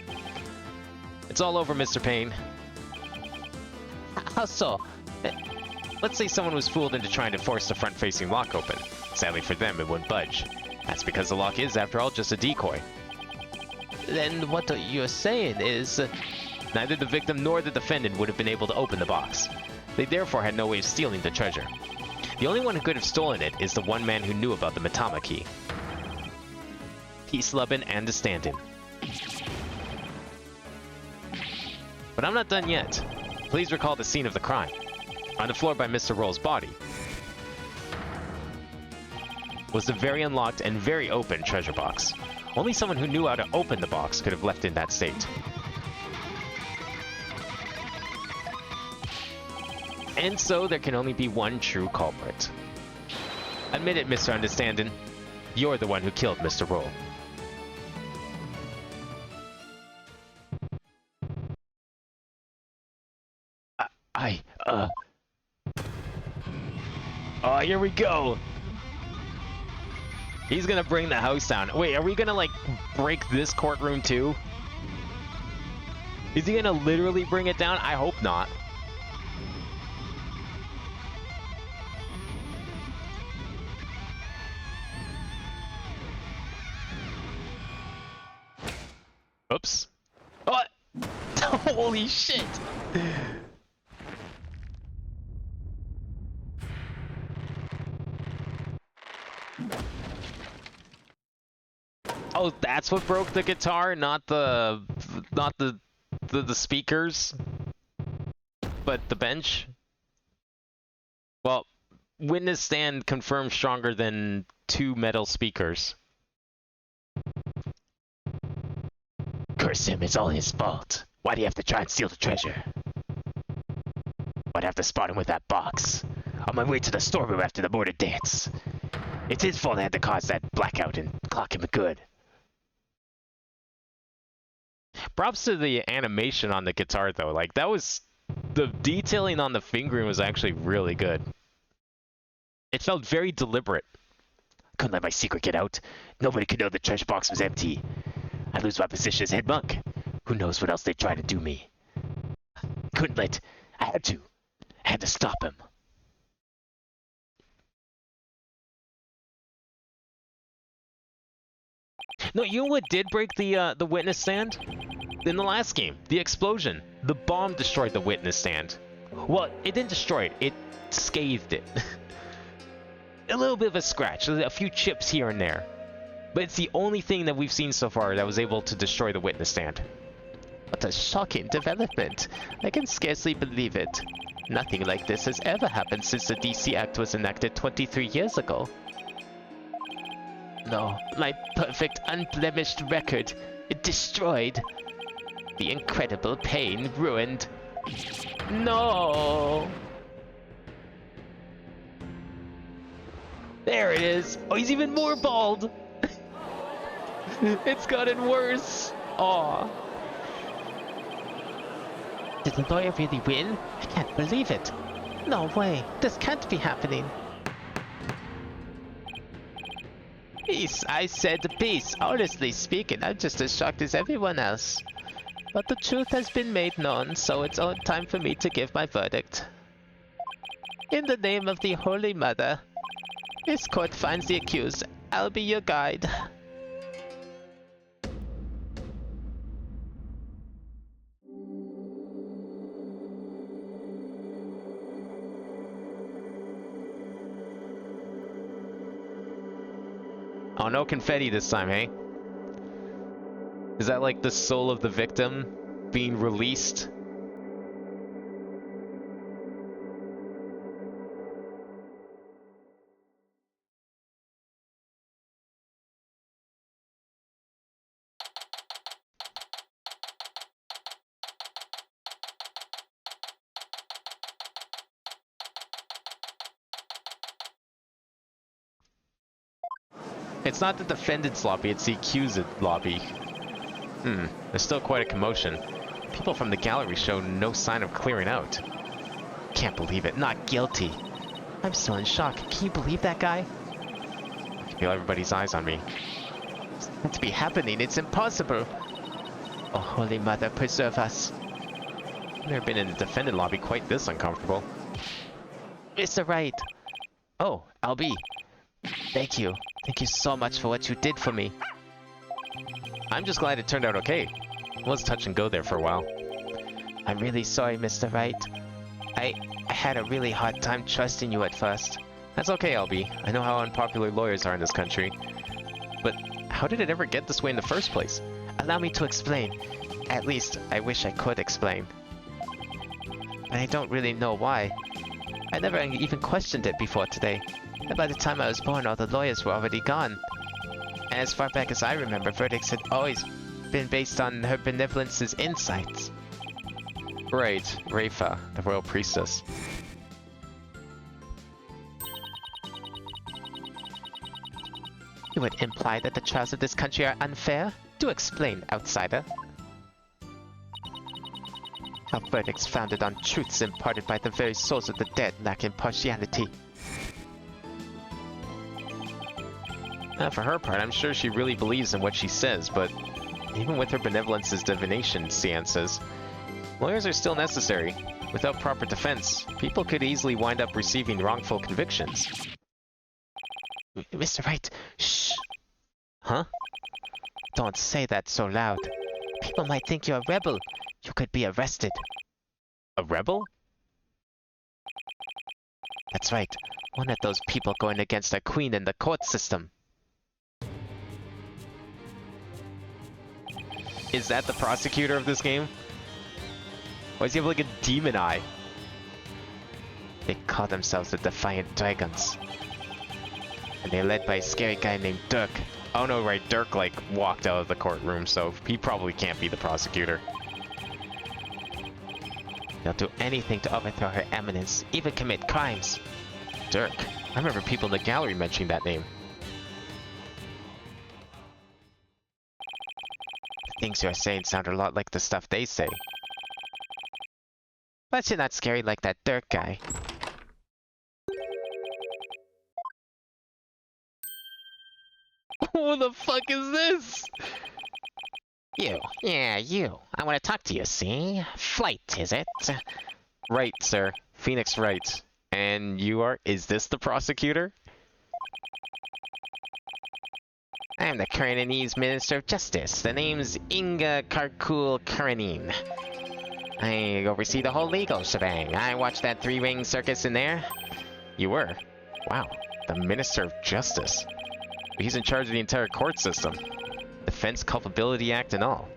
It's all over, Mr. Payne. How so? Let's say someone was fooled into trying to force the front-facing lock open. Sadly for them, it wouldn't budge. That's because the lock is, after all, just a decoy. Then what you're saying is... Neither the victim nor the defendant would have been able to open the box. They therefore had no way of stealing the treasure. The only one who could have stolen it is the one man who knew about the Mitama key. Peace, Lubin, and the stand-in. But I'm not done yet. Please recall the scene of the crime. On the floor by Mr. Roll's body was the very unlocked and very open treasure box. Only someone who knew how to open the box could have left it in that state. And so there can only be one true culprit. Admit it, Mr. Understandin'. You're the one who killed Mr. Roll. Oh, here we go! He's gonna bring the house down. Wait, are we gonna, like, break this courtroom too? Is he gonna literally bring it down? I hope not. Oops. What? Holy shit! Oh, that's what broke the guitar, not the speakers, but the bench. Well, witness stand confirmed stronger than 2 metal speakers. Curse him, it's all his fault. Why do you have to try and steal the treasure? Why'd I have to spot him with that box? On my way to the storeroom after the mortar dance. It's his fault I had to cause that blackout and clock him good. Props to the animation on the guitar though, like that was, the detailing on the fingering was actually really good. It felt very deliberate. Couldn't let my secret get out. Nobody could know the treasure box was empty. I lose my position as head monk. Who knows what else they'd try to do me. Couldn't let. I had to. I had to stop him. No, you know what did break the witness stand? In the last game, the explosion. The bomb destroyed the witness stand. Well, it didn't destroy it, it scathed it. A little bit of a scratch, a few chips here and there. But it's the only thing that we've seen so far that was able to destroy the witness stand. What a shocking development. I can scarcely believe it. Nothing like this has ever happened since the DC Act was enacted 23 years ago. No, my perfect, unblemished record, it destroyed. the incredible pain ruined. No! There it is! Oh, he's even more bald! It's gotten worse! Aw. Did the lawyer really win? I can't believe it. No way. This can't be happening. Peace. I said peace. Honestly speaking, I'm just as shocked as everyone else. But the truth has been made known, so it's time for me to give my verdict. In the name of the Holy Mother, this court finds the accused. I'll be your guide. Oh, no confetti this time, hey? Is that like the soul of the victim being released? It's not the defendant's lobby, it's the accused lobby. There's still quite a commotion. People from the gallery show no sign of clearing out. Can't believe it, not guilty. I'm still in shock. Can you believe that guy? I can feel everybody's eyes on me. It's not to be happening, it's impossible. Oh, Holy Mother, preserve us. I've never been in the defendant lobby quite this uncomfortable. Mr. Wright. Oh, LB. Thank you. Thank you so much for what you did for me. I'm just glad it turned out okay. It was touch and go there for a while. I'm really sorry, Mr. Wright. I had a really hard time trusting you at first. That's okay, LB. I know how unpopular lawyers are in this country. But how did it ever get this way in the first place? Allow me to explain. At least, I wish I could explain. But I don't really know why. I never even questioned it before today. And by the time I was born, all the lawyers were already gone. And as far back as I remember, verdicts had always been based on her benevolence's insights. Right, Rafa, the royal priestess. You would imply that the trials of this country are unfair? Do explain, outsider. Our verdicts founded on truths imparted by the very souls of the dead lack impartiality. For her part, I'm sure she really believes in what she says, but even with her benevolence's divination seances, lawyers are still necessary. Without proper defense, people could easily wind up receiving wrongful convictions. Mr. Wright, shh! Huh? Don't say that so loud. People might think you're a rebel. You could be arrested. A rebel? That's right. One of those people going against our queen in the court system. Is that the prosecutor of this game? Why does he have like a demon eye? They call themselves the Defiant Dragons. And they're led by a scary guy named Dirk. Oh no, right, Dirk like walked out of the courtroom, so he probably can't be the prosecutor. They'll do anything to overthrow her eminence, even commit crimes. Dirk? I remember people in the gallery mentioning that name. The things you're saying sound a lot like the stuff they say. But you're not scary like that Dirk guy. Who the fuck is this? You. Yeah, you. I want to talk to you, see? Flight, is it? Right, sir. Phoenix Wright. And you are... Is this the prosecutor? I'm the Karenese Minister of Justice. The name's Inga Karkul Karenin. I oversee the whole legal shebang. I watched that three-ring circus in there. You were? Wow. The Minister of Justice. He's in charge of the entire court system. Defense Culpability Act and all.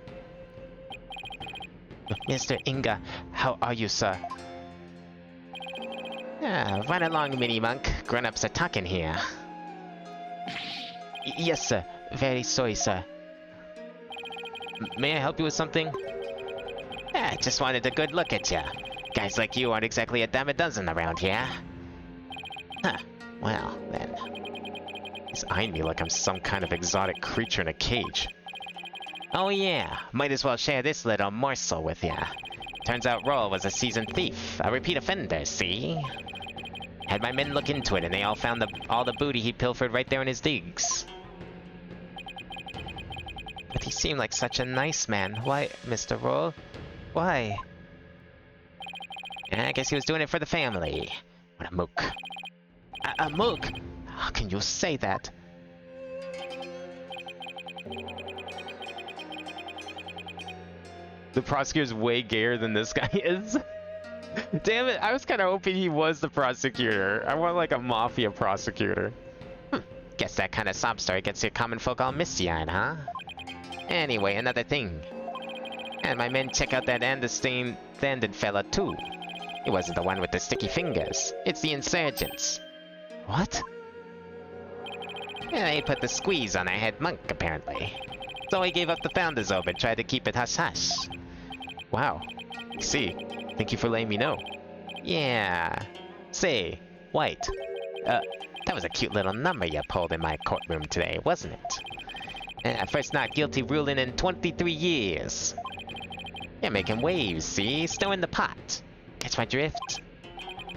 Mr. Inga, how are you, sir? Run along, mini-monk. Grown-ups are talking here. Yes, sir. Very sorry, sir. May I help you with something? I just wanted a good look at ya. Guys like you aren't exactly a dime a dozen around here. Huh. Well, then. He's eyeing me like I'm some kind of exotic creature in a cage. Oh yeah, might as well share this little morsel with ya. Turns out Roll was a seasoned thief, a repeat offender, see? Had my men look into it and they all found all the booty he pilfered right there in his digs. But he seemed like such a nice man. Why, Mr. Roll? Why? I guess he was doing it for the family. What a mook. A mook? How can you say that? The prosecutor's way gayer than this guy is. Damn it, I was kind of hoping he was the prosecutor. I want like a mafia prosecutor. Guess that kind of sob story gets your common folk all misty-eyed, huh? Anyway, another thing. And my men check out that understanded fella too. He wasn't the one with the sticky fingers. It's the insurgents. What? Yeah, he put the squeeze on our head monk, apparently. So he gave up the founder's orb and tried to keep it hush-hush. Wow. I see. Thank you for letting me know. Yeah. Say, White. That was a cute little number you pulled in my courtroom today, wasn't it? First not guilty ruling in 23 years. You're making waves, see? Still in the pot. Catch my drift?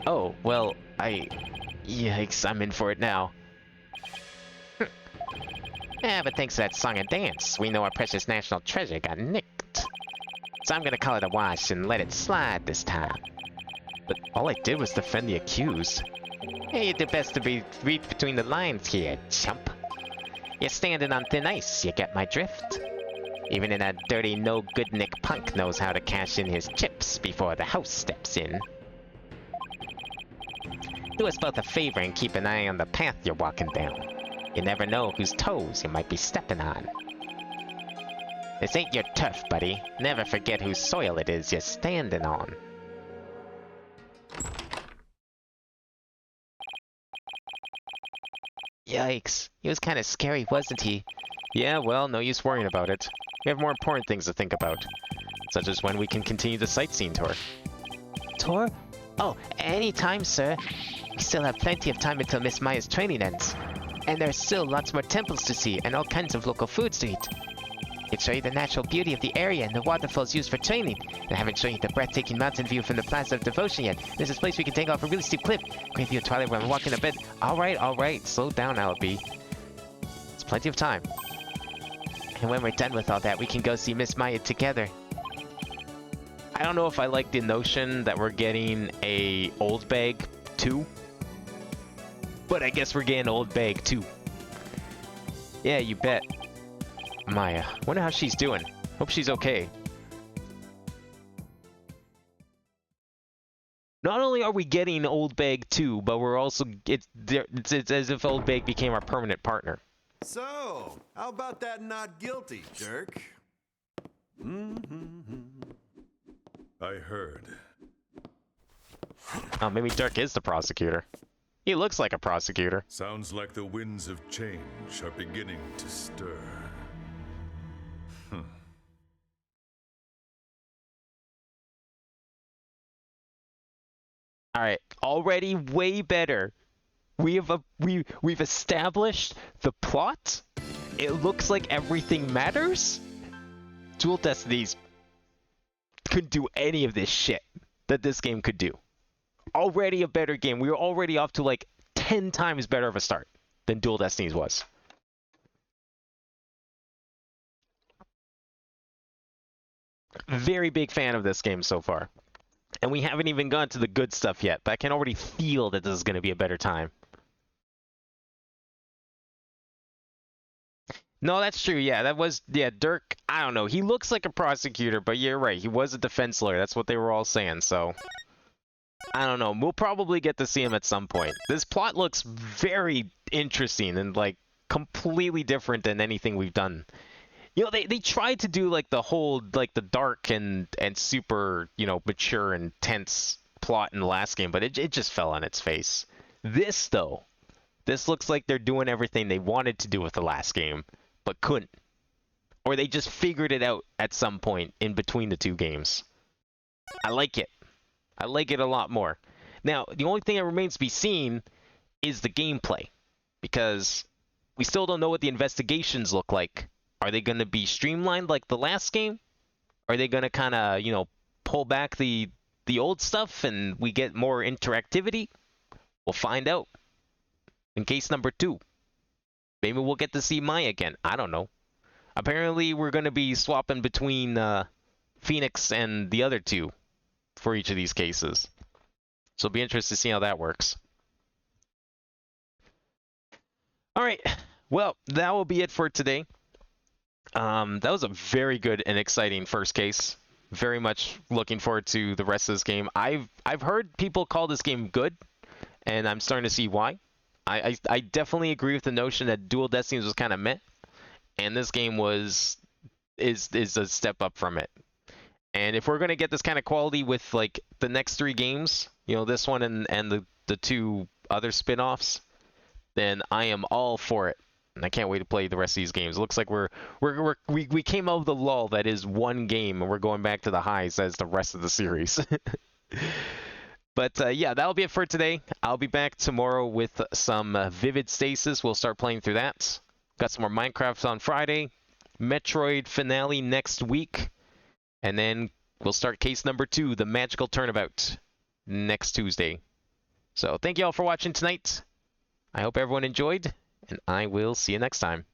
Oh, well, Yikes, I'm in for it now. Yeah, but thanks to that song and dance, we know our precious national treasure got nicked. So I'm gonna call it a wash and let it slide this time. But all I did was defend the accused. Yeah, you do best to read between the lines here, chump. You're standing on thin ice, you get my drift? Even in a dirty, no-good Nick punk knows how to cash in his chips before the house steps in. Do us both a favor and keep an eye on the path you're walking down. You never know whose toes you might be stepping on. This ain't your turf, buddy. Never forget whose soil it is you're standing on. Yikes. He was kind of scary, wasn't he? Yeah, well, no use worrying about it. We have more important things to think about. Such as when we can continue the sightseeing tour. Tour? Oh, anytime, sir. We still have plenty of time until Miss Maya's training ends. And there's still lots more temples to see and all kinds of local foods to eat. It show you the natural beauty of the area and the waterfalls used for training. And I haven't shown you the breathtaking mountain view from the Plaza of Devotion yet. There's this place we can take off a really steep cliff. Great view of Twilight when we're walking to bed. Alright. Slow down, Alibi. It's plenty of time. And when we're done with all that, we can go see Miss Maya together. I don't know if I like the notion that we're getting a old bag 2. But I guess we're getting old bag 2. Yeah, you bet. Maya. Wonder how she's doing. Hope she's okay. Not only are we getting old bag 2, but we're also it's as if old bag became our permanent partner. So, how about that not guilty, Dirk? I heard. Oh, maybe Dirk is the prosecutor. He looks like a prosecutor. Sounds like the winds of change are beginning to stir. All right, already way better. We've established the plot. It looks like everything matters. Dual Destinies couldn't do any of this shit that this game could do. Already a better game. We were already off to like 10 times better of a start than Dual Destinies was. Very big fan of this game so far. And we haven't even gone to the good stuff yet, but I can already feel that this is going to be a better time. No, that's true. Yeah, Dirk, I don't know. He looks like a prosecutor, but you're right. He was a defense lawyer. That's what they were all saying, so I don't know. We'll probably get to see him at some point. This plot looks very interesting and like completely different than anything we've done. You know, they tried to do like the whole like the dark and super, you know, mature and tense plot in the last game, but it just fell on its face. This though, this looks like they're doing everything they wanted to do with the last game, but couldn't. Or they just figured it out at some point in between the two games. I like it. I like it a lot more. Now, the only thing that remains to be seen is the gameplay, because we still don't know what the investigations look like. Are they going to be streamlined like the last game? Are they going to kind of, pull back the old stuff and we get more interactivity? We'll find out in case number 2. Maybe we'll get to see Maya again. I don't know. Apparently, we're going to be swapping between Phoenix and the other 2 for each of these cases. So it'll be interesting to see how that works. All right. Well, that will be it for today. That was a very good and exciting first case. Very much looking forward to the rest of this game. I've heard people call this game good, and I'm starting to see why. I definitely agree with the notion that Dual Destinies was kind of meh, and this game is a step up from it. And if we're gonna get this kind of quality with like the next 3 games, this one and the 2 other spin-offs, then I am all for it. And I can't wait to play the rest of these games. It looks like we came out of the lull that is one game, and we're going back to the highs as the rest of the series. But yeah, that'll be it for today. I'll be back tomorrow with some Vivid Stasis. We'll start playing through that. Got some more Minecraft on Friday. Metroid finale next week. And then we'll start case number 2, the Magical Turnabout, next Tuesday. So thank you all for watching tonight. I hope everyone enjoyed, and I will see you next time.